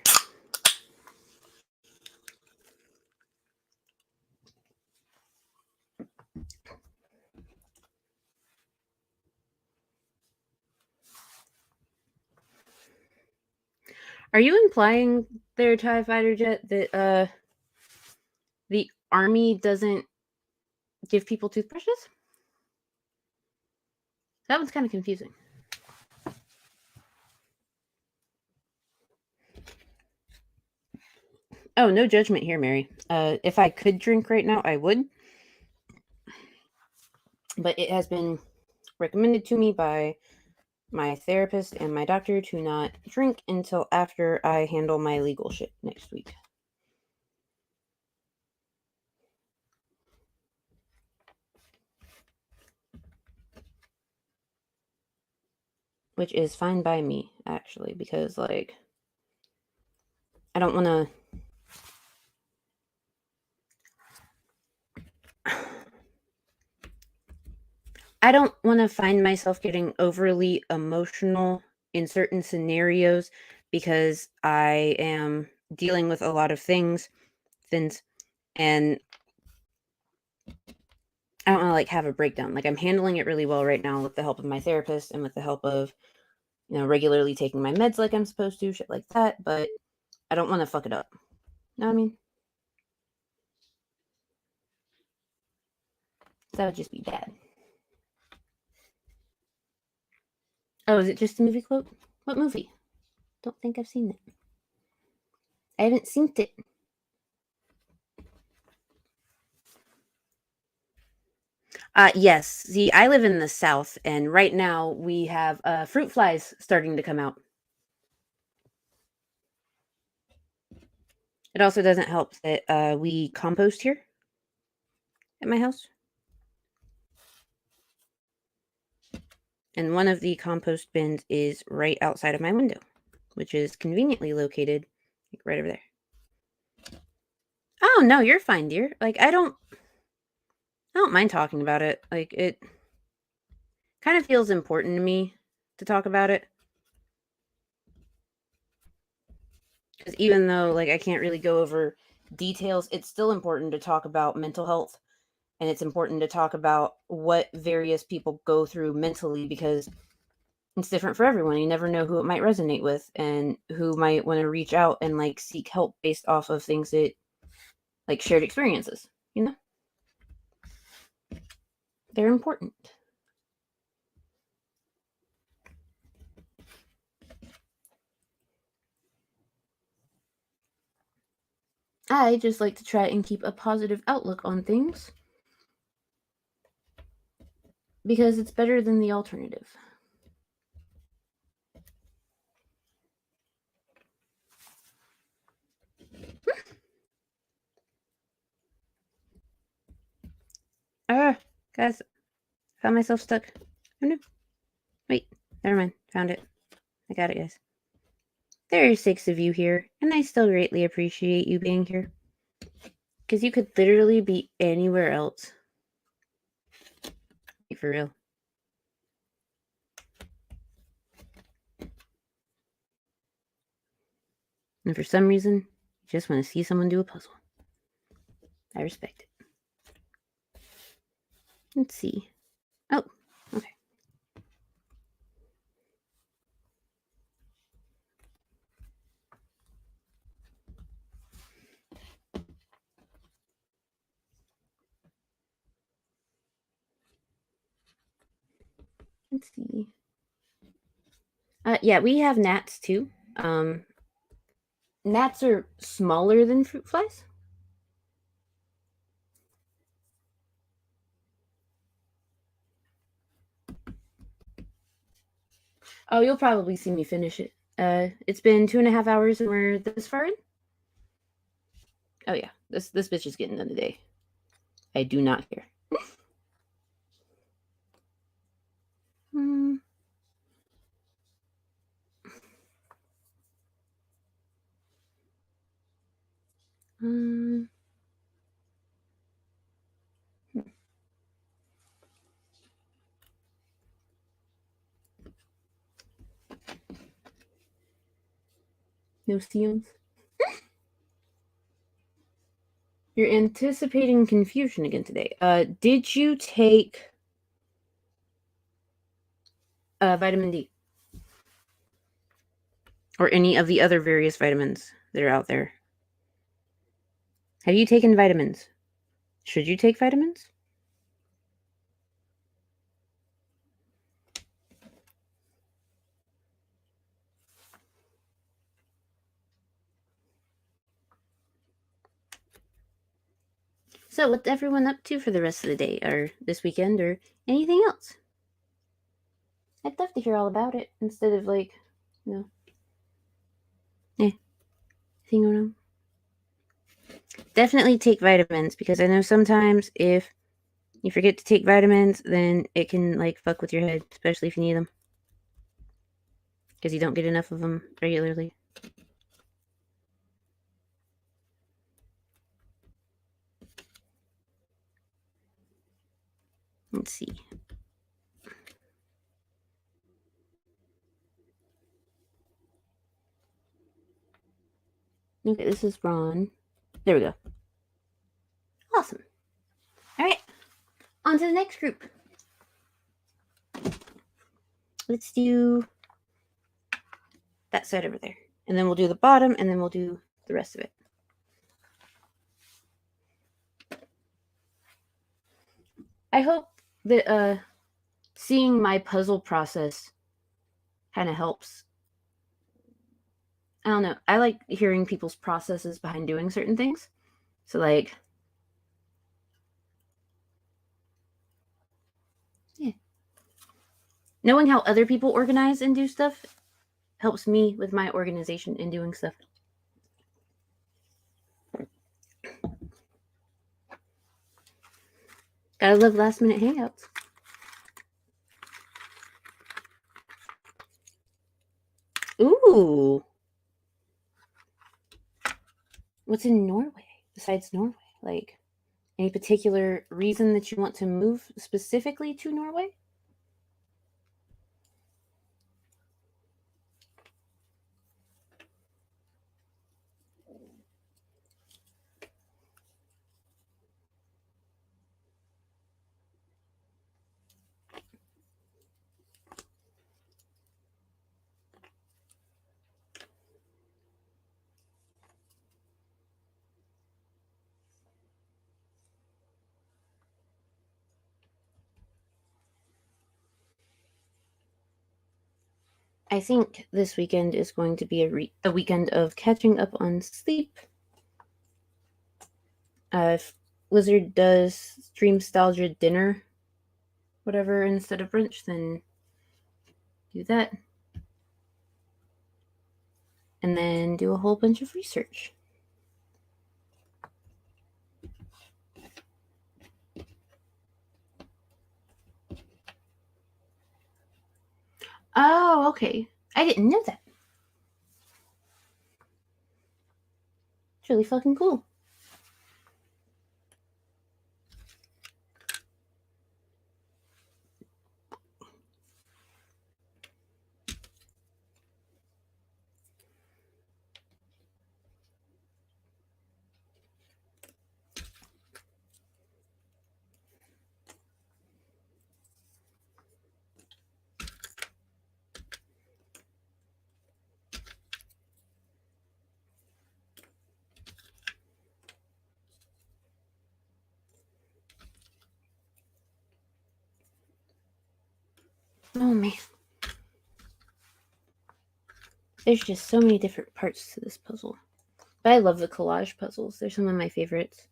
Are you implying there, TIE Fighter Jet, that the Army doesn't give people toothbrushes? That one's kind of confusing. Oh, no judgment here, Mary. If I could drink right now, I would. But it has been recommended to me by my therapist and my doctor to not drink until after I handle my legal shit next week. Which is fine by me, actually, because, like, I don't want to... I don't want to find myself getting overly emotional in certain scenarios because I am dealing with a lot of things, and I don't want to, like, have a breakdown. Like, I'm handling it really well right now with the help of my therapist and with the help of, you know, regularly taking my meds like I'm supposed to, shit like that, but I don't want to fuck it up. Know what I mean? That would just be bad. Oh, is it just a movie quote? What movie? Don't think I've seen it. I haven't seen it. Yes. See, I live in the South, and right now we have fruit flies starting to come out. It also doesn't help that we compost here at my house. And one of the compost bins is right outside of my window, which is conveniently located like right over there. Oh, no, you're fine, dear. Like, I don't mind talking about it. Like, it kind of feels important to me to talk about it. Because even though, like, I can't really go over details, it's still important to talk about mental health. And it's important to talk about what various people go through mentally because It's different for everyone. You never know who it might resonate with and who might want to reach out and like seek help based off of things that like shared experiences, you know? They're important. I just like to try and keep a positive outlook on things because it's better than the alternative. Guys, found myself stuck. Oh no. Wait, never mind. Found it. I got it, guys. There are 6 of you here, and I still greatly appreciate you being here. Because you could literally be anywhere else. For real. And for some reason, you just want to see someone do a puzzle. I respect it. Let's see. Oh, okay. Let's see. Yeah, we have gnats too. Gnats are smaller than fruit flies. Oh, you'll probably see me finish it. It's been 2.5 hours and we're this far in. Oh yeah, this bitch is getting done today. I do not care. No seums. You're anticipating confusion again today. Did you take vitamin D? Or any of the other various vitamins that are out there? Have you taken vitamins? Should you take vitamins? So, what's everyone up to for the rest of the day, or this weekend, or anything else? I'd love to hear all about it instead of like, thing going on. Definitely take vitamins because I know sometimes if you forget to take vitamins, then it can like fuck with your head, especially if you need them because you don't get enough of them regularly. Let's see. Okay, this is Ron. There we go. Awesome. All right, on to the next group. Let's do that side over there. And then we'll do the bottom, and then we'll do the rest of it. I hope that seeing my puzzle process kind of helps. I don't know. I like hearing people's processes behind doing certain things. So, like, yeah. Knowing how other people organize and do stuff helps me with my organization and doing stuff. Gotta love last minute hangouts. Ooh. What's in Norway besides Norway? Like, any particular reason that you want to move specifically to Norway? I think this weekend is going to be a weekend of catching up on sleep. If Blizzard does Dreamstalgia dinner, whatever, instead of brunch, then do that. And then do a whole bunch of research. Oh, okay. I didn't know that. It's really fucking cool. Oh man. There's just so many different parts to this puzzle. But I love the collage puzzles. They're some of my favorites.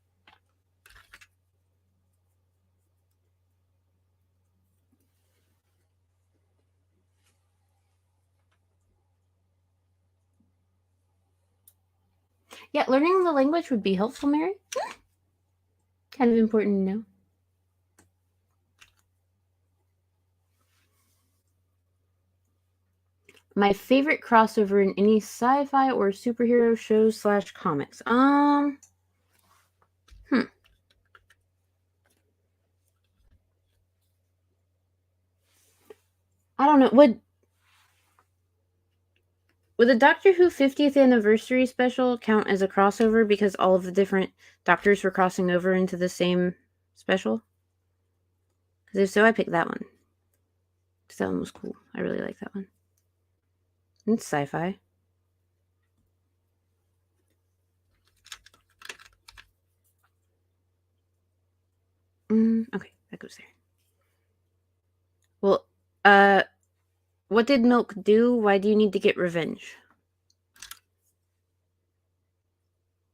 Yeah, learning the language would be helpful, Mary. Kind of important to know. My favorite crossover in any sci-fi or superhero shows / comics. I don't know. Would the Doctor Who 50th anniversary special count as a crossover because all of the different doctors were crossing over into the same special? Because if so, I picked that one. Because that one was cool. I really like that one. It's sci-fi. Okay, that goes there. Well, what did Milk do? Why do you need to get revenge?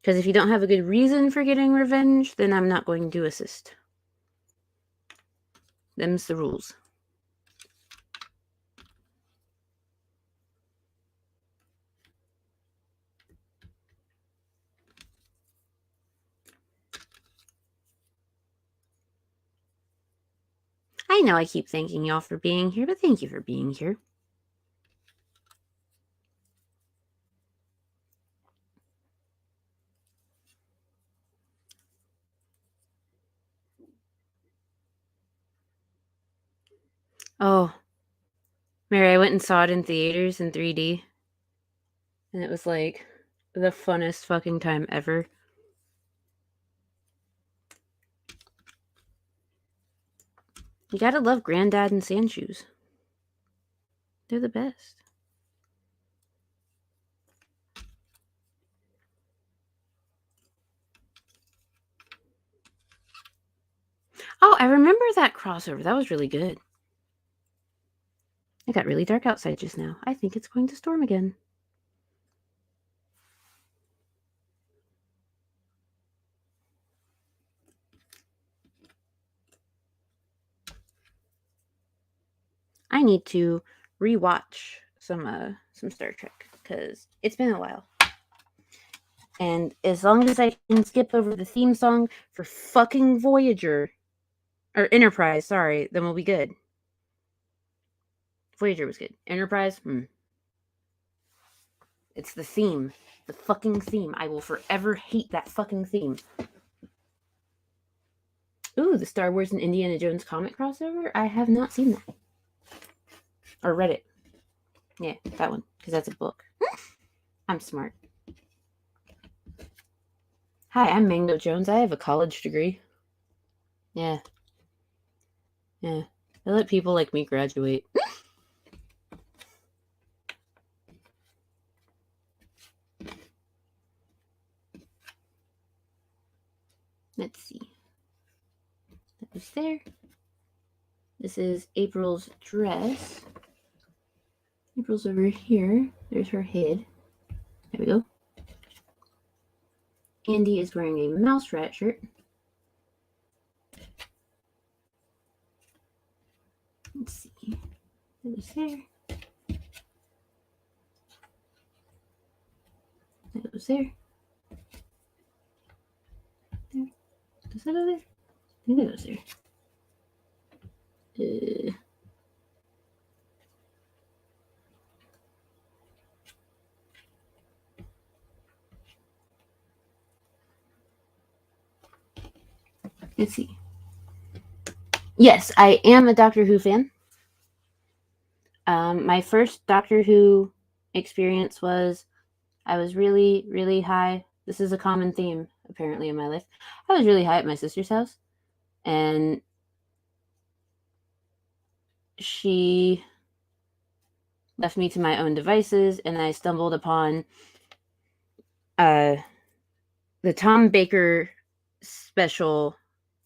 Because if you don't have a good reason for getting revenge, then I'm not going to assist. Them's the rules. I know I keep thanking y'all for being here, but thank you for being here. Oh, Mary, I went and saw it in theaters in 3D. And it was like the funnest fucking time ever. You gotta love Granddad and Sandshoes. They're the best. Oh, I remember that crossover. That was really good. It got really dark outside just now. I think it's going to storm again. I need to rewatch some Star Trek because it's been a while. And as long as I can skip over the theme song for fucking Voyager or Enterprise, sorry, then we'll be good. Voyager was good. Enterprise, It's the theme. The fucking theme. I will forever hate that fucking theme. Ooh, the Star Wars and Indiana Jones comic crossover? I have not seen that. Or read it. Yeah, that one. Because that's a book. I'm smart. Hi, I'm Mango Jones. I have a college degree. Yeah. I let people like me graduate. Let's see. That was there. This is April's dress. April's over here. There's her head. There we go. Andy is wearing a mouse rat shirt. Let's see. It was there. It was there. There. Does that go there? I think it goes there. Let's see. Yes, I am a Doctor Who fan. My first Doctor Who experience was I was really, really high. This is a common theme, apparently, in my life. I was really high at my sister's house, and she left me to my own devices, and I stumbled upon the Tom Baker special,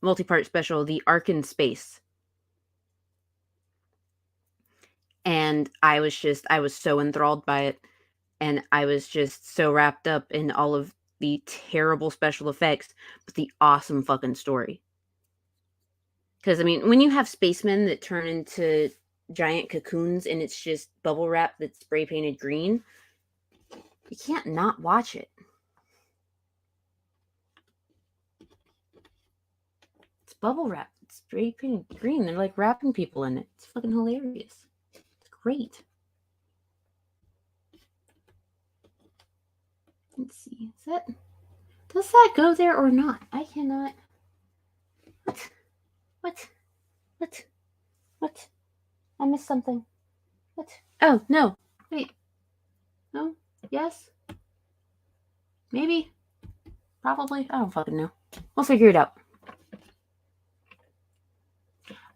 multi-part special, The Ark in Space. And I was so enthralled by it. And I was just so wrapped up in all of the terrible special effects, but the awesome fucking story. Because, I mean, when you have spacemen that turn into giant cocoons and it's just bubble wrap that's spray painted green, you can't not watch it. It's bubble wrap. It's spray painted green. They're like wrapping people in it. It's fucking hilarious. It's great. Let's see. Does that go there or not? I cannot. What? I missed something. What? Oh, no. Wait. No? Yes? Maybe? Probably? I don't fucking know. We'll figure it out.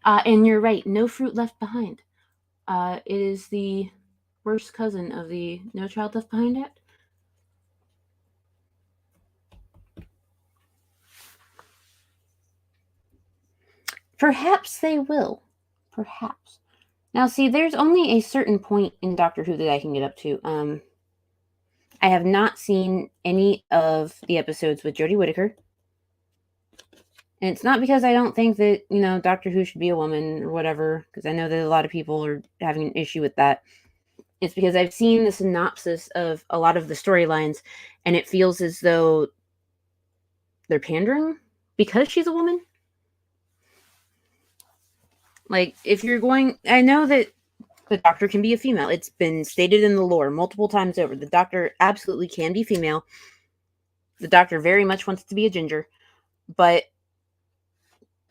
And you're right. No Fruit Left Behind. It is the worst cousin of the No Child Left Behind Act. Perhaps they will. Perhaps. Now, see, there's only a certain point in Doctor Who that I can get up to. I have not seen any of the episodes with Jodie Whittaker. And it's not because I don't think that, Doctor Who should be a woman or whatever, because I know that a lot of people are having an issue with that. It's because I've seen the synopsis of a lot of the storylines, and it feels as though they're pandering because she's a woman. Like, if you're going... I know that the Doctor can be a female. It's been stated in the lore multiple times over. The Doctor absolutely can be female. The Doctor very much wants to be a ginger. But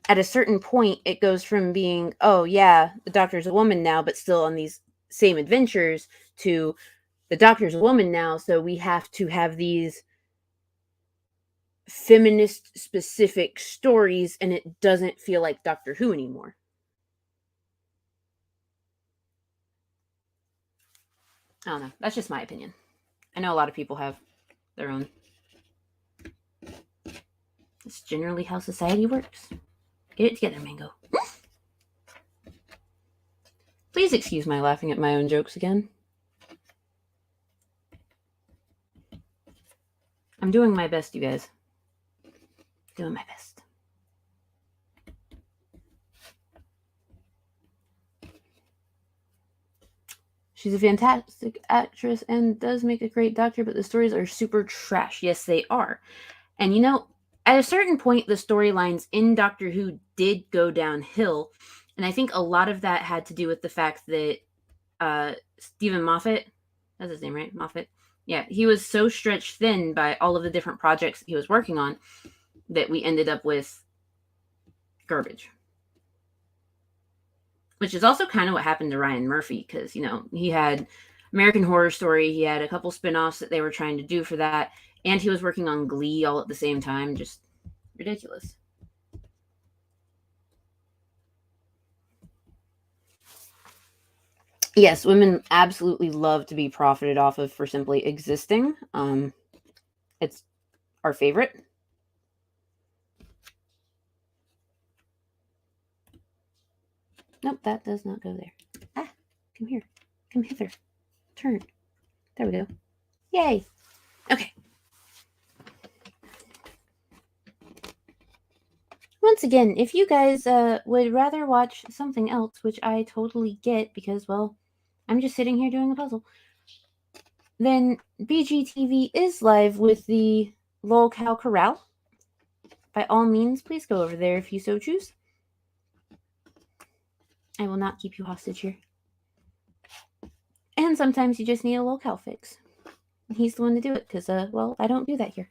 at a certain point, it goes from being, oh, yeah, the Doctor's a woman now, but still on these same adventures, to the Doctor's a woman now, so we have to have these feminist-specific stories, and it doesn't feel like Doctor Who anymore. I don't know. That's just my opinion. I know a lot of people have their own. That's generally how society works. Get it together, Mango. Please excuse my laughing at my own jokes again. I'm doing my best, you guys. Doing my best. She's a fantastic actress and does make a great doctor, but the stories are super trash. Yes, they are. And at a certain point, the storylines in Doctor Who did go downhill. And I think a lot of that had to do with the fact that Stephen Moffat, that's his name, right? Moffat? Yeah, he was so stretched thin by all of the different projects he was working on that we ended up with garbage. Which is also kind of what happened to Ryan Murphy, because, he had American Horror Story, he had a couple spin-offs that they were trying to do for that, and he was working on Glee all at the same time. Just ridiculous. Yes, women absolutely love to be profited off of for simply existing. It's our favorite. Nope, that does not go there. Come here. Come hither. turn. There we go. Yay. Okay. Once again, if you guys would rather watch something else, which I totally get because, well, I'm just sitting here doing a puzzle, then BGTV is live with the Lol Cow Corral. By all means, please go over there if you so choose. I will not keep you hostage here. And sometimes you just need a Lol Cow fix. He's the one to do it because, well, I don't do that here.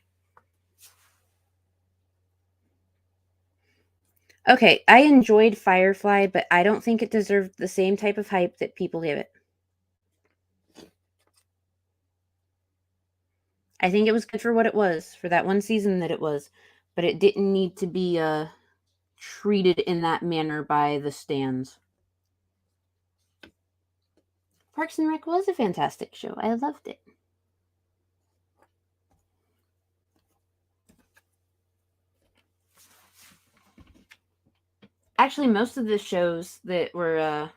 Okay, I enjoyed Firefly, but I don't think it deserved the same type of hype that people give it. I think it was good for what it was, for that one season that it was, but it didn't need to be treated in that manner by the stans. Parks and Rec was a fantastic show. I loved it. Actually, most of the shows that were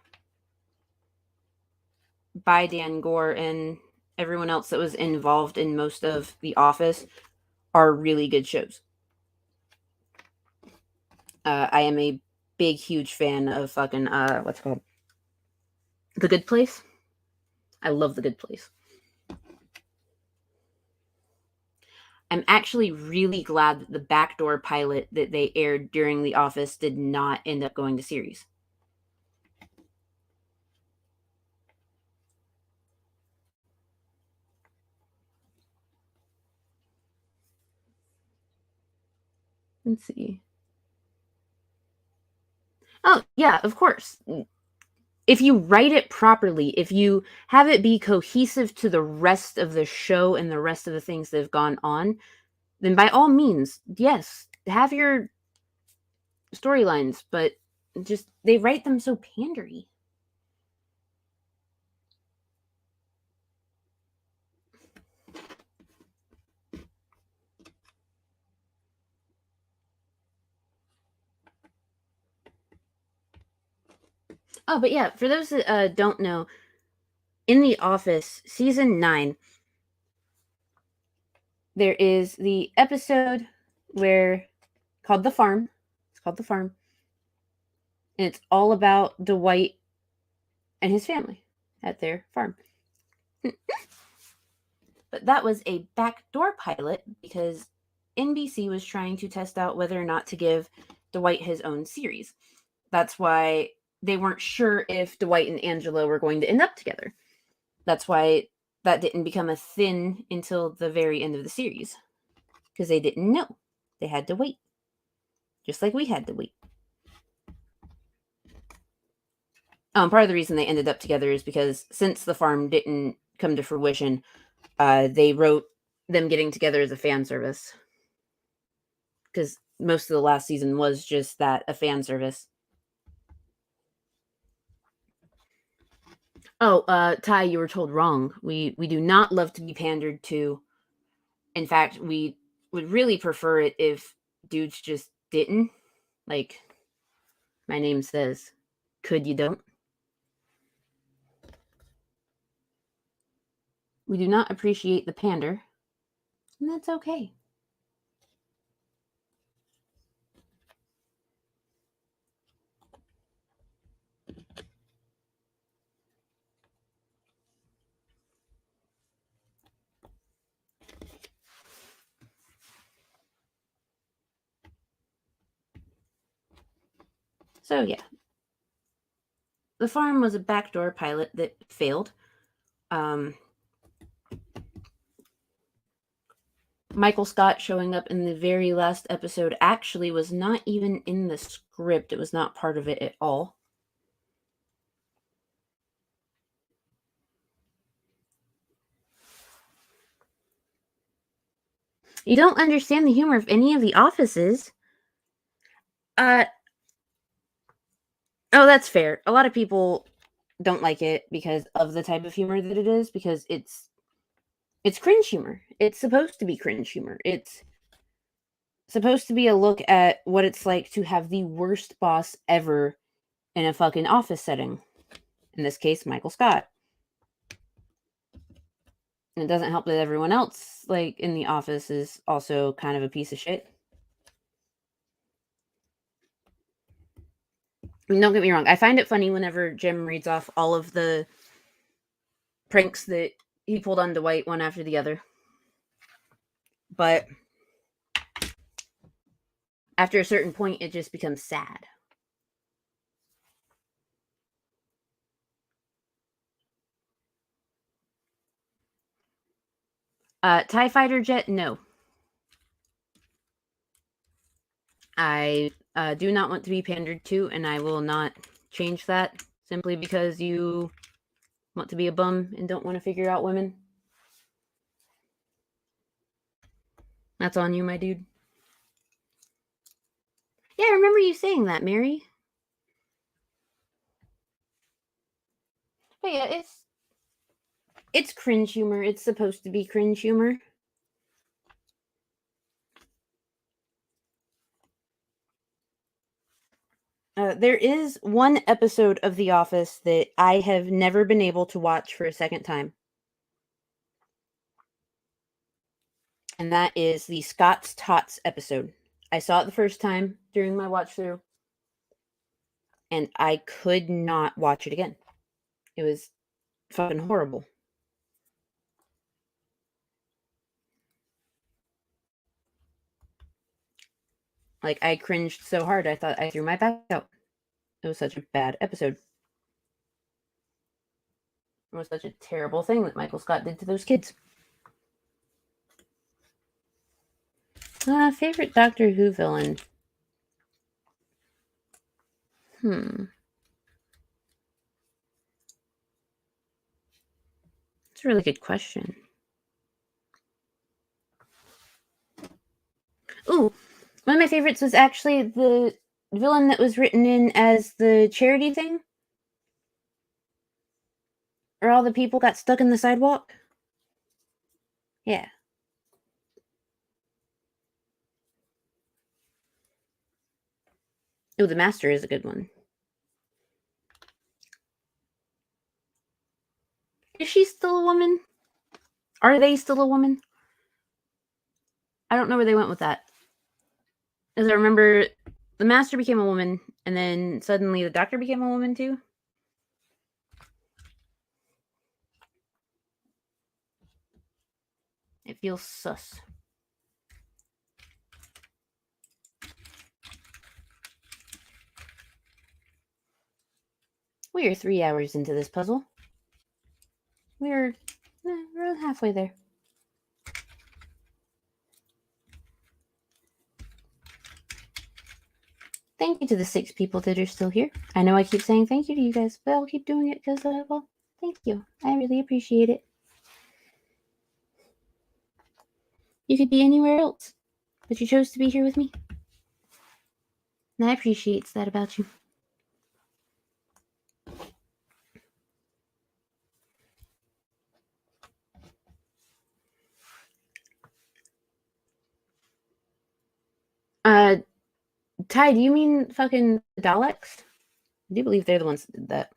by Dan Gore and everyone else that was involved in most of The Office are really good shows. I am a big, huge fan of fucking, what's it called? The Good Place. I love The Good Place. I'm actually really glad that the backdoor pilot that they aired during The Office did not end up going to series. Let's see. Oh, yeah, of course. If you write it properly, if you have it be cohesive to the rest of the show and the rest of the things that have gone on, then by all means, yes, have your storylines, but just they write them so pandery. Oh, but yeah, for those that don't know, in The Office, season 9, there is the episode called The Farm. It's called The Farm. And it's all about Dwight and his family at their farm. But that was a backdoor pilot because NBC was trying to test out whether or not to give Dwight his own series. That's why they weren't sure if Dwight and Angela were going to end up together. That's why that didn't become a thing until the very end of the series. Because they didn't know. They had to wait. Just like we had to wait. Part of the reason they ended up together is because since The Farm didn't come to fruition, they wrote them getting together as a fan service. Because most of the last season was just that, a fan service. Oh, Ty, you were told wrong. We do not love to be pandered to. In fact, we would really prefer it if dudes just didn't. Like, my name says, could you don't? We do not appreciate the pander, and that's okay. So, yeah. The Farm was a backdoor pilot that failed. Michael Scott showing up in the very last episode actually was not even in the script. It was not part of it at all. You don't understand the humor of any of the offices. Oh, that's fair. A lot of people don't like it because of the type of humor that it is, because it's cringe humor. It's supposed to be cringe humor. It's supposed to be a look at what it's like to have the worst boss ever in a fucking office setting. In this case, Michael Scott. And it doesn't help that everyone else, like, in the office is also kind of a piece of shit. I mean, don't get me wrong. I find it funny whenever Jim reads off all of the pranks that he pulled on Dwight one after the other. But after a certain point, it just becomes sad. TIE fighter jet, no. I do not want to be pandered to, and I will not change that simply because you want to be a bum and don't want to figure out women. That's on you, my dude. Yeah, I remember you saying that, Mary. But yeah, it's cringe humor. It's supposed to be cringe humor. There is one episode of The Office that I have never been able to watch for a second time. And that is the Scott's Tots episode. I saw it the first time during my watch through, and I could not watch it again. It was fucking horrible. Like, I cringed so hard I thought I threw my back out. It was such a bad episode. It was such a terrible thing that Michael Scott did to those kids. Favorite Doctor Who villain? That's a really good question. Ooh, one of my favorites was actually the villain that was written in as the charity thing. Or all the people got stuck in the sidewalk. Yeah. Oh, the Master is a good one. Is she still a woman? Are they still a woman? I don't know where they went with that. As I remember, the Master became a woman, and then suddenly the Doctor became a woman too. It feels sus. We are 3 hours into this puzzle. We're halfway there. Thank you to the 6 people that are still here. I know I keep saying thank you to you guys, but I'll keep doing it because, well, thank you. I really appreciate it. You could be anywhere else, but you chose to be here with me. And I appreciate that about you. Ty, do you mean fucking Daleks? I do believe they're the ones that did that.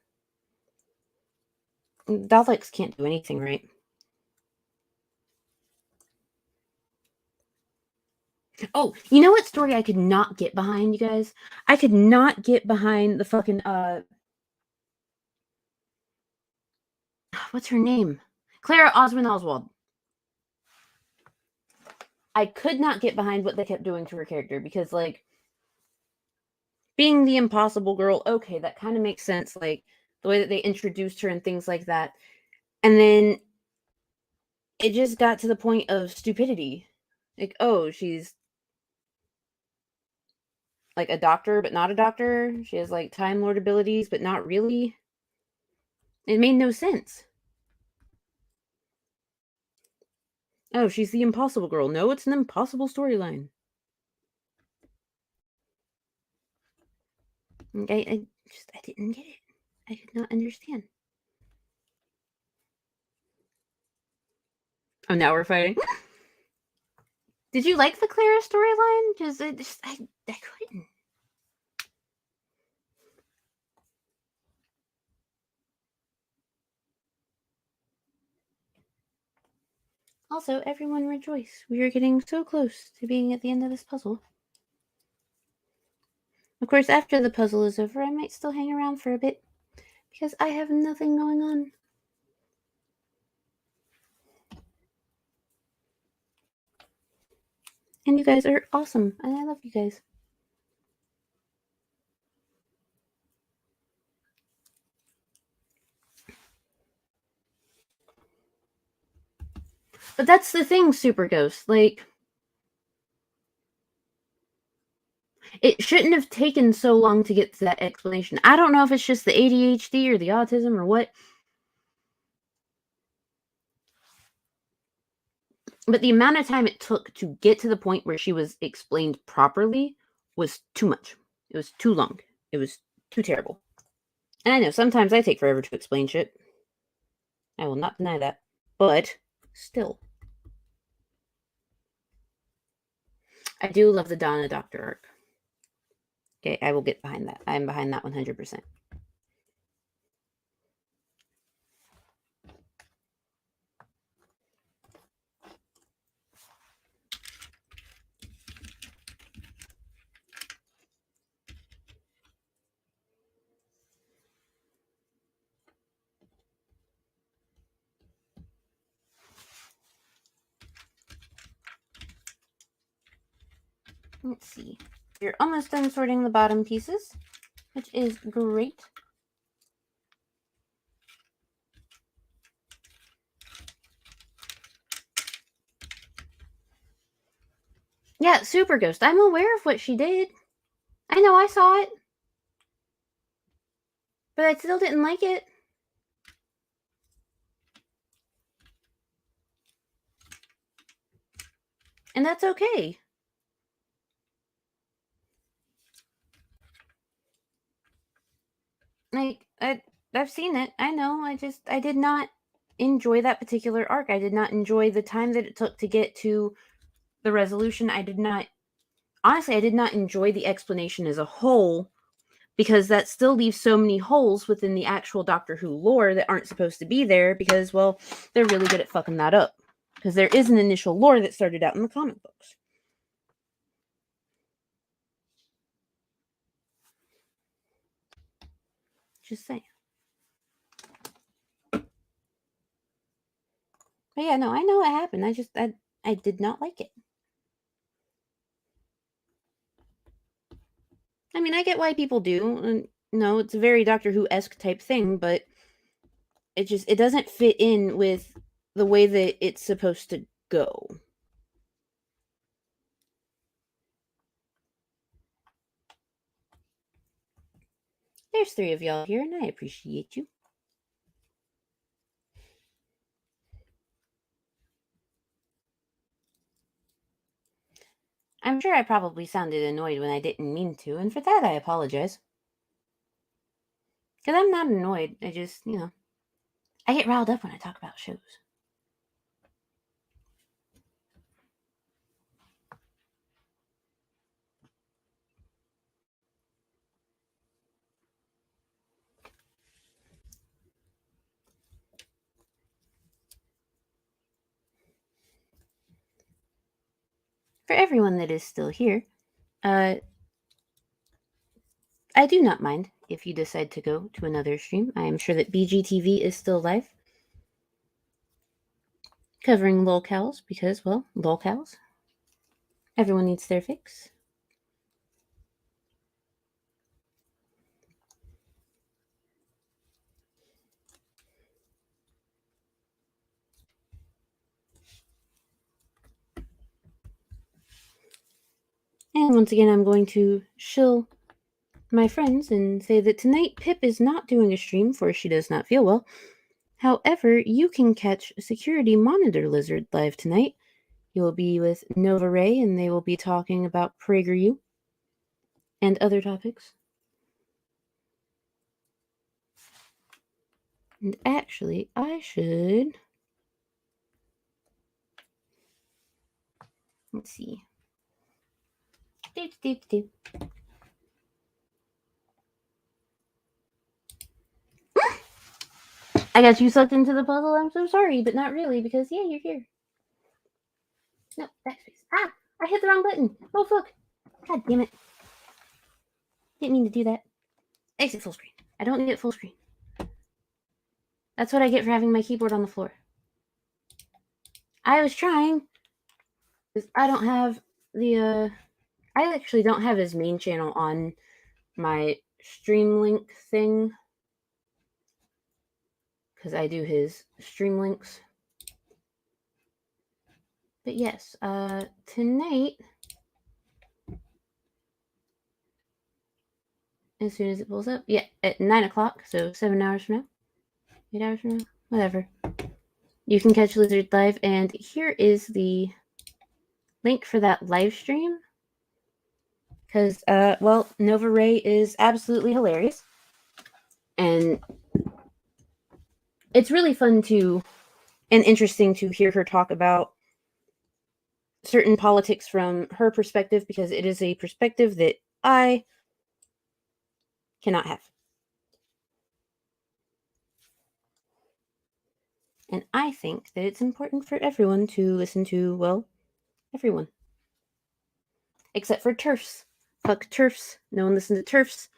Daleks can't do anything right. Oh, you know what story I could not get behind, you guys? I could not get behind the fucking, what's her name? Clara Osmond Oswald. I could not get behind what they kept doing to her character because, like, being the impossible girl, okay, that kind of makes sense. Like, the way that they introduced her and things like that. And then it just got to the point of stupidity. Like, oh, she's like a doctor, but not a doctor. She has like Time Lord abilities, but not really. It made no sense. Oh, she's the impossible girl. No, it's an impossible storyline. I didn't get it. I did not understand. Oh, now we're fighting. Did you like the Clara storyline? Because I couldn't. Also, everyone rejoice. We are getting so close to being at the end of this puzzle. Of course, after the puzzle is over, I might still hang around for a bit, because I have nothing going on. And you guys are awesome, and I love you guys. But that's the thing, Super Ghost. Like, it shouldn't have taken so long to get to that explanation. I don't know if it's just the ADHD or the autism or what. But the amount of time it took to get to the point where she was explained properly was too much. It was too long. It was too terrible. And I know sometimes I take forever to explain shit. I will not deny that. But still. I do love the Donna Doctor arc. Okay, I will get behind that. I'm behind that 100%. Let's see. You're almost done sorting the bottom pieces, which is great. Yeah, Super Ghost. I'm aware of what she did. I know I saw it. But I still didn't like it. And that's okay. Like, I've seen it. I know. I did not enjoy that particular arc. I did not enjoy the time that it took to get to the resolution. I did not enjoy the explanation as a whole, because that still leaves so many holes within the actual Doctor Who lore that aren't supposed to be there, because, well, they're really good at fucking that up. Because there is an initial lore that started out in the comic books. Just saying. But yeah, no, I know what happened. I did not like it. I mean, I get why people do. And no, it's a very Doctor Who-esque type thing, but it doesn't fit in with the way that it's supposed to go. There's 3 of y'all here, and I appreciate you. I'm sure I probably sounded annoyed when I didn't mean to, and for that I apologize. Because I'm not annoyed, I just, I get riled up when I talk about shows. For everyone that is still here, I do not mind if you decide to go to another stream. I am sure that BGTV is still live, covering lolcows, because, well, lolcows. Everyone needs their fix. And once again, I'm going to shill my friends and say that tonight Pip is not doing a stream, for she does not feel well. However, you can catch Security Monitor Lizard live tonight. He will be with Nova Ray, and they will be talking about PragerU and other topics. And actually, I should... Let's see. I got you sucked into the puzzle. I'm so sorry, but not really, because, yeah, you're here. No, backspace. Ah! I hit the wrong button. Oh, fuck. God damn it. Didn't mean to do that. Exit full screen. I don't need it full screen. That's what I get for having my keyboard on the floor. I was trying. I don't have the, I actually don't have his main channel on my stream link thing. Because I do his stream links. But yes, tonight, as soon as it pulls up, yeah, at 9 o'clock, so 7 hours from now, 8 hours from now, whatever, you can catch Lizard live, and here is the link for that live stream, because, well, Nova Ray is absolutely hilarious, and it's really fun to, and interesting to hear her talk about certain politics from her perspective, because it is a perspective that I cannot have. And I think that it's important for everyone to listen to, well, everyone. Except for TERFs. Fuck TERFs. No one listens to TERFs.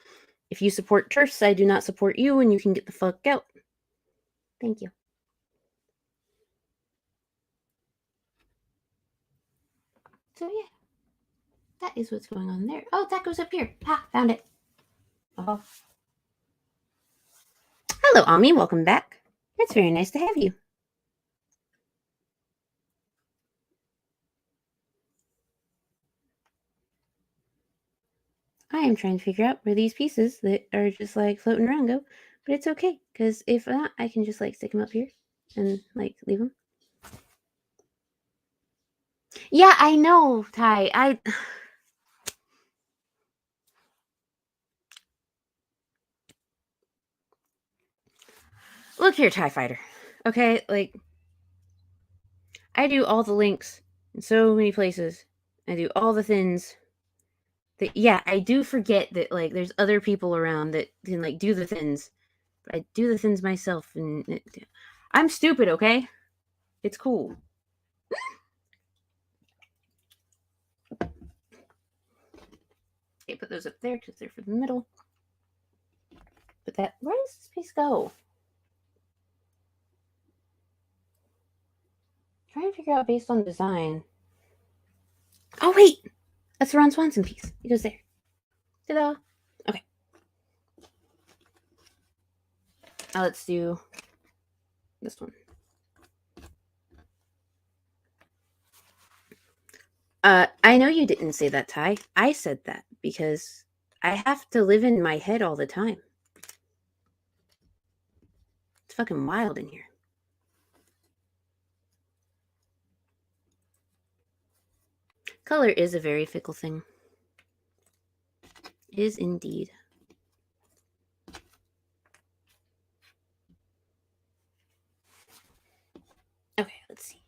If you support TERFs, I do not support you, and you can get the fuck out. Thank you. So yeah. That is what's going on there. Oh, that goes up here. Ha, found it. Oh. Hello, Ami. Welcome back. It's very nice to have you. I am trying to figure out where these pieces that are just like floating around go, but it's okay, because if not, I can just like stick them up here and like leave them. Yeah, I know, Ty. Look here, TIE Fighter. Okay, like, I do all the links in so many places. I do all the things. That, yeah, I do forget that, like, there's other people around that can, like, do the things. But I do the things myself, and I'm stupid, okay? It's cool. Okay, put those up there because they're for the middle. But that, where does this piece go? Trying to figure out based on design. Oh, wait! That's the Ron Swanson piece. It goes there. Ta-da! Okay. Now let's do this one. I know you didn't say that, Ty. I said that because I have to live in my head all the time. It's fucking wild in here. Color is a very fickle thing. It is indeed. Okay, let's see.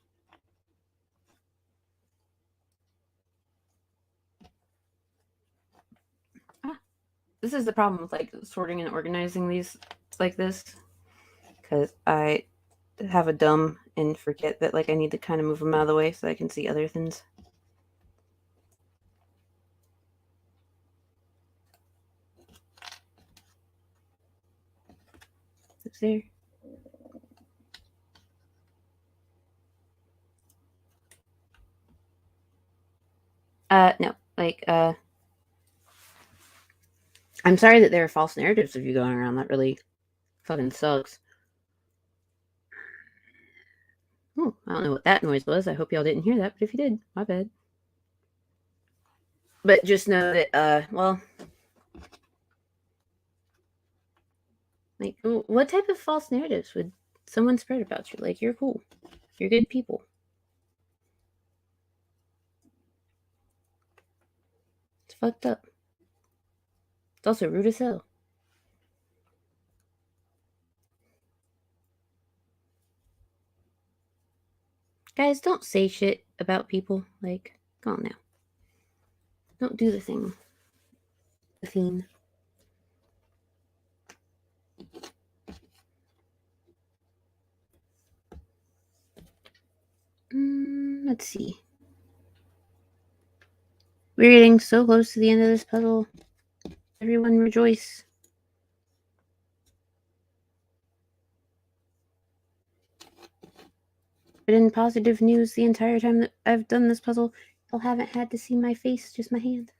This is the problem with like sorting and organizing these like this, because I have a dumb and forget that like I need to kind of move them out of the way so I can see other things. It's there. No, like, I'm sorry that there are false narratives of you going around. That really fucking sucks. Oh, I don't know what that noise was. I hope y'all didn't hear that, but if you did, my bad. But just know that, well, like, what type of false narratives would someone spread about you? Like, you're cool. You're good people. It's fucked up. It's also rude as hell. Guys, don't say shit about people. Like, come on now. Don't do the thing. The thing. Let's see. We're getting so close to the end of this puzzle. Everyone rejoice. But in positive news, the entire time that I've done this puzzle, y'all haven't had to see my face, just my hand.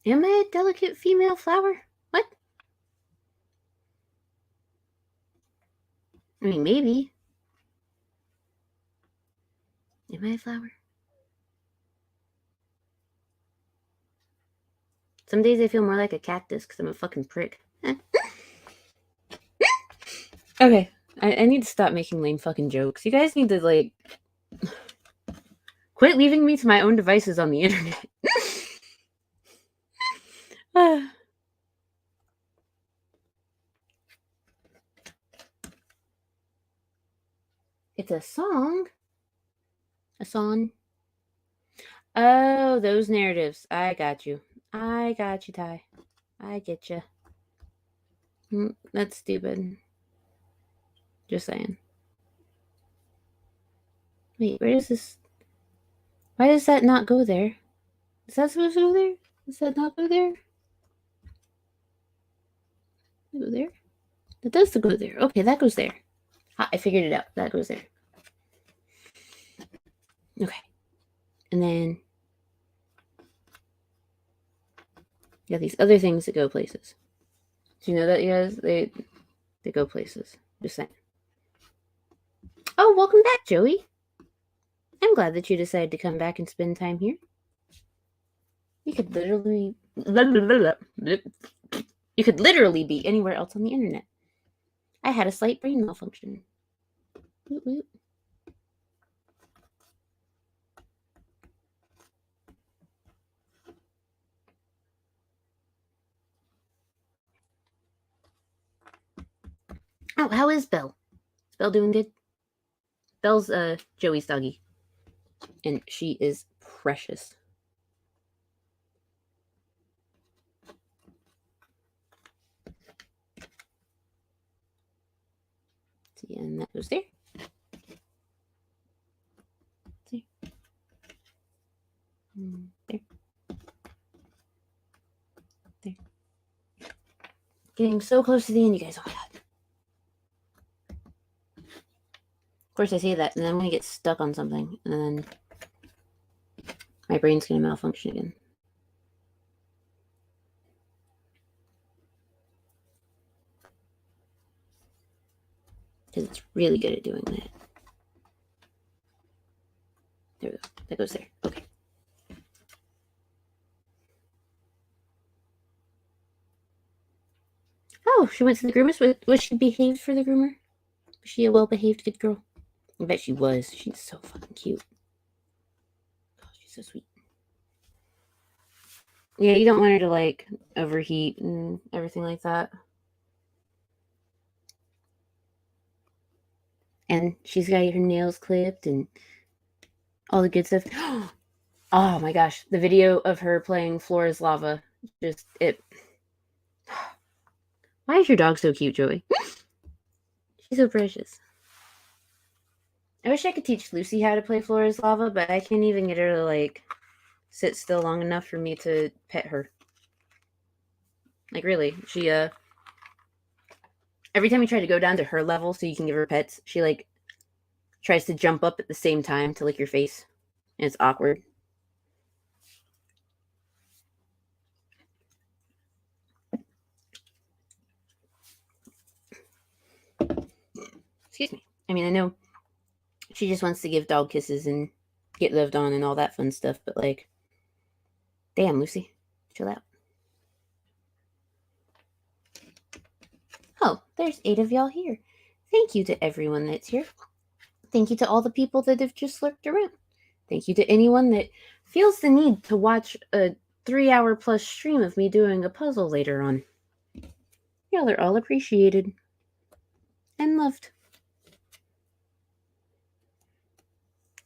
Am I a delicate female flower? What? I mean, maybe. Am I a flower? Some days I feel more like a cactus because I'm a fucking prick. Okay, I need to stop making lame fucking jokes. You guys need to, like, quit leaving me to my own devices on the internet. It's a song? A song? Oh, those narratives. I got you. I got you, Ty. I get you. That's stupid. Just saying. Wait, where does this... Why does that not go there? Is that supposed to go there? Does that not go there? Go there? That does go there. Okay, that goes there. I figured it out. That goes there. Okay. And then... yeah, these other things that go places. Do you know that, you guys? They go places. Just saying. Oh, welcome back, Joey. I'm glad that you decided to come back and spend time here. You could literally... You could literally be anywhere else on the internet. I had a slight brain malfunction. Woot woot. Oh, how is Belle? Is Belle doing good? Belle's Joey's doggy. And she is precious. See, and that goes there. See? There. There. Getting so close to the end, you guys. Oh my god. Of course, I say that, and then I'm going to get stuck on something, and then my brain's going to malfunction again. Because it's really good at doing that. There we go. That goes there. Okay. Oh, she went to the groomers? Was she behaved for the groomer? Was she a well-behaved good girl? I bet she was. She's so fucking cute. Oh, she's so sweet. Yeah, you don't want her to, like, overheat and everything like that. And she's got her nails clipped and all the good stuff. Oh my gosh, the video of her playing Floor is Lava. Just, it... Why is your dog so cute, Joey? She's so precious. I wish I could teach Lucy how to play Floor is Lava, but I can't even get her to, like, sit still long enough for me to pet her. Like, really, she, every time you try to go down to her level so you can give her pets, she, like, tries to jump up at the same time to lick your face. And it's awkward. Excuse me. I mean, I know she just wants to give dog kisses and get lived on and all that fun stuff, but, like, damn, Lucy, chill out. Oh, there's 8 of y'all here. Thank you to everyone that's here. Thank you to all the people that have just lurked around. Thank you to anyone that feels the need to watch a 3-hour plus stream of me doing a puzzle later on. Y'all are all appreciated and loved.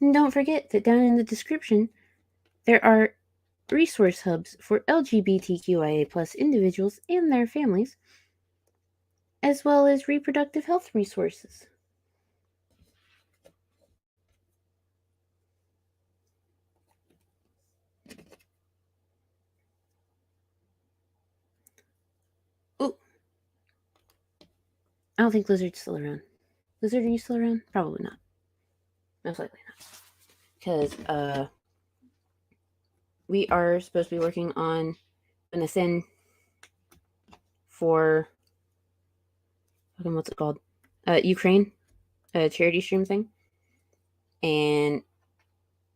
And don't forget that down in the description, there are resource hubs for LGBTQIA plus individuals and their families, as well as reproductive health resources. Ooh. I don't think Lizard's still around. Lizard, are you still around? Probably not. Most likely not. Because, we are supposed to be working on an ascend for, what's it called? Ukraine, a charity stream thing.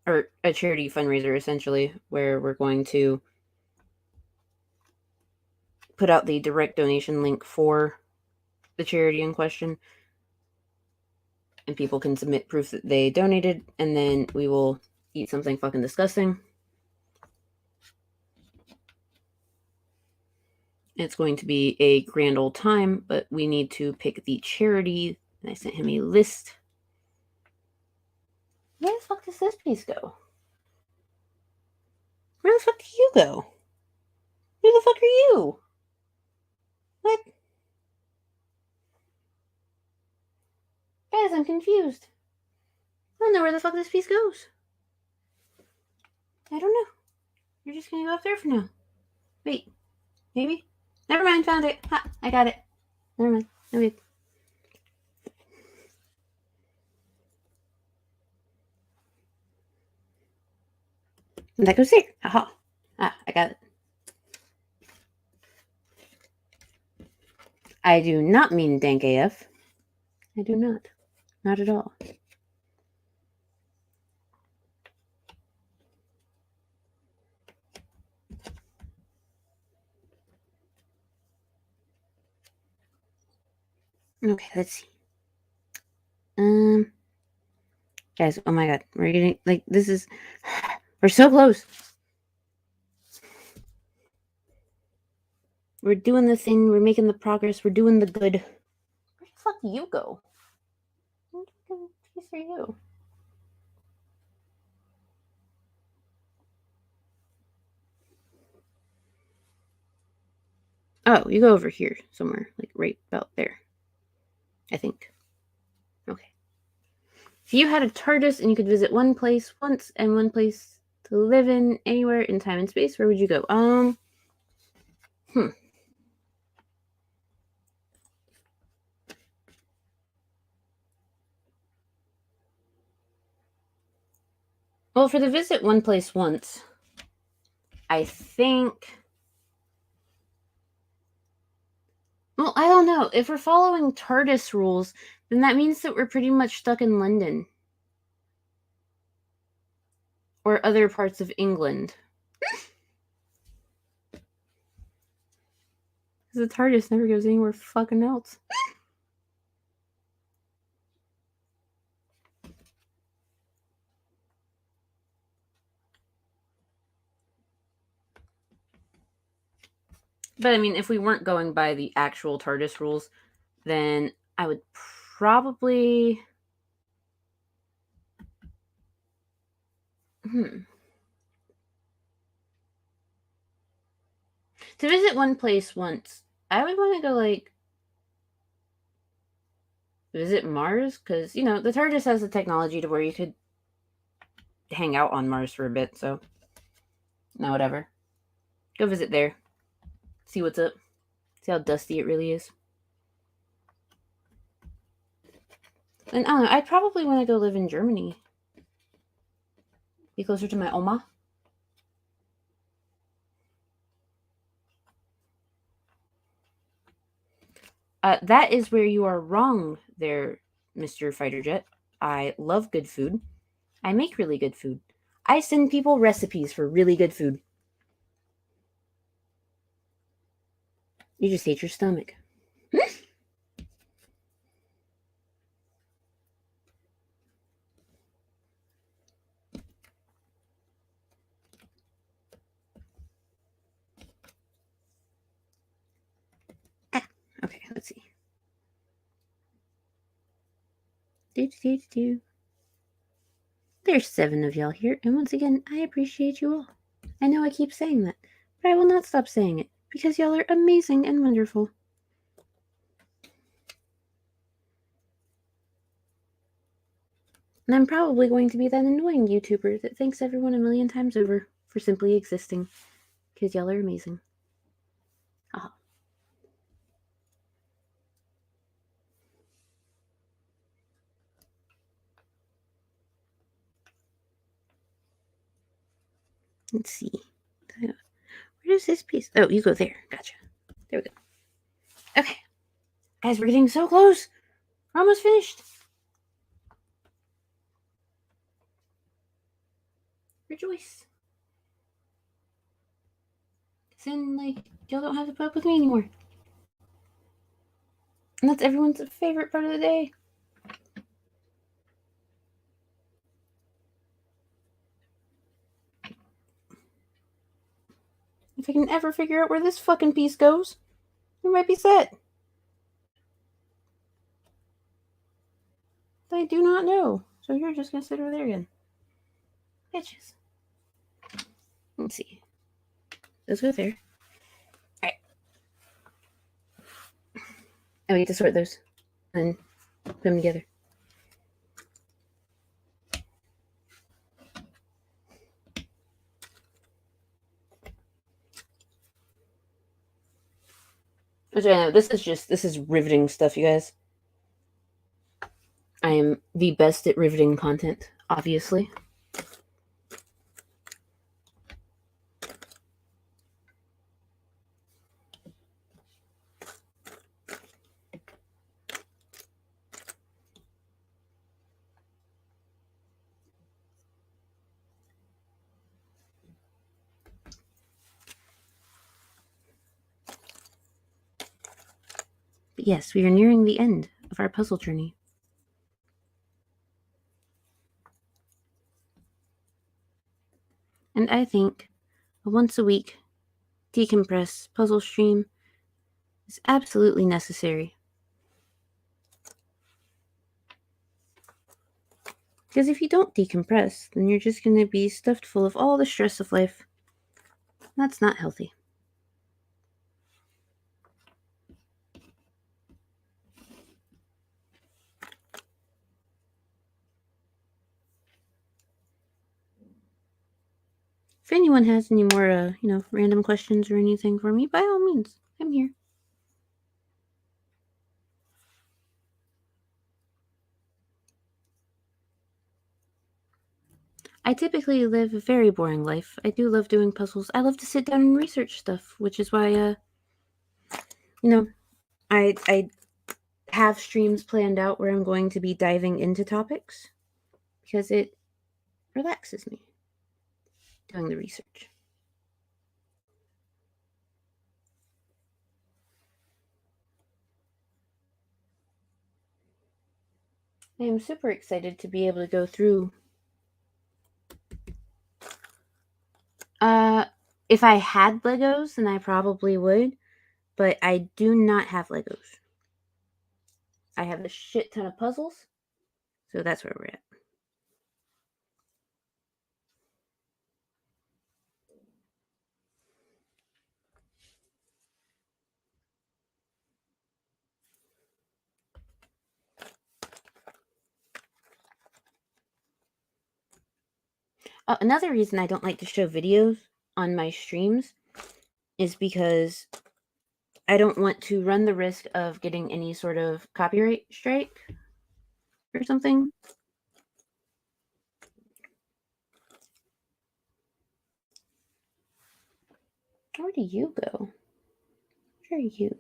Or a charity fundraiser, essentially, where we're going to put out the direct donation link for the charity in question. And people can submit proof that they donated, and then we will eat something fucking disgusting. It's going to be a grand old time, but we need to pick the charity. And I sent him a list. Where the fuck does this piece go? Where the fuck do you go? Who the fuck are you? What? Guys, I'm confused. I don't know where the fuck this piece goes. I don't know. You're just gonna go up there for now. Wait. Maybe? Never mind, found it. Ha, I got it. Never mind. Okay. And that goes there. Aha. Ah, I got it. I do not mean dank AF. I do not. Not at all. Okay, let's see. Guys, oh my god. We're getting, like, this is, we're so close. We're doing the thing. We're making the progress. We're doing the good. Where the fuck do you go? What piece are you? Oh, you go over here somewhere, like right about there. I think. Okay. If you had a TARDIS and you could visit one place once and one place to live in anywhere in time and space, where would you go? Well, for the visit one place once, I think. Well, I don't know. If we're following TARDIS rules, then that means that we're pretty much stuck in London. Or other parts of England. Because the TARDIS never goes anywhere fucking else. But I mean, if we weren't going by the actual TARDIS rules, then I would probably. To visit one place once, I would want to go, like, visit Mars, because, you know, the TARDIS has the technology to where you could hang out on Mars for a bit, so. No, whatever. Go visit there. See what's up. See how dusty it really is. And I don't know, I'd probably want to go live in Germany. Be closer to my Oma. That is where you are wrong there, Mr. Fighter Jet. I love good food. I make really good food. I send people recipes for really good food. You just hate your stomach. Okay, let's see. There's 7 of y'all here, and once again, I appreciate you all. I know I keep saying that, but I will not stop saying it, because y'all are amazing and wonderful. And I'm probably going to be that annoying YouTuber that thanks everyone a million times over for simply existing, because y'all are amazing. Ah. Let's see. Where is this piece? Oh, you go there. Gotcha. There we go. Okay. Guys, we're getting so close. We're almost finished. Rejoice. Then, y'all don't have to put up with me anymore. And that's everyone's favorite part of the day. If I can ever figure out where this fucking piece goes, we might be set. I do not know. So you're just gonna sit over there again. Bitches. Let's see. Those go there. Alright. I need to sort those and put them together. Which I know, this is riveting stuff, you guys. I am the best at riveting content, obviously. But yes, we are nearing the end of our puzzle journey. And I think a once a week decompress puzzle stream is absolutely necessary. Because if you don't decompress, then you're just going to be stuffed full of all the stress of life. That's not healthy. If anyone has any more, random questions or anything for me, by all means, I'm here. I typically live a very boring life. I do love doing puzzles. I love to sit down and research stuff, which is why, I have streams planned out where I'm going to be diving into topics because it relaxes me doing the research. I am super excited to be able to go through. If I had Legos, then I probably would, but I do not have Legos. I have a shit ton of puzzles, so that's where we're at. Another reason I don't like to show videos on my streams is because I don't want to run the risk of getting any sort of copyright strike or something. Where do you go? Where are you?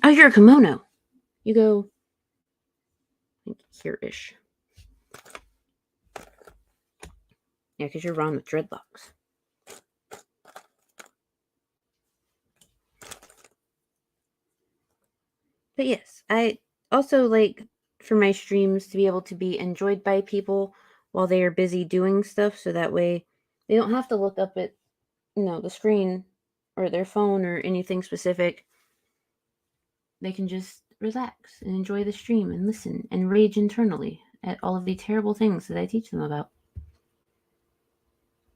Oh, you're a kimono. You go here-ish. Yeah, because you're Ron with dreadlocks. But yes, I also like for my streams to be able to be enjoyed by people while they are busy doing stuff, so that way they don't have to look up at, the screen or their phone or anything specific. They can just relax and enjoy the stream and listen and rage internally at all of the terrible things that I teach them about.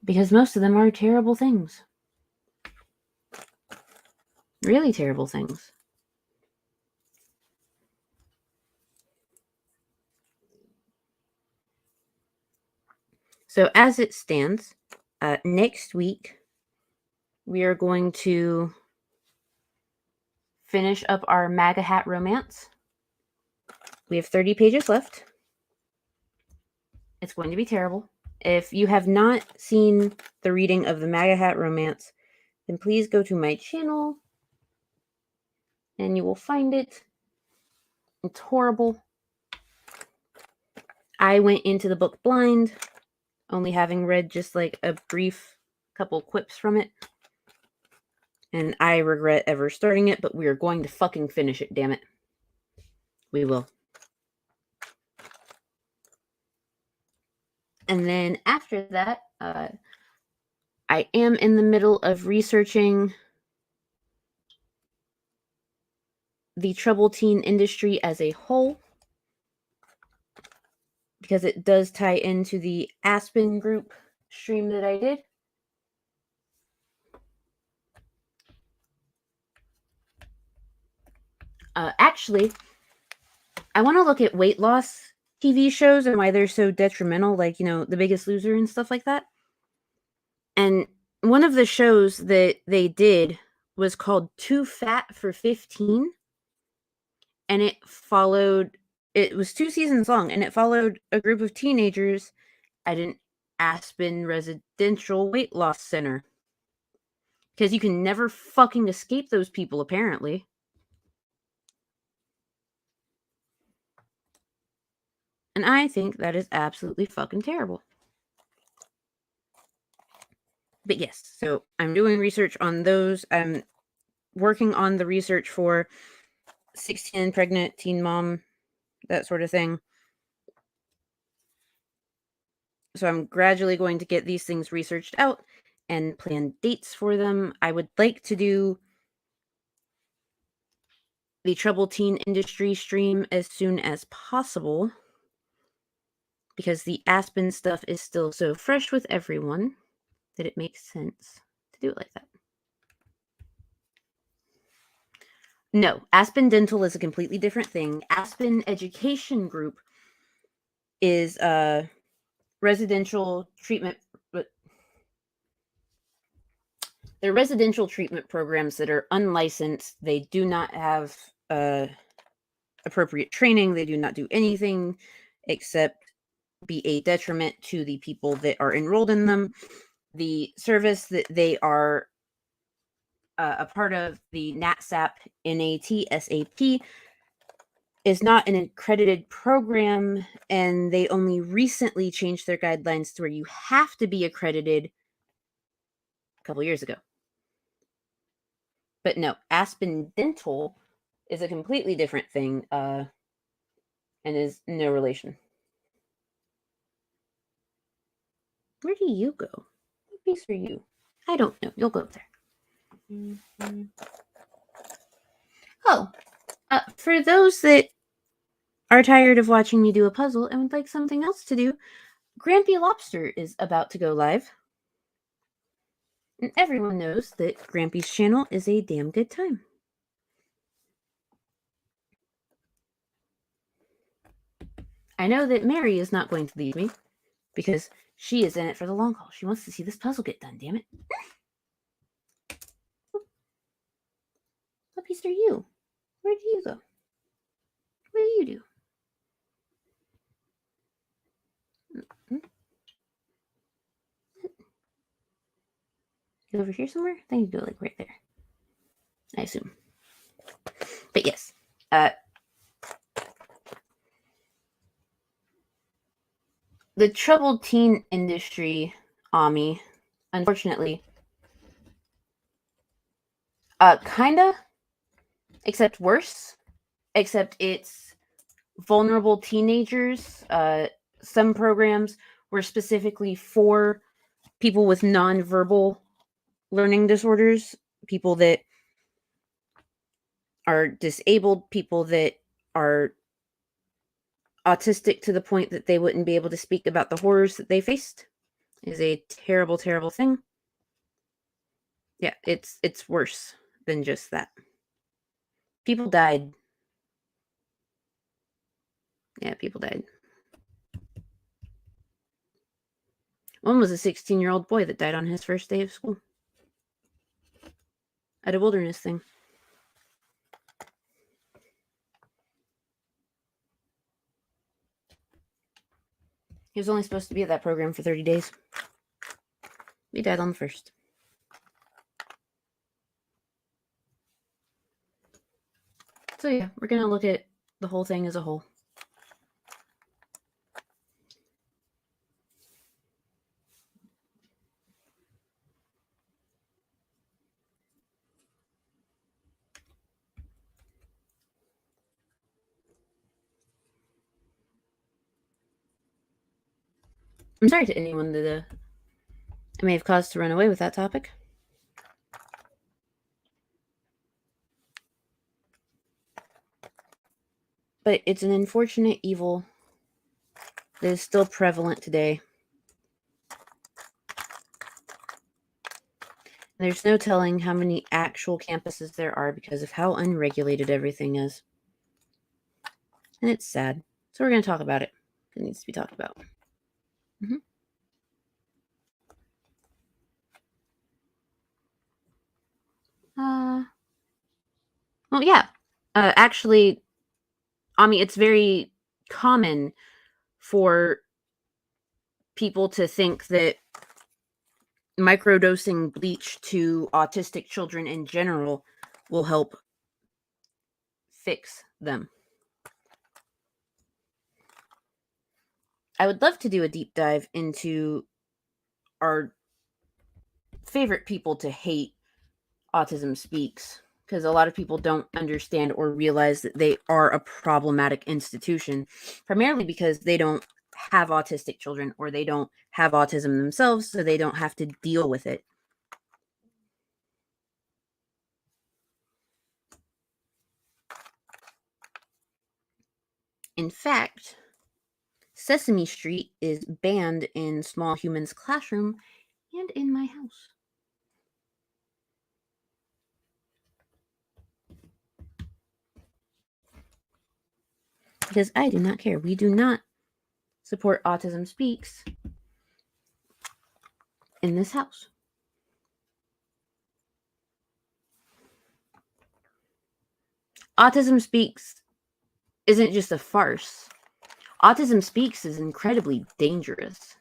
Because most of them are terrible things. Really terrible things. So as it stands, next week, we are going to finish up our MAGA hat romance. We have 30 pages left. It's going to be terrible. If you have not seen the reading of the MAGA hat romance, then please go to my channel and you will find it. It's horrible. I went into the book blind, only having read just like a brief couple quips from it. And I regret ever starting it, but we are going to fucking finish it, damn it. We will. And then after that, I am in the middle of researching the troubled teen industry as a whole, because it does tie into the Aspen group stream that I did. Actually, I want to look at weight loss TV shows and why they're so detrimental, like, The Biggest Loser and stuff like that. And one of the shows that they did was called Too Fat for 15. And it was 2 seasons long, and it followed a group of teenagers at an Aspen residential weight loss center. Because you can never fucking escape those people, apparently. And I think that is absolutely fucking terrible. But yes, so I'm doing research on those. I'm working on the research for 16 pregnant teen mom, that sort of thing. So I'm gradually going to get these things researched out and plan dates for them. I would like to do the troubled teen industry stream as soon as possible, because the Aspen stuff is still so fresh with everyone that it makes sense to do it like that. No, Aspen Dental is a completely different thing. Aspen Education Group is a residential treatment, but they're residential treatment programs that are unlicensed. They do not have appropriate training. They do not do anything except be a detriment to the people that are enrolled in them. The service that they are a part of, the NATSAP, NATSAP, is not an accredited program, and they only recently changed their guidelines to where you have to be accredited a couple years ago. But no, Aspen Dental is a completely different thing, and is no relation. Where do you go? What piece are you? I don't know. You'll go up there. Mm-hmm. Oh, for those that are tired of watching me do a puzzle and would like something else to do, Grampy Lobster is about to go live. And everyone knows that Grampy's channel is a damn good time. I know that Mary is not going to leave me, because she is in it for the long haul. She wants to see this puzzle get done, damn it. What piece are you? Where do you go? What do you do? You over here somewhere? I think you go like right there, I assume. But yes, the troubled teen industry, Ami, unfortunately, kinda, except worse. Except it's vulnerable teenagers. Some programs were specifically for people with nonverbal learning disorders, people that are disabled, people that are autistic to the point that they wouldn't be able to speak about the horrors that they faced is a terrible, terrible thing. Yeah, it's worse than just that. People died. Yeah, people died. One was a 16-year-old boy that died on his first day of school at a wilderness thing. He was only supposed to be at that program for 30 days. He died on the first. So yeah, we're going to look at the whole thing as a whole. I'm sorry to anyone that I may have caused to run away with that topic. But it's an unfortunate evil that is still prevalent today. There's no telling how many actual campuses there are because of how unregulated everything is. And it's sad. So we're going to talk about it. It needs to be talked about. Well, yeah. Actually, I mean, it's very common for people to think that microdosing bleach to autistic children in general will help fix them. I would love to do a deep dive into our favorite people to hate Autism Speaks, because a lot of people don't understand or realize that they are a problematic institution, primarily because they don't have autistic children or they don't have autism themselves, so they don't have to deal with it. In fact, Sesame Street is banned in Small Humans' classroom and in my house. Because I do not care. We do not support Autism Speaks in this house. Autism Speaks isn't just a farce. Autism Speaks is incredibly dangerous.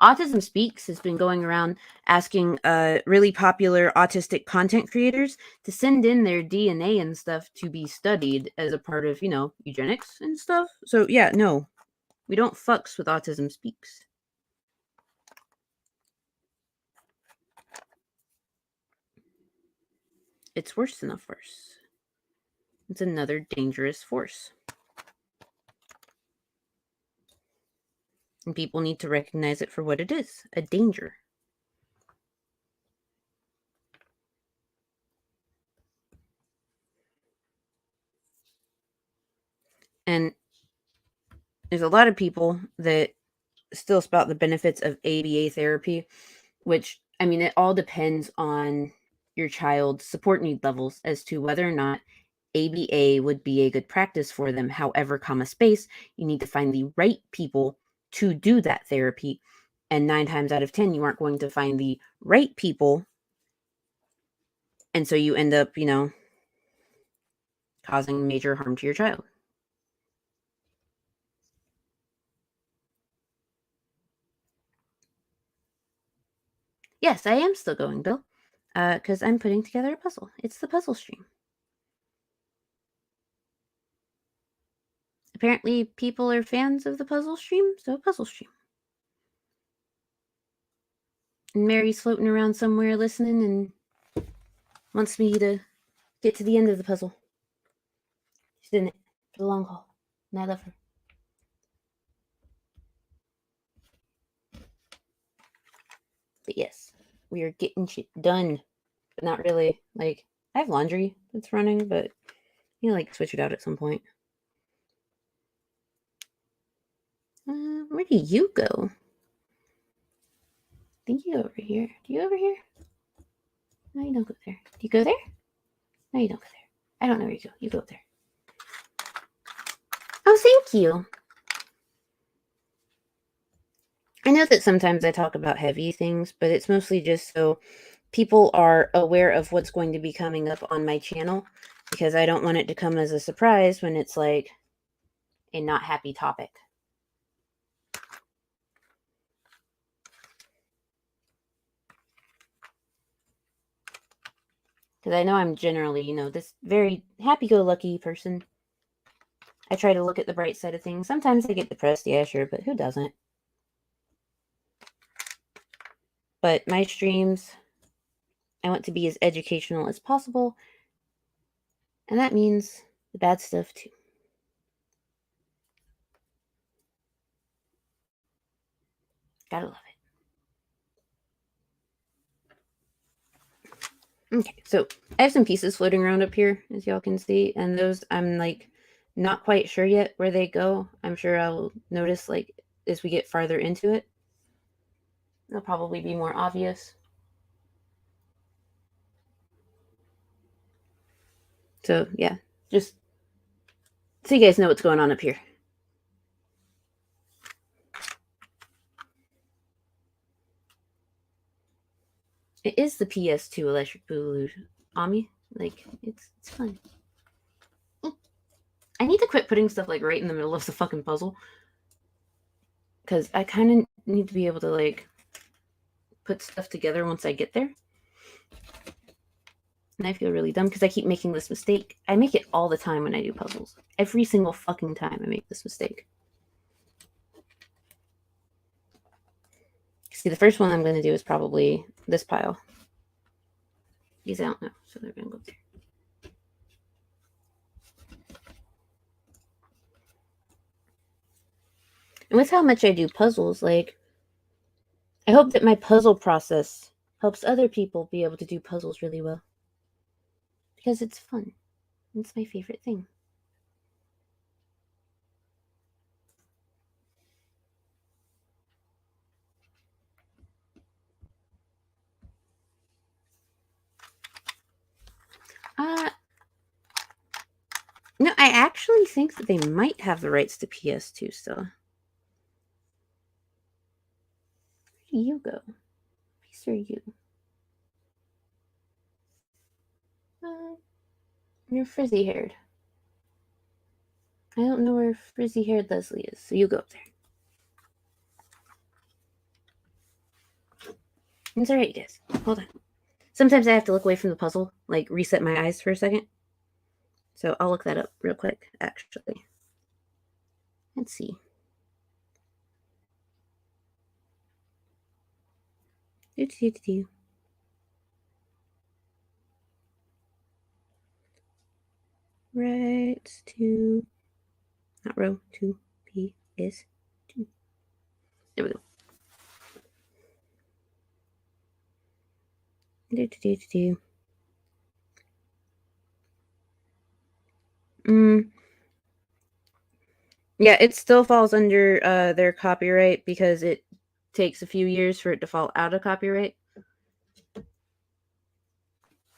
Autism Speaks has been going around asking really popular autistic content creators to send in their DNA and stuff to be studied as a part of, eugenics and stuff. So yeah, no, we don't fucks with Autism Speaks. It's worse than a farce. It's another dangerous force. And people need to recognize it for what it is, a danger. And there's a lot of people that still spout the benefits of ABA therapy, which, I mean, it all depends on your child's support need levels as to whether or not ABA would be a good practice for them. However, you need to find the right people to do that therapy. And 9 times out of 10, you aren't going to find the right people. And so you end up, causing major harm to your child. Yes, I am still going, Bill, because I'm putting together a puzzle. It's the puzzle stream. Apparently, people are fans of the puzzle stream, so puzzle stream. And Mary's floating around somewhere listening and wants me to get to the end of the puzzle. She's in it for the long haul, and I love her. But yes, we are getting shit done. But not really. Like, I have laundry that's running, but switch it out at some point. Where do you go? I think you go over here. Do you go over here? No, you don't go there. Do you go there? No, you don't go there. I don't know where you go. You go up there. Oh, thank you. I know that sometimes I talk about heavy things, but it's mostly just so people are aware of what's going to be coming up on my channel, because I don't want it to come as a surprise when it's like a not happy topic. Because I know I'm generally, this very happy-go-lucky person. I try to look at the bright side of things. Sometimes I get depressed, yeah, sure, but who doesn't? But my streams, I want to be as educational as possible, and that means the bad stuff too. Gotta love it. Okay, so I have some pieces floating around up here, as y'all can see, and those I'm like not quite sure yet where they go. I'm sure I'll notice like as we get farther into it. They'll probably be more obvious. So yeah, just so you guys know what's going on up here. It is the PS2 Electric Boogaloo, Ami. Like, it's fun. I need to quit putting stuff like right in the middle of the fucking puzzle, because I kind of need to be able to like put stuff together once I get there. And I feel really dumb because I keep making this mistake. I make it all the time when I do puzzles. Every single fucking time I make this mistake. See, the first one I'm going to do is probably this pile. These I don't know, so they're going to go there. And with how much I do puzzles, like, I hope that my puzzle process helps other people be able to do puzzles really well. Because it's fun. It's my favorite thing. No, I actually think that they might have the rights to PS2 still. Where do you go? Where are you? You're frizzy-haired. I don't know where frizzy-haired Leslie is, so you go up there. It's alright, guys. Hold on. Sometimes I have to look away from the puzzle, like reset my eyes for a second. So I'll look that up real quick, actually. Let's see. Right to, not row, to PS2. There we go. Yeah, it still falls under their copyright because it takes a few years for it to fall out of copyright.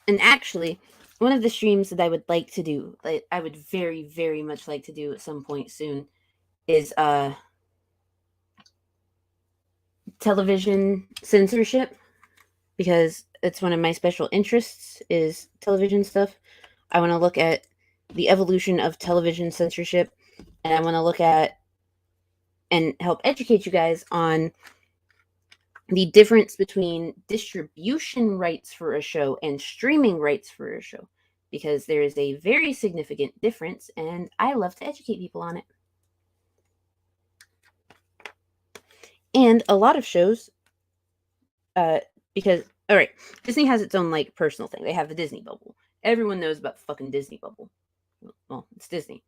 And actually, one of the streams that I would like to do, like I would very, very much like to do at some point soon, is television censorship, because it's one of my special interests is television stuff. I want to look at the evolution of television censorship, and I want to look at and help educate you guys on the difference between distribution rights for a show and streaming rights for a show, because there is a very significant difference, and I love to educate people on it. And a lot of shows, because, all right, Disney has its own, like, personal thing. They have the Disney bubble. Everyone knows about the fucking Disney bubble. Well, it's Disney.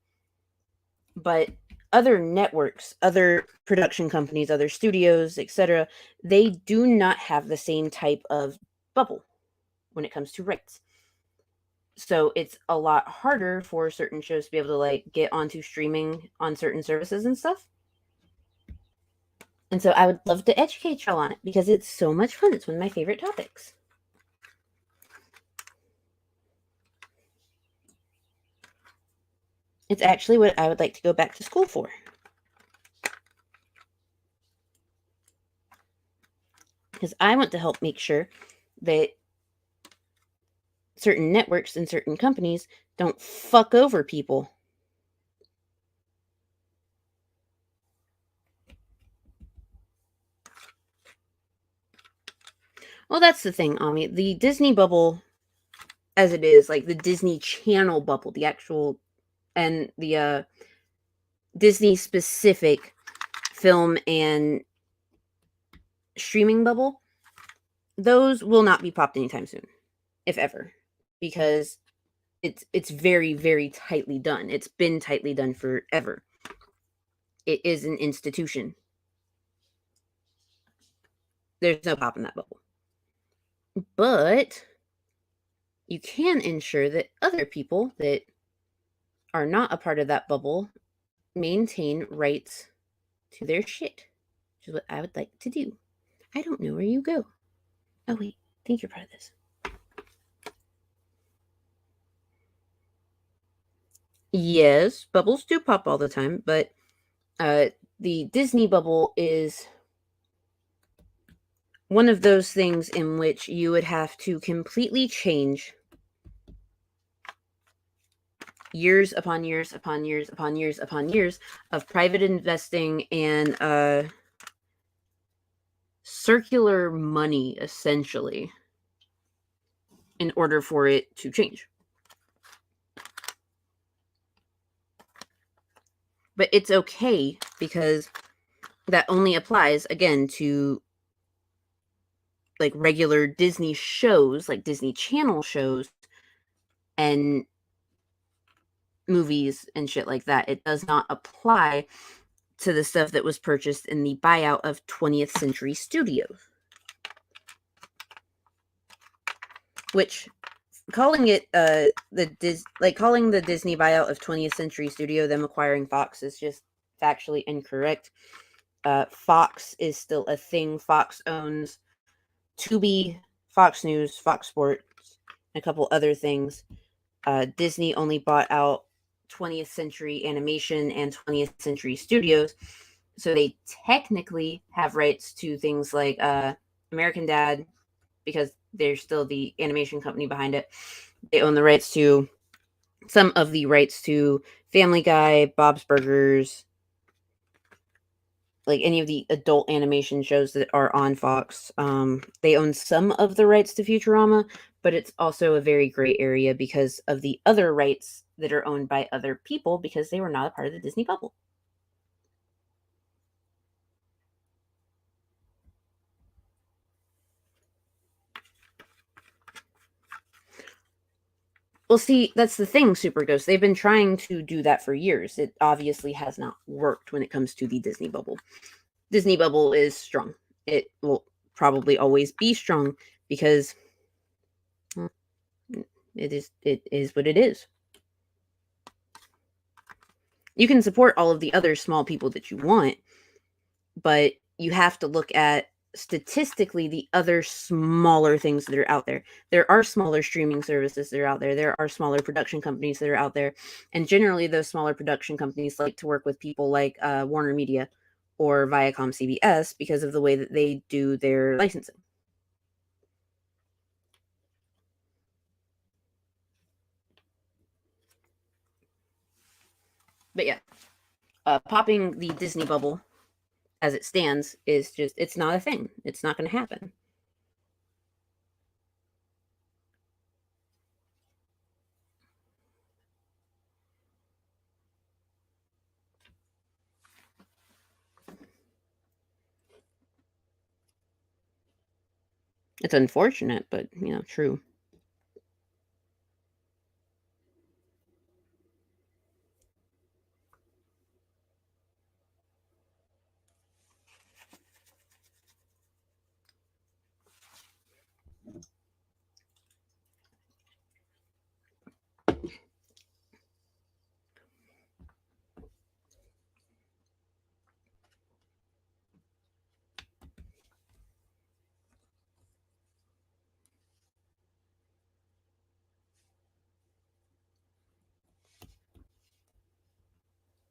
But other networks, other production companies, other studios, etc., they do not have the same type of bubble when it comes to rights. So it's a lot harder for certain shows to be able to like get onto streaming on certain services and stuff. And so I would love to educate y'all on it because it's so much fun. It's one of my favorite topics. It's actually what I would like to go back to school for. Because I want to help make sure that certain networks and certain companies don't fuck over people. Well, that's the thing, Ami. The Disney bubble, as it is, like the Disney Channel bubble, the actual, and the Disney specific film and streaming bubble, those will not be popped anytime soon, if ever, because it's very, very tightly done. It's been tightly done forever. It is an institution. There's no pop in that bubble. But you can ensure that other people that are not a part of that bubble maintain rights to their shit, which is what I would like to do. I don't know where you go. Oh, wait, I think you're part of this. Yes, bubbles do pop all the time, but the Disney bubble is one of those things in which you would have to completely change years upon years upon years upon years upon years of private investing and circular money, essentially, in order for it to change. But it's okay because that only applies, again, to like regular Disney shows, like Disney Channel shows and movies and shit like that. It does not apply to the stuff that was purchased in the buyout of 20th Century Studios. Which, calling it calling the Disney buyout of 20th Century Studio them acquiring Fox is just factually incorrect. Fox is still a thing. Fox owns Tubi, Fox News, Fox Sports, and a couple other things. Disney only bought out 20th Century Animation and 20th Century Studios, so they technically have rights to things like American Dad, because they're still the animation company behind it. They own the rights to some of the rights to Family Guy, Bob's Burgers, like any of the adult animation shows that are on Fox. They own some of the rights to Futurama, but it's also a very gray area because of the other rights that are owned by other people because they were not a part of the Disney bubble. Well, see, that's the thing, Super Ghost. They've been trying to do that for years. It obviously has not worked when it comes to the Disney bubble. Disney bubble is strong. It will probably always be strong because it is what it is. You can support all of the other small people that you want, but you have to look at statistically the other smaller things that are out there. There are smaller streaming services that are out there. There are smaller production companies that are out there. And generally those smaller production companies like to work with people like Warner Media or Viacom CBS because of the way that they do their licensing. But yeah, popping the Disney bubble as it stands is just, it's not a thing. It's not going to happen. It's unfortunate, but, true.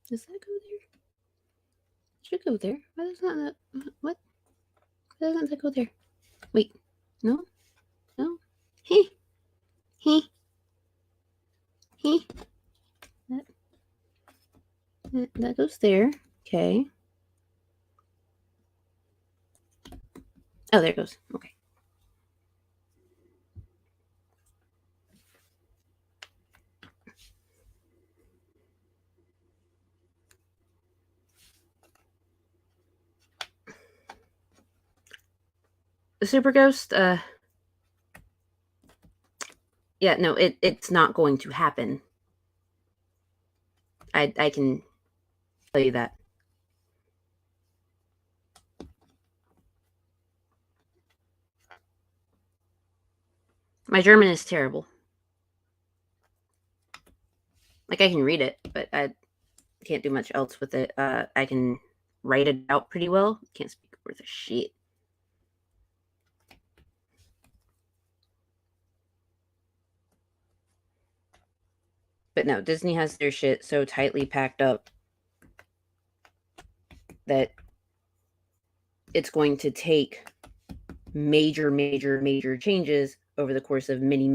Does that go there? It should go there. Why does not that? What? Why doesn't that go there? Wait. No? No? He. That goes there. Okay. Oh, there it goes. Okay. The Super Ghost, yeah, no, it's not going to happen. I can tell you that. My German is terrible. Like, I can read it, but I can't do much else with it. I can write it out pretty well. Can't speak worth a shit. But no, Disney has their shit so tightly packed up that it's going to take major changes over the course of many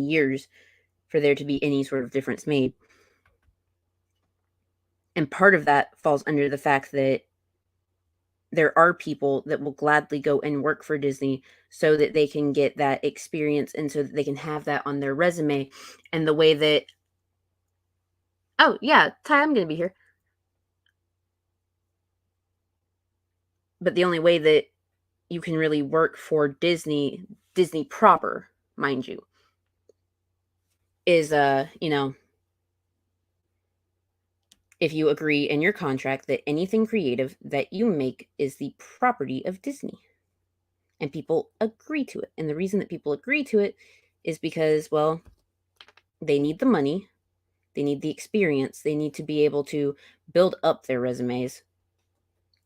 years for there to be any sort of difference made. And part of that falls under the fact that there are people that will gladly go and work for Disney so that they can get that experience and so that they can have that on their resume. And the way that, oh yeah, Ty, I'm going to be here. But the only way that you can really work for Disney proper, mind you, is, if you agree in your contract that anything creative that you make is the property of Disney. And people agree to it. And the reason that people agree to it is because, well, they need the money, they need the experience, they need to be able to build up their resumes.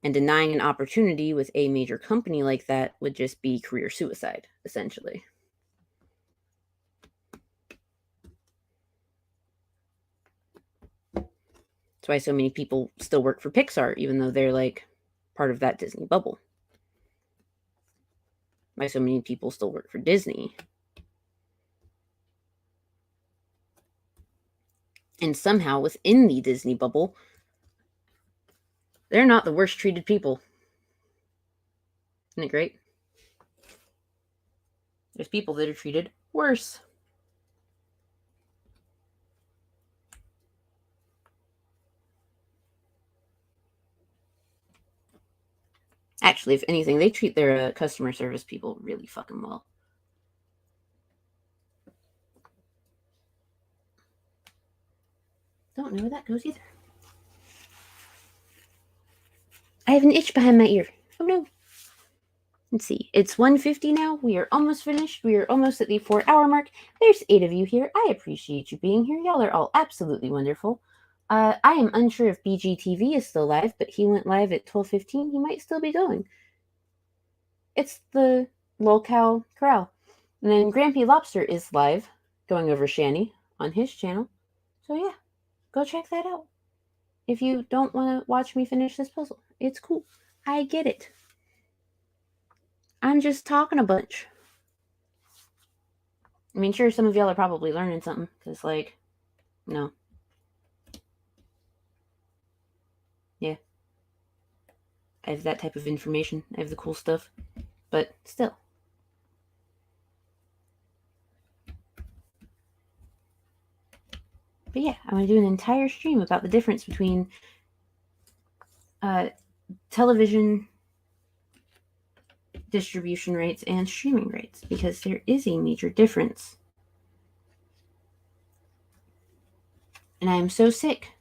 And denying an opportunity with a major company like that would just be career suicide, essentially. That's why so many people still work for Pixar, even though they're like part of that Disney bubble. Why so many people still work for Disney. And somehow within the Disney bubble, they're not the worst treated people. Isn't it great? There's people that are treated worse. Actually, if anything, they treat their customer service people really fucking well. Don't know where that goes either. I have an itch behind my ear. Oh no. Let's see. It's 1:50 now. We are almost finished. We are almost at the 4-hour mark. There's 8 of you here. I appreciate you being here. Y'all are all absolutely wonderful. I am unsure if BGTV is still live, but he went live at 12:15. He might still be going. It's the Lolcow Corral. And then Grampy Lobster is live, going over Shanny on his channel. So yeah, go check that out. If you don't want to watch me finish this puzzle, it's cool. I get it. I'm just talking a bunch. I mean, sure, some of y'all are probably learning something, because, like, no. Yeah. I have that type of information. I have the cool stuff. But still. But yeah, I'm going to do an entire stream about the difference between television distribution rights and streaming rights, because there is a major difference. And I am so sick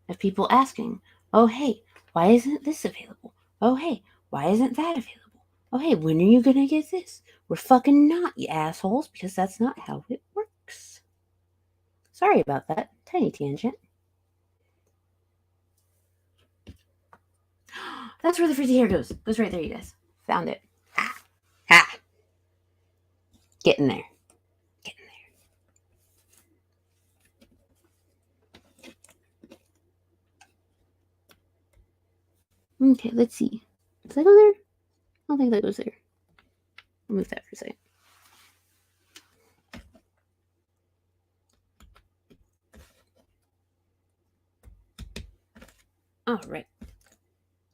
of people asking, oh, hey, why isn't this available? Oh, hey, why isn't that available? Oh, hey, when are you going to get this? We're fucking not, you assholes, because that's not how it works. Sorry about that. Tiny tangent. That's where the frizzy hair goes. Goes right there, you guys. Found it. Ha! Ha! Getting there. Getting there. Okay, let's see. Does that go there? I don't think that goes there. I'll move that for a second. All right.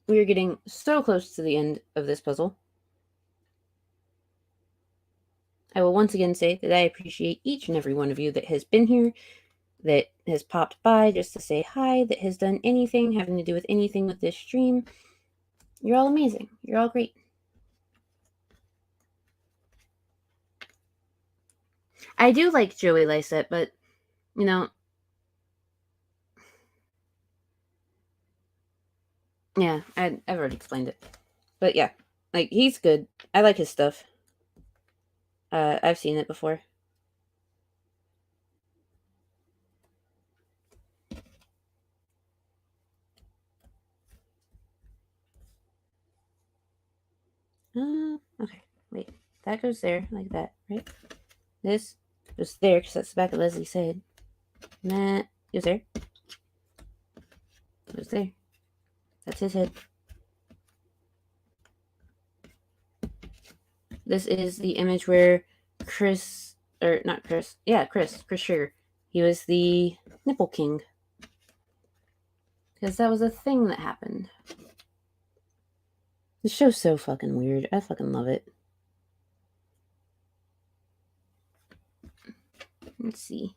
We are getting so close to the end of this puzzle. I will once again say that I appreciate each and every one of you that has been here, that has popped by just to say hi, that has done anything having to do with anything with this stream. You're all amazing. You're all great. I do like Joey Lysette, but, you know, yeah, I've already explained it. But yeah, like, he's good. I like his stuff. I've seen it before. Okay, wait. That goes there, like that, right? This goes there, because that's the back of Leslie's head. And that goes there. Goes there. That's his head. This is the image where Chris Sugar. He was the nipple king. Because that was a thing that happened. The show's so fucking weird. I fucking love it. Let's see.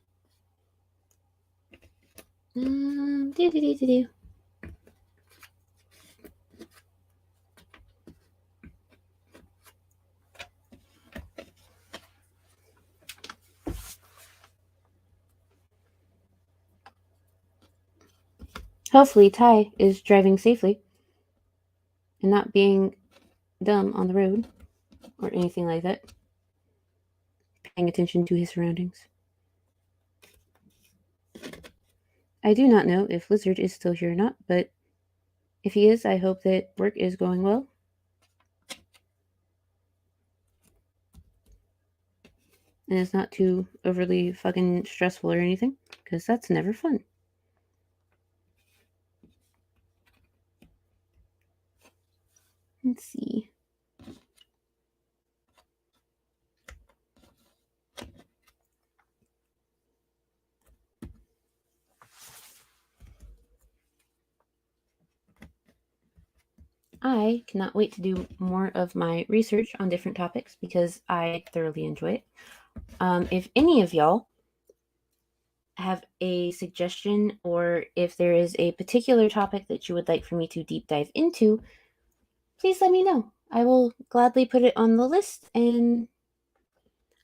Do. Hopefully Ty is driving safely and not being dumb on the road or anything like that. Paying attention to his surroundings. I do not know if Lizard is still here or not, but if he is, I hope that work is going well. And it's not too overly fucking stressful or anything, because that's never fun. Let's see. I cannot wait to do more of my research on different topics because I thoroughly enjoy it. If any of y'all have a suggestion or if there is a particular topic that you would like for me to deep dive into, please let me know. I will gladly put it on the list, and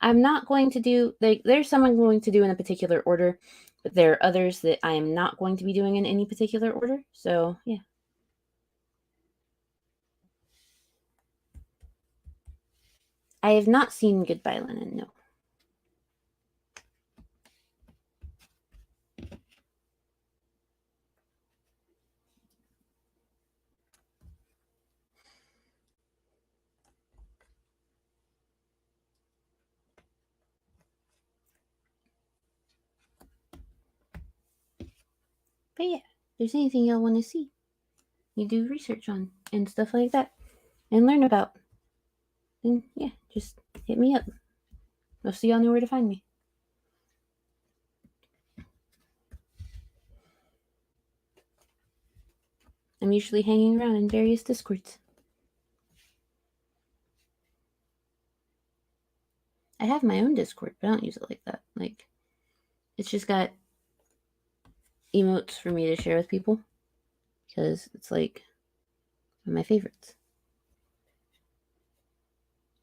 I'm not going to do, like, there's some I'm going to do in a particular order, but there are others that I am not going to be doing in any particular order, so yeah. I have not seen Goodbye Lenin, no. But yeah, if there's anything y'all want to see, you do research on and stuff like that, and learn about, then yeah, just hit me up. Most of y'all know where to find me. I'm usually hanging around in various Discords. I have my own Discord, but I don't use it like that. Like, it's just got emotes for me to share with people because it's like one of my favorites.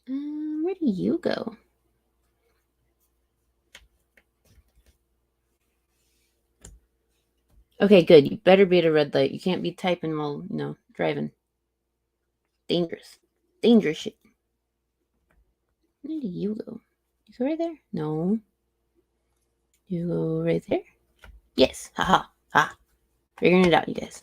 Where do you go? Okay, good. You better be at a red light. You can't be typing while, driving. Dangerous. Dangerous shit. Where do you go? You go right there? No. You go right there? Yes. Haha. Ha. Figuring it out, you guys.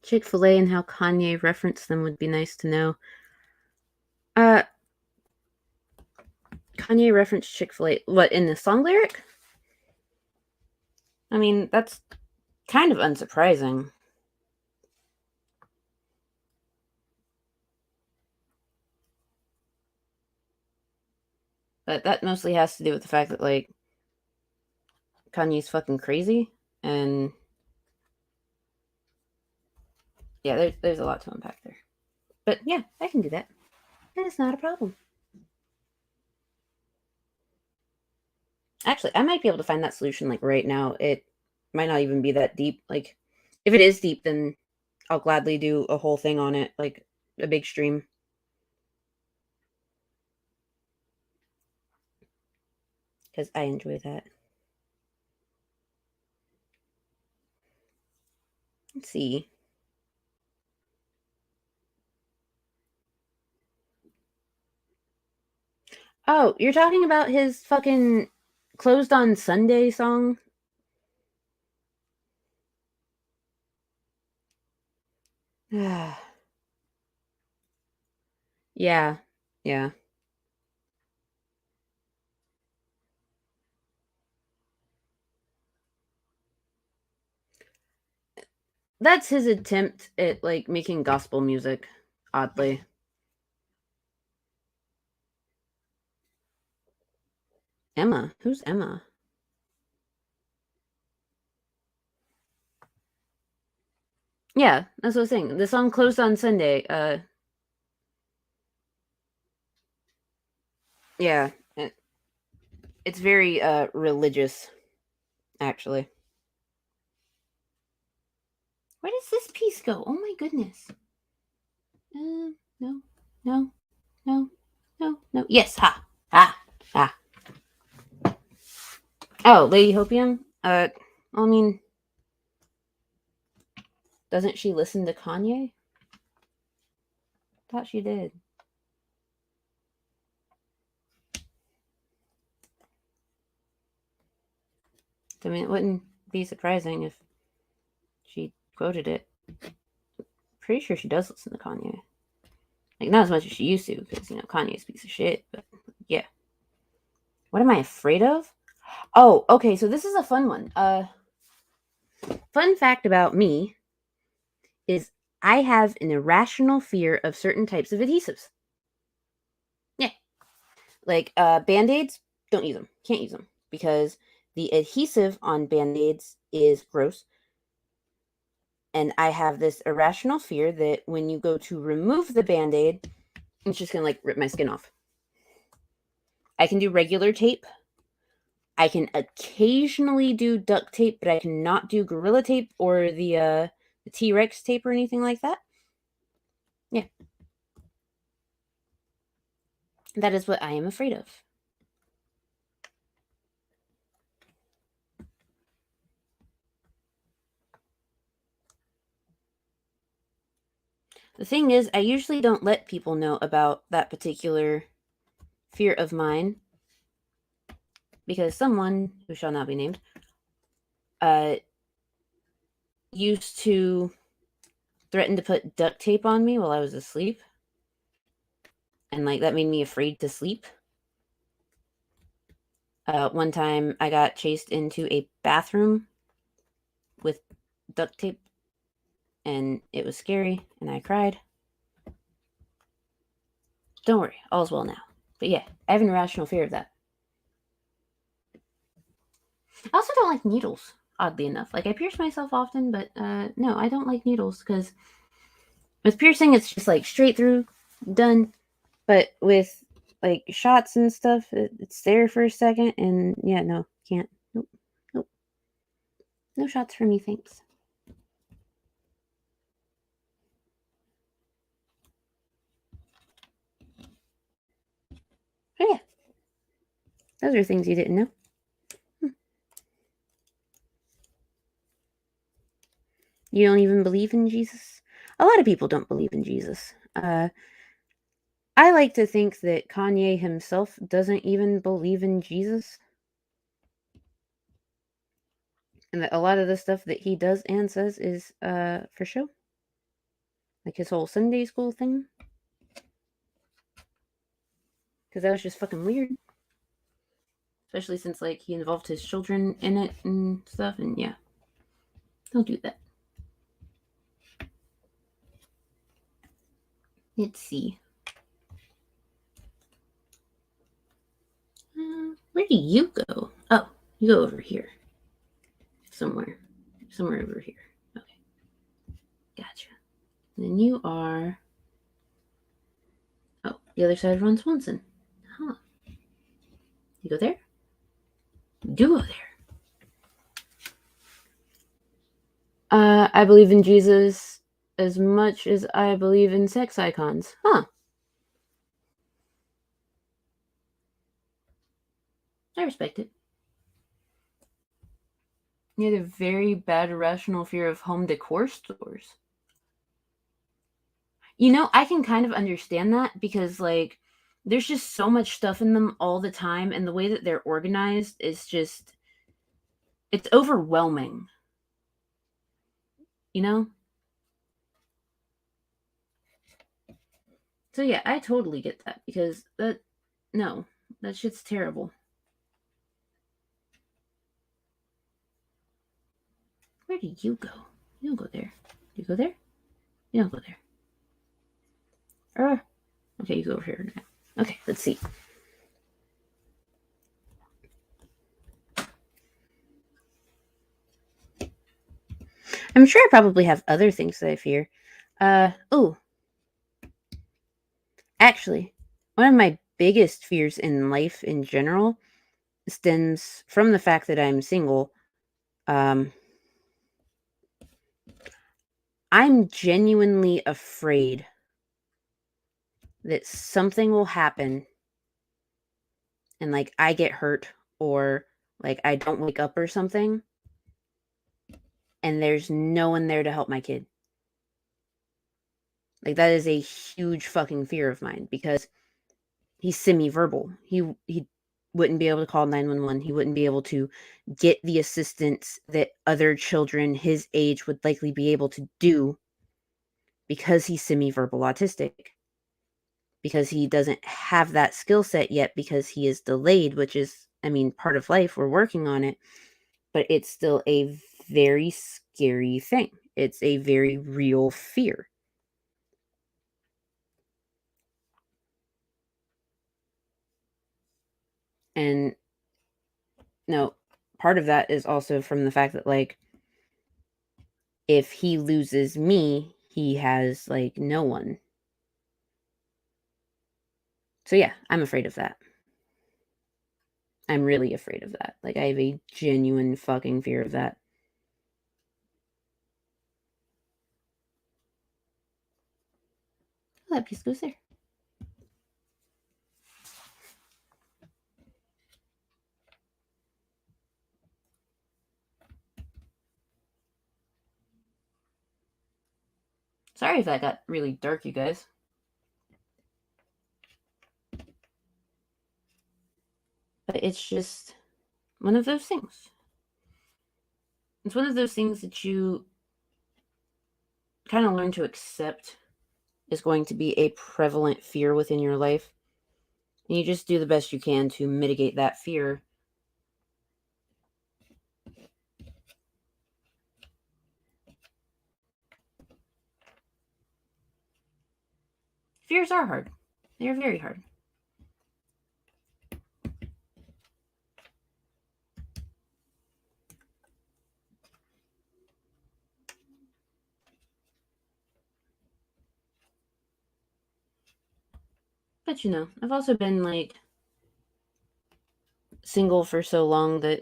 Chick-fil-A and how Kanye referenced them would be nice to know. Kanye referenced Chick-fil-A. What, in the song lyric? I mean, that's kind of unsurprising. But that mostly has to do with the fact that, like, Kanye's fucking crazy, and yeah, there's a lot to unpack there. But yeah, I can do that. And it's not a problem. Actually, I might be able to find that solution, like, right now. It might not even be that deep. Like, if it is deep, then I'll gladly do a whole thing on it, like a big stream. Because I enjoy that. Let's see. Oh, you're talking about his fucking Closed on Sunday song? Yeah. Yeah. That's his attempt at, like, making gospel music, oddly. Emma? Who's Emma? Yeah, that's what I was saying. The song Closed on Sunday, yeah. It's very, religious, actually. Where does this piece go? Oh my goodness. No, no, no, no. Yes, ha, ha, ha. Oh, Lady Hopium? I mean, doesn't she listen to Kanye? Thought she did. I mean, it wouldn't be surprising if she quoted it. Pretty sure she does listen to Kanye. Like, not as much as she used to, because, you know, Kanye's a piece of shit, but yeah. What am I afraid of? Oh, okay, so this is a fun one. Fun fact about me is I have an irrational fear of certain types of adhesives. Yeah. Like, Band-Aids, don't use them. Can't use them. Because the adhesive on Band-Aids is gross. And I have this irrational fear that when you go to remove the Band-Aid, it's just gonna, like, rip my skin off. I can do regular tape. I can occasionally do duct tape, but I cannot do Gorilla Tape or the T-Rex tape or anything like that. Yeah. That is what I am afraid of. The thing is, I usually don't let people know about that particular fear of mine because someone, who shall not be named, used to threaten to put duct tape on me while I was asleep. And, like, that made me afraid to sleep. One time I got chased into a bathroom with duct tape, and it was scary, and I cried. Don't worry, all's well now. But yeah, I have an irrational fear of that. I also don't like needles, oddly enough. Like, I pierce myself often, but no, I don't like needles, because with piercing, it's just, like, straight through, done. But with, like, shots and stuff, it's there for a second, and yeah, no, can't. Nope. No shots for me, thanks. Oh yeah, those are things you didn't know. You don't even believe in Jesus? A lot of people don't believe in Jesus. I like to think that Kanye himself doesn't even believe in Jesus. And that a lot of the stuff that he does and says is for show. Like his whole Sunday school thing. Because that was just fucking weird. especially since like he involved his children in it and stuff. And yeah, don't do that. Let's see. Where do you go? Oh, you go over here. Somewhere over here. Okay, gotcha. And then you are. Oh, the other side of Ron Swanson. Huh. You go there? You do go there. I believe in Jesus as much as I believe in sex icons. Huh. I respect it. You had a very bad irrational fear of home decor stores. You know, I can kind of understand that because, like, there's just so much stuff in them all the time, and the way that they're organized is just, it's overwhelming. You know? So yeah, I totally get that because no, that shit's terrible. Where do you go? You don't go there. Do you go there? You don't go there. Okay, you go over here now. Okay, let's see. I'm sure I probably have other things that I fear. Actually, one of my biggest fears in life in general stems from the fact that I'm single. I'm genuinely afraid that something will happen and like I get hurt or like I don't wake up or something and there's no one there to help my kid. Like that is a huge fucking fear of mine because he's semi-verbal. He wouldn't be able to call 911. He wouldn't be able to get the assistance that other children his age would likely be able to do because he's semi-verbal autistic. Because he doesn't have that skill set yet because he is delayed, which is, I mean, part of life. We're working on it, but it's still a very scary thing. It's a very real fear. And no, part of that is also from the fact that, like, if he loses me, he has, like, no one. So, yeah, I'm afraid of that. I'm really afraid of that. Like, I have a genuine fucking fear of that. Oh, that piece goes there. Sorry if that got really dark, you guys. But it's just one of those things. It's one of those things that you kind of learn to accept is going to be a prevalent fear within your life. And you just do the best you can to mitigate that fear. Fears are hard. They are very hard. But you know, I've also been like single for so long that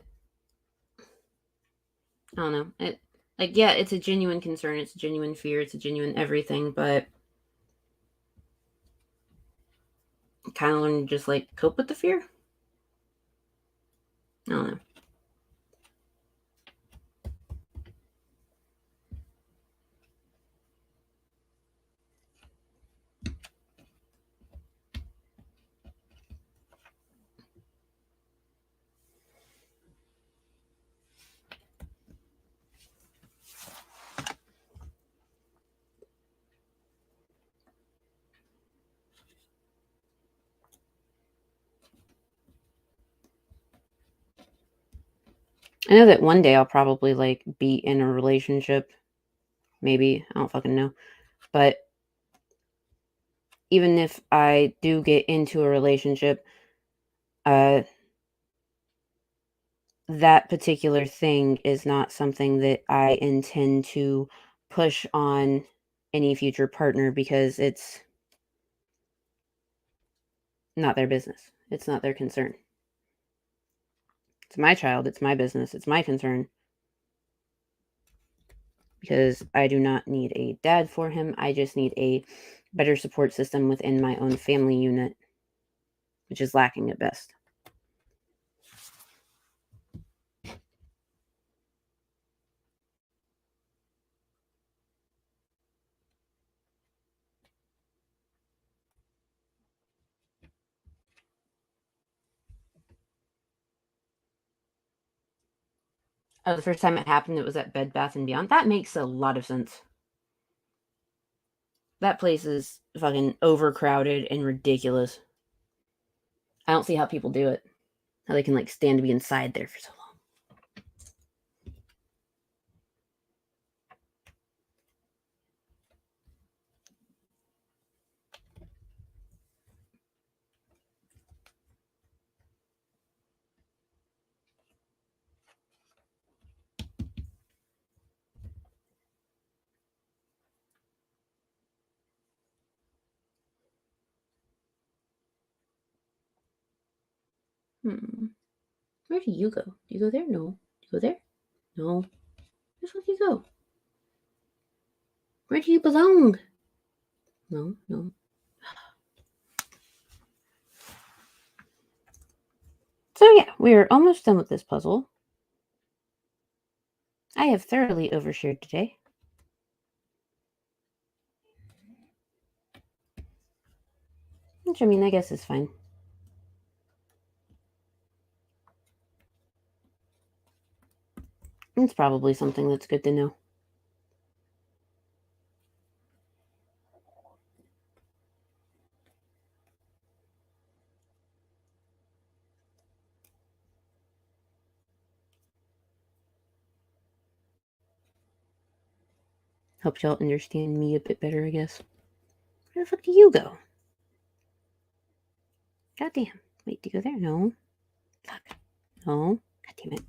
I don't know. It like yeah, it's a genuine concern, it's a genuine fear, it's a genuine everything, but kind of learn to just like cope with the fear. I don't know. I know that one day I'll probably, like, be in a relationship. Maybe. I don't fucking know. But even if I do get into a relationship, that particular thing is not something that I intend to push on any future partner because it's not their business. It's not their concern. It's my child. It's my business. It's my concern. Because I do not need a dad for him. I just need a better support system within my own family unit, which is lacking at best. Oh, the first time it happened, it was at Bed Bath & Beyond. That makes a lot of sense. That place is fucking overcrowded and ridiculous. I don't see how people do it. How they can, like, stand to be inside there for so long. Where do you go? Do you go there? No. Do you go there? No. Where the fuck do you go? Where do you belong? No, no. So yeah, we're almost done with this puzzle. I have thoroughly overshared today. Which, I mean, I guess is fine. It's probably something that's good to know. Helps y'all understand me a bit better, I guess. Where the fuck do you go? Goddamn. Wait, do you go there? No. Fuck. No. God damn it.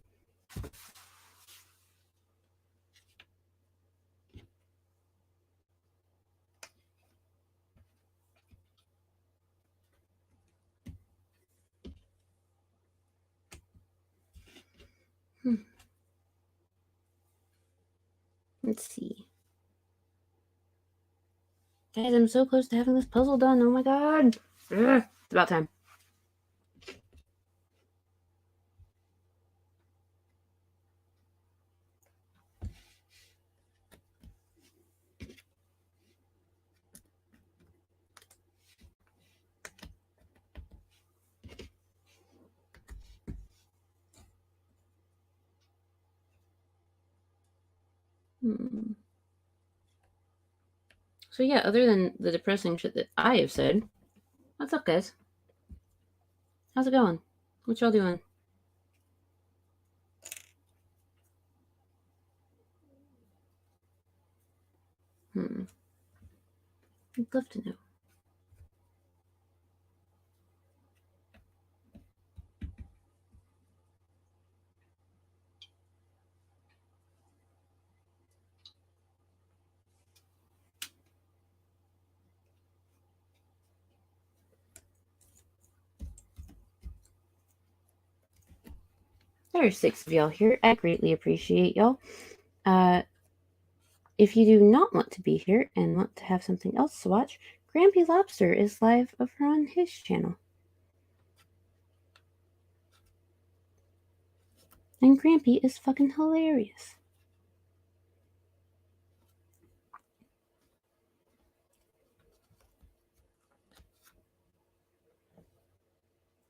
Let's see. Guys, I'm so close to having this puzzle done. Oh my god. Ugh. It's about time. So yeah, other than the depressing shit that I have said, what's up, guys? How's it going? What y'all doing? I'd love to know. There are 6 of y'all here. I greatly appreciate y'all. If you do not want to be here and want to have something else to watch, Grampy Lobster is live over on his channel. And Grampy is fucking hilarious.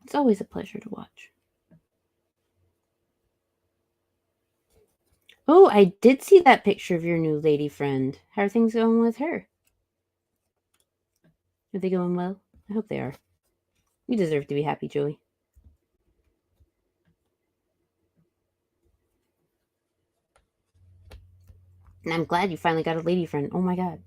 It's always a pleasure to watch. Oh, I did see that picture of your new lady friend. How are things going with her? Are they going well? I hope they are. You deserve to be happy, Joey. And I'm glad you finally got a lady friend. Oh my god.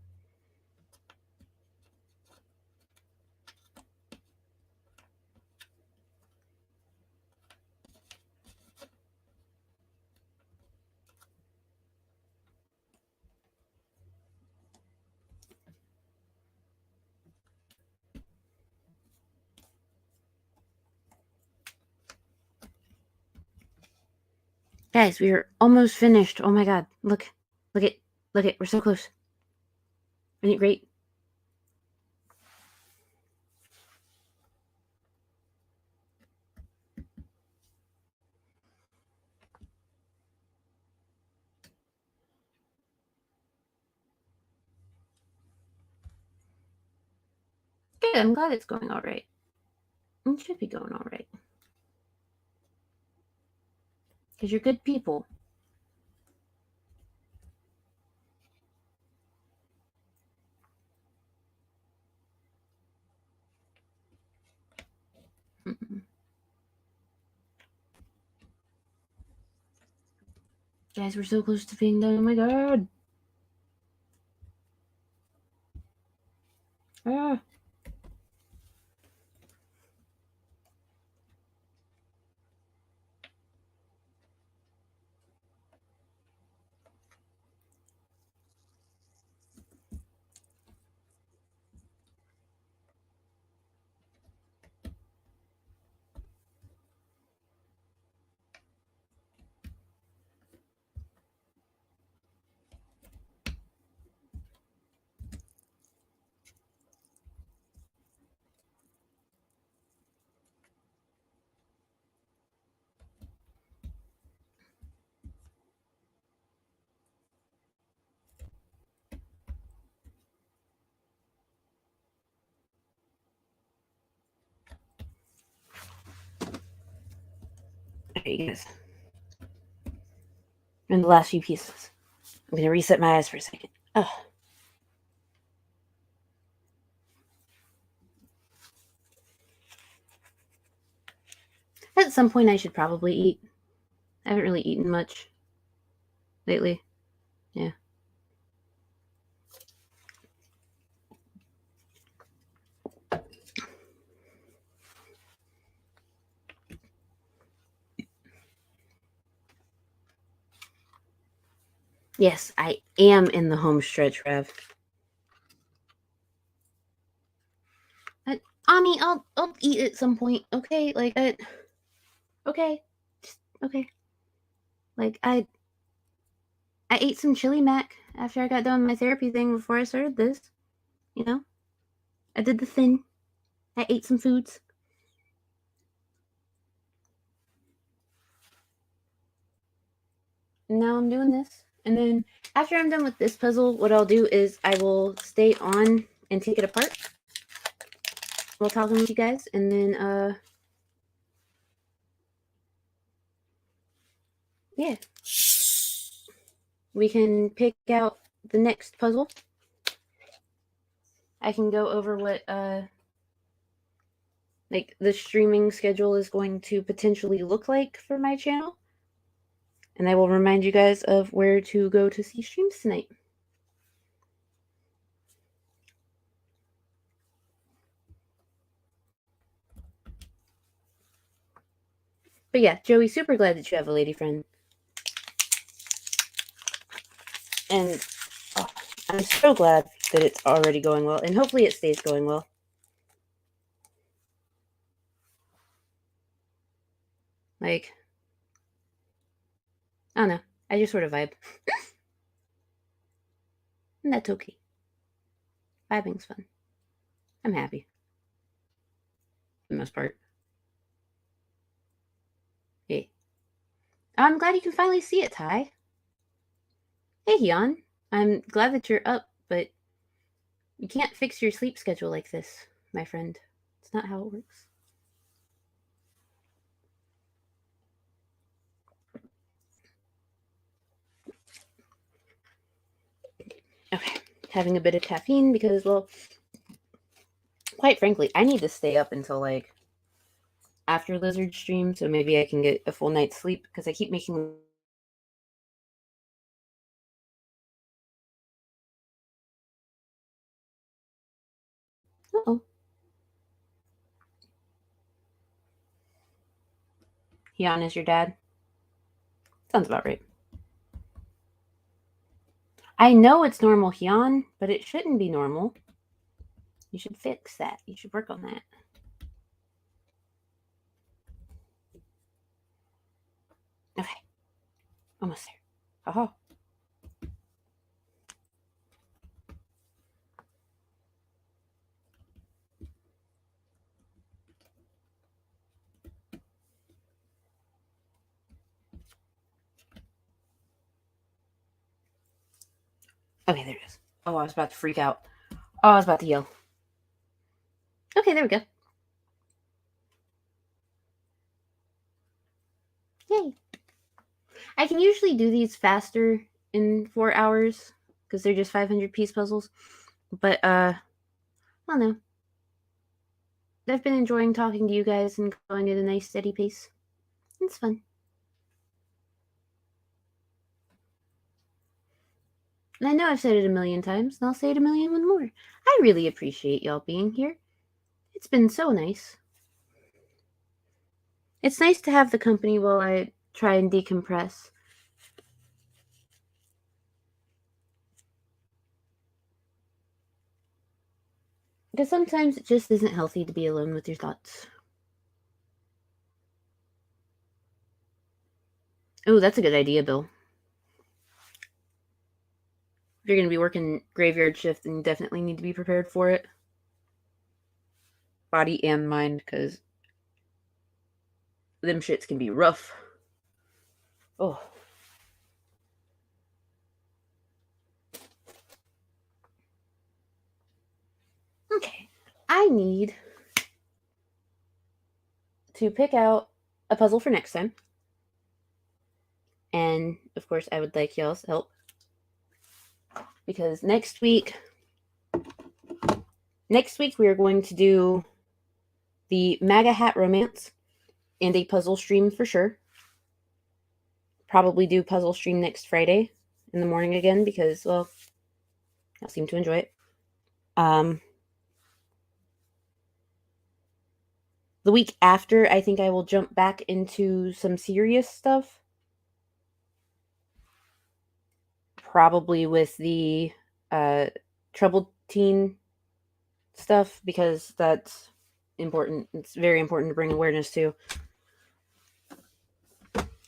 Guys, we are almost finished. Oh my god. Look. Look it. Look it. We're so close. Isn't it great? Good. I'm glad it's going all right. It should be going all right. Because you're good people. Guys, we're so close to being done. Oh my god. Ah. Alright, you guys. And the last few pieces. I'm gonna reset my eyes for a second. Ugh. At some point, I should probably eat. I haven't really eaten much lately. Yeah. Yes, I am in the home stretch, Rev. Ami, I'll eat at some point, okay? Like, okay. Just, okay. Like, I ate some chili mac after I got done with my therapy thing before I started this. You know? I did the thing. I ate some foods. And now I'm doing this. And then after I'm done with this puzzle, what I'll do is I will stay on and take it apart while talking with you guys. And then, yeah. We can pick out the next puzzle. I can go over what, like, the streaming schedule is going to potentially look like for my channel. And I will remind you guys of where to go to see streams tonight. But yeah, Joey, super glad that you have a lady friend. And oh, I'm so glad that it's already going well. And hopefully it stays going well. Like, I don't know. I just sort of vibe. And that's okay. Vibing's fun. I'm happy. For the most part. Hey. I'm glad you can finally see it, Ty. Hey, Hyun. I'm glad that you're up, but you can't fix your sleep schedule like this, my friend. It's not how it works. Okay. Having a bit of caffeine because, well, quite frankly, I need to stay up until, like, after Lizard stream, so maybe I can get a full night's sleep because I keep making Hyun is your dad? Sounds about right. I know it's normal, Hyun, but it shouldn't be normal. You should fix that. You should work on that. Okay. Almost there. Haha. Okay, there it is. Oh, I was about to freak out. Oh, I was about to yell. Okay, there we go. Yay. I can usually do these faster in 4 hours because they're just 500 piece puzzles. But, I don't know. I've been enjoying talking to you guys and going at a nice steady pace. It's fun. And I know I've said it a million times, and I'll say it a million one more. I really appreciate y'all being here. It's been so nice. It's nice to have the company while I try and decompress. Because sometimes it just isn't healthy to be alone with your thoughts. Oh, that's a good idea, Bill. If you're going to be working graveyard shift, then you definitely need to be prepared for it. Body and mind, because them shits can be rough. Oh. Okay. I need to pick out a puzzle for next time. And, of course, I would like y'all's help. Because next week we are going to do the MAGA Hat Romance and a puzzle stream for sure. Probably do puzzle stream next Friday in the morning again because, well, I seem to enjoy it. The week after, I think I will jump back into some serious stuff. Probably with the troubled teen stuff because that's important. It's very important to bring awareness to.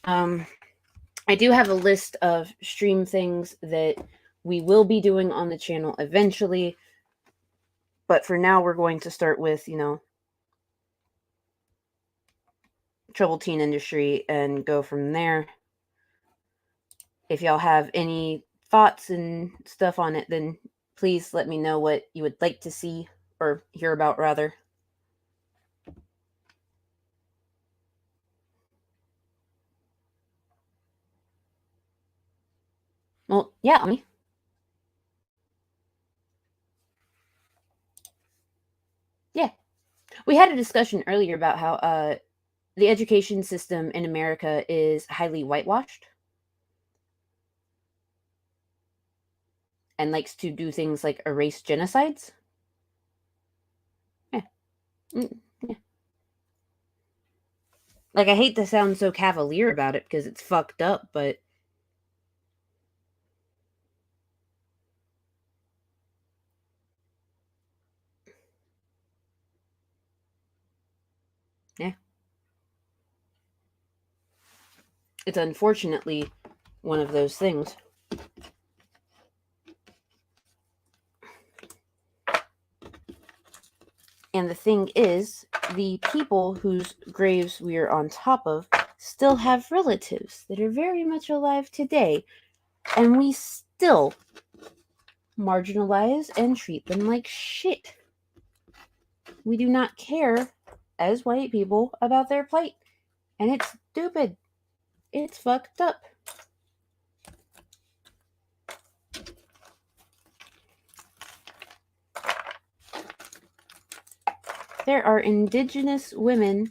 I do have a list of stream things that we will be doing on the channel eventually. But for now, we're going to start with, troubled teen industry and go from there. If y'all have any thoughts and stuff on it, then please let me know what you would like to see or hear about, rather. Well, yeah, Ami. Yeah. We had a discussion earlier about how the education system in America is highly whitewashed and likes to do things like erase genocides. Yeah. Yeah. Like, I hate to sound so cavalier about it because it's fucked up, but yeah. It's unfortunately one of those things. And the thing is, the people whose graves we are on top of still have relatives that are very much alive today, and we still marginalize and treat them like shit. We do not care, as white people, about their plight, and it's stupid. It's fucked up. There are Indigenous women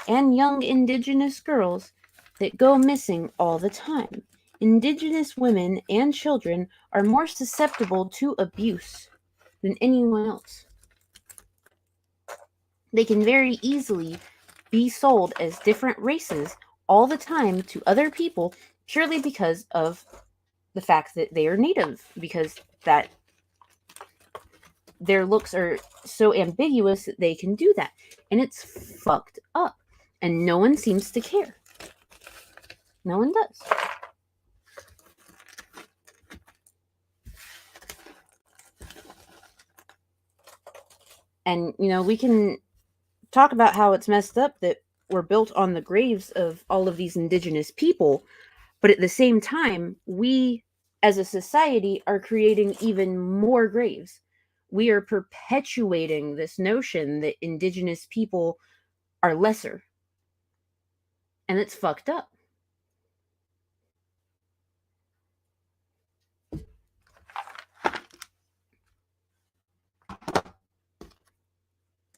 and young Indigenous girls that go missing all the time. Indigenous women and children are more susceptible to abuse than anyone else. They can very easily be sold as different races all the time to other people purely because of the fact that they are native, because that their looks are so ambiguous that they can do that. And it's fucked up. And no one seems to care. No one does. And, we can talk about how it's messed up that we're built on the graves of all of these indigenous people. But at the same time, we as a society are creating even more graves. We are perpetuating this notion that indigenous people are lesser. And it's fucked up.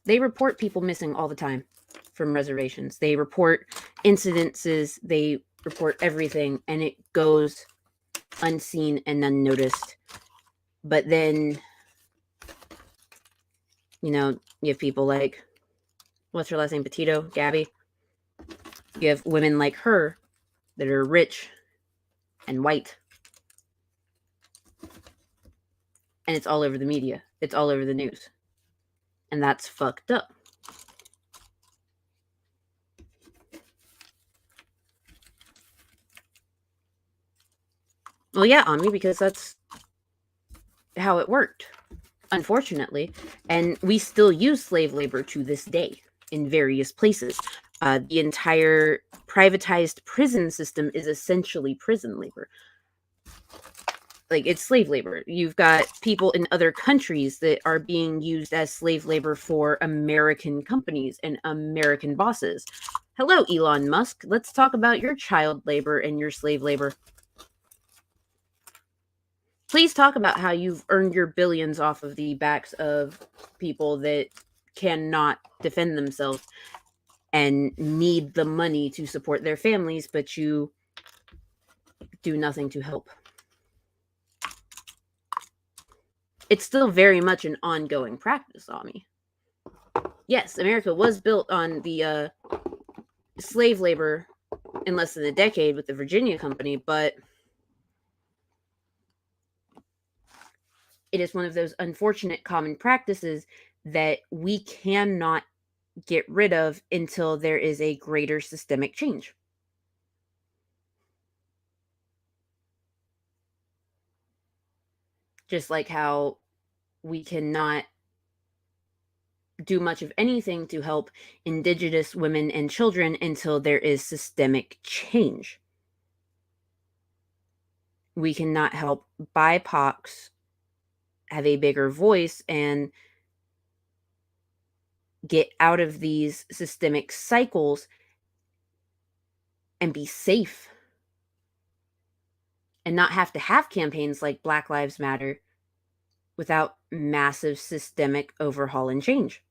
They report people missing all the time from reservations. They report incidences, they report everything, and it goes unseen and unnoticed. But then, you have people like, what's her last name? Petito? Gabby? You have women like her that are rich and white. And it's all over the media. It's all over the news. And that's fucked up. Well, yeah, Ami, because that's how it worked, unfortunately. And we still use slave labor to this day in various places. The entire privatized prison system is essentially prison labor. Like, it's slave labor. You've got people in other countries that are being used as slave labor for American companies and American bosses. Hello, Elon Musk. Let's talk about your child labor and your slave labor. Please talk about how you've earned your billions off of the backs of people that cannot defend themselves and need the money to support their families, but you do nothing to help. It's still very much an ongoing practice, Ami. Yes, America was built on the slave labor in less than a decade with the Virginia Company, but it is one of those unfortunate common practices that we cannot get rid of until there is a greater systemic change. Just like how we cannot do much of anything to help Indigenous women and children until there is systemic change. We cannot help BIPOCs have a bigger voice and get out of these systemic cycles and be safe and not have to have campaigns like Black Lives Matter without massive systemic overhaul and change.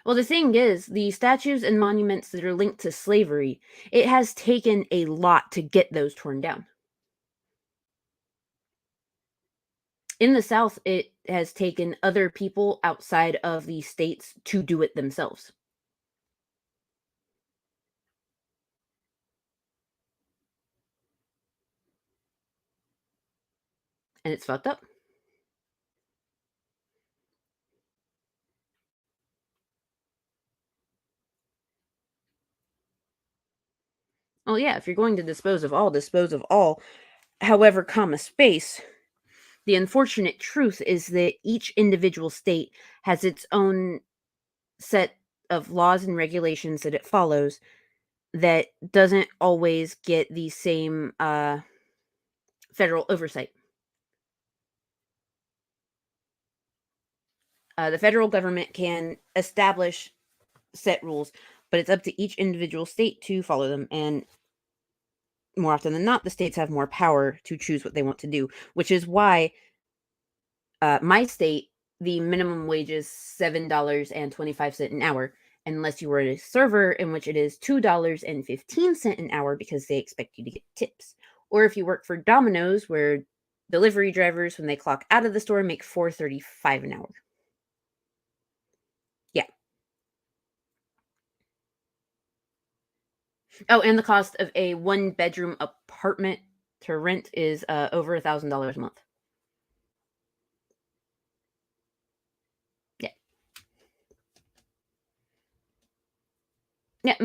Well, the thing is, the statues and monuments that are linked to slavery, it has taken a lot to get those torn down. In the South, it has taken other people outside of the states to do it themselves. And it's fucked up. Oh, yeah, if you're going to dispose of all, dispose of all. However, space. The unfortunate truth is that each individual state has its own set of laws and regulations that it follows that doesn't always get the same federal oversight. The federal government can establish set rules, but it's up to each individual state to follow them. And more often than not, the states have more power to choose what they want to do, which is why my state, the minimum wage is $7.25 an hour, unless you were at a server, in which it is $2.15 an hour because they expect you to get tips. Or if you work for Domino's, where delivery drivers, when they clock out of the store, make $4.35 an hour. Yeah. Oh, and the cost of a 1-bedroom apartment to rent is over $1,000 a month. Yeah. Yeah,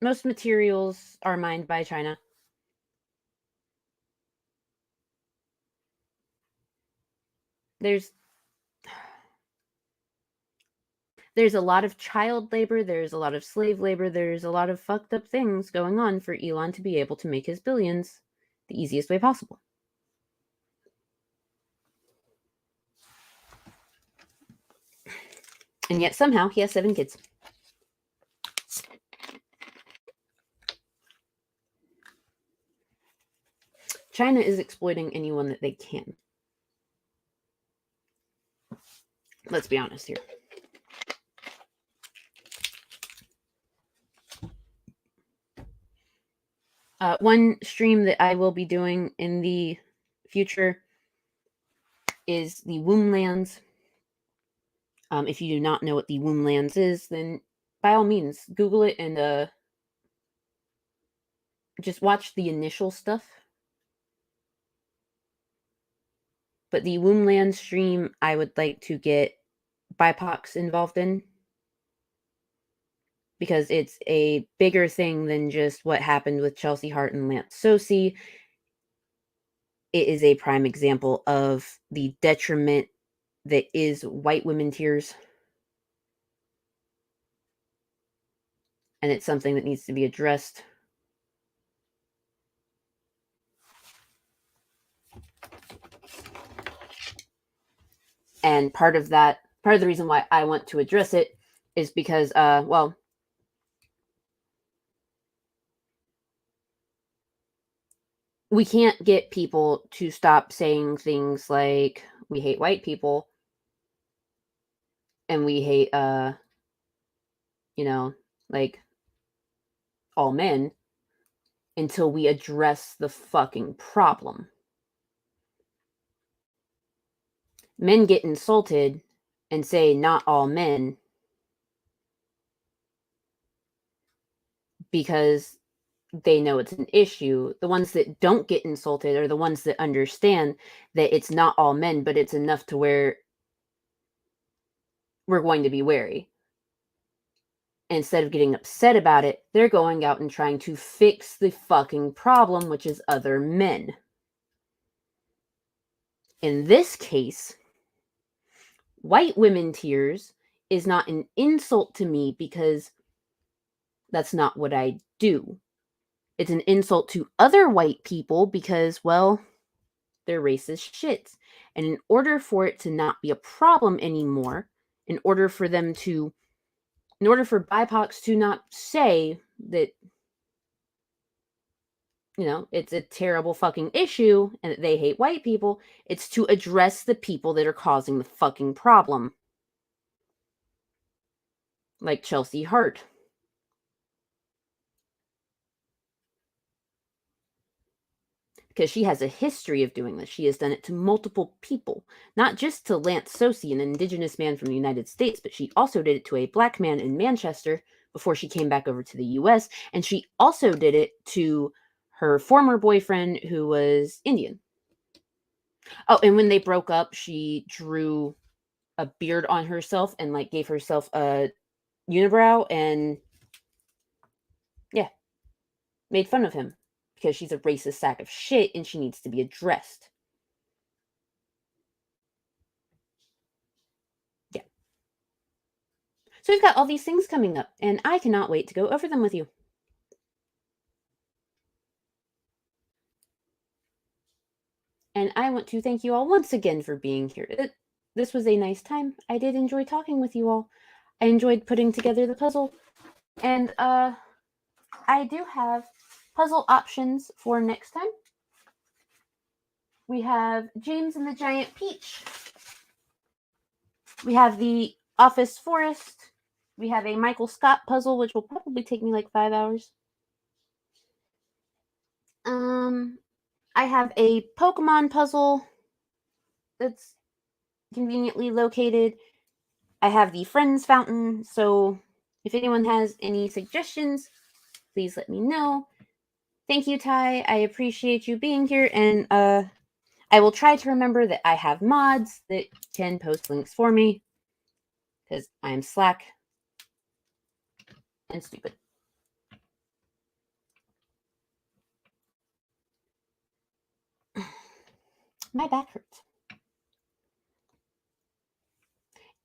most materials are mined by China. There's a lot of child labor, there's a lot of slave labor, there's a lot of fucked up things going on for Elon to be able to make his billions the easiest way possible. And yet somehow he has 7 kids. China is exploiting anyone that they can. Let's be honest here. One stream that I will be doing in the future is the Womblands. If you do not know what the Womblands is, then by all means, Google it and just watch the initial stuff. But the Wombland stream, I would like to get BIPOCs involved in, because it's a bigger thing than just what happened with Chelsea Hart and Lance Sosi. It is a prime example of the detriment that is white women tears. And it's something that needs to be addressed. And part of the reason why I want to address it is because, well, we can't get people to stop saying things like, we hate white people, and we hate, like, all men, until we address the fucking problem. Men get insulted and say, not all men, because they know it's an issue. The ones that don't get insulted are the ones that understand that it's not all men, but it's enough to where we're going to be wary. Instead of getting upset about it, they're going out and trying to fix the fucking problem, which is other men. In this case, white women tears is not an insult to me, because that's not what I do. It's an insult to other white people because, well, they're racist shits. And in order for it to not be a problem anymore, in order for BIPOCs to not say that, it's a terrible fucking issue and that they hate white people, it's to address the people that are causing the fucking problem. Like Chelsea Hart. Because she has a history of doing this. She has done it to multiple people. Not just to Lance Sosi, an indigenous man from the United States, but she also did it to a black man in Manchester before she came back over to the US. And she also did it to her former boyfriend, who was Indian. Oh, and when they broke up, she drew a beard on herself and gave herself a unibrow and made fun of him because she's a racist sack of shit and she needs to be addressed. Yeah. So we've got all these things coming up, and I cannot wait to go over them with you. And I want to thank you all once again for being here. This was a nice time. I did enjoy talking with you all. I enjoyed putting together the puzzle. And I do have puzzle options for next time. We have James and the Giant Peach. We have the Office Forest. We have a Michael Scott puzzle, which will probably take me 5 hours. I have a Pokemon puzzle that's conveniently located. I have the Friends Fountain, so if anyone has any suggestions, please let me know. Thank you, Ty. I appreciate you being here, and I will try to remember that I have mods that can post links for me, because I am slack and stupid. My back hurts.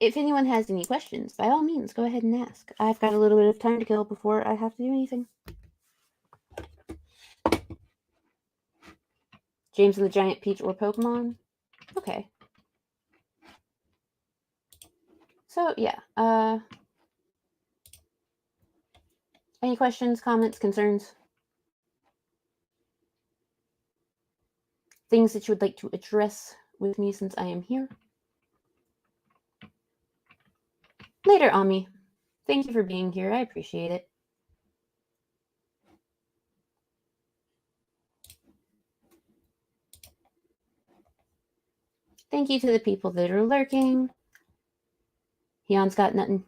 If anyone has any questions, by all means, go ahead and ask. I've got a little bit of time to kill before I have to do anything. James and the Giant Peach or Pokemon? Okay. So, yeah. Any questions, comments, concerns? Things that you would like to address with me since I am here? Later, Ami. Thank you for being here. I appreciate it. Thank you to the people that are lurking. Hyun's got nothing.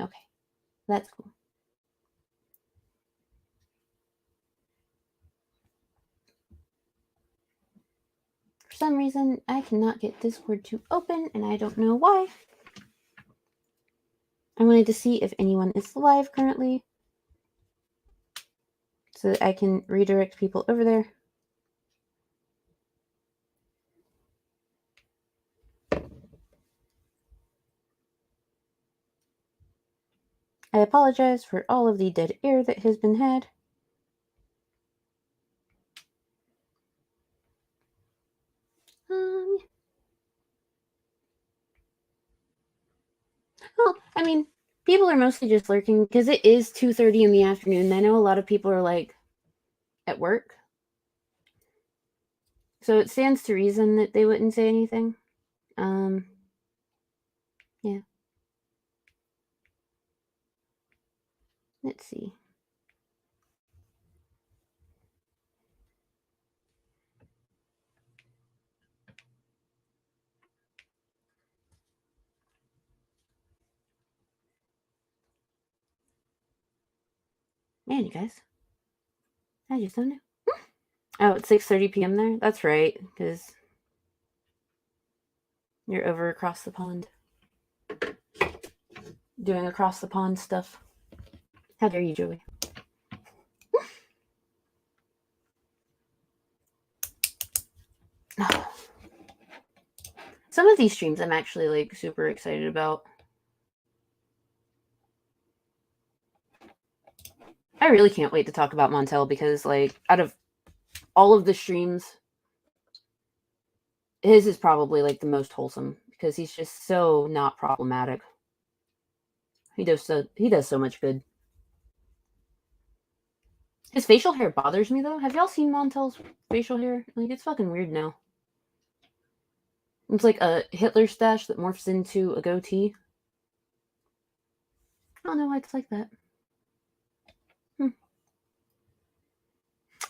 Okay. That's cool. For some reason, I cannot get Discord to open, and I don't know why. I wanted to see if anyone is live currently, so that I can redirect people over there. I apologize for all of the dead air that has been had. Well, I mean, people are mostly just lurking because it is 2:30 in the afternoon. I know a lot of people are like at work, so it stands to reason that they wouldn't say anything. Yeah. Let's see. Man, you guys, I just don't know. Oh, it's 6:30 p.m. there? That's right, because you're over across the pond. Doing across the pond stuff. How dare you, Joey? Some of these streams I'm actually like super excited about. I really can't wait to talk about Montel because like out of all of the streams, his is probably like the most wholesome because he's just so not problematic. He does so much good. His facial hair bothers me though. Have y'all seen Montel's facial hair? Like it's fucking weird now. It's like a Hitler stash that morphs into a goatee. I don't know why it's like that.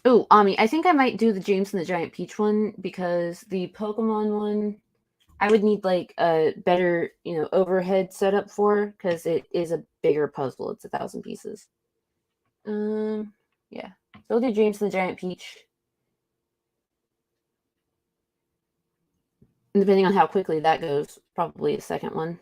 Oh, Ami, I think I might do the James and the Giant Peach one because the Pokemon one, I would need like a better, overhead setup for because it is a bigger puzzle. It's 1,000 pieces. Yeah. So we'll do James and the Giant Peach. And depending on how quickly that goes, probably a second one.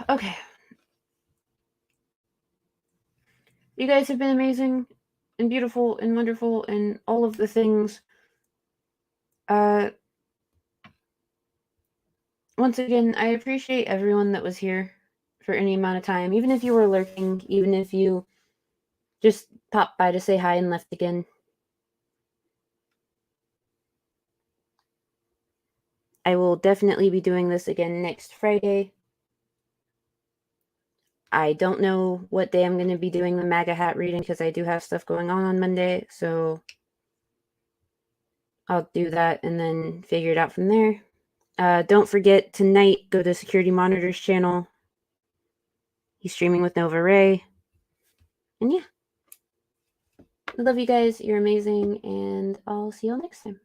Okay. You guys have been amazing and beautiful and wonderful and all of the things. Once again, I appreciate everyone that was here for any amount of time, even if you were lurking, even if you just popped by to say hi and left again. I will definitely be doing this again next Friday. I don't know what day I'm going to be doing the MAGA hat reading because I do have stuff going on Monday, so I'll do that and then figure it out from there. Don't forget, tonight, go to Security Monitor's channel. He's streaming with Nova Ray. And yeah. I love you guys. You're amazing. And I'll see y'all next time.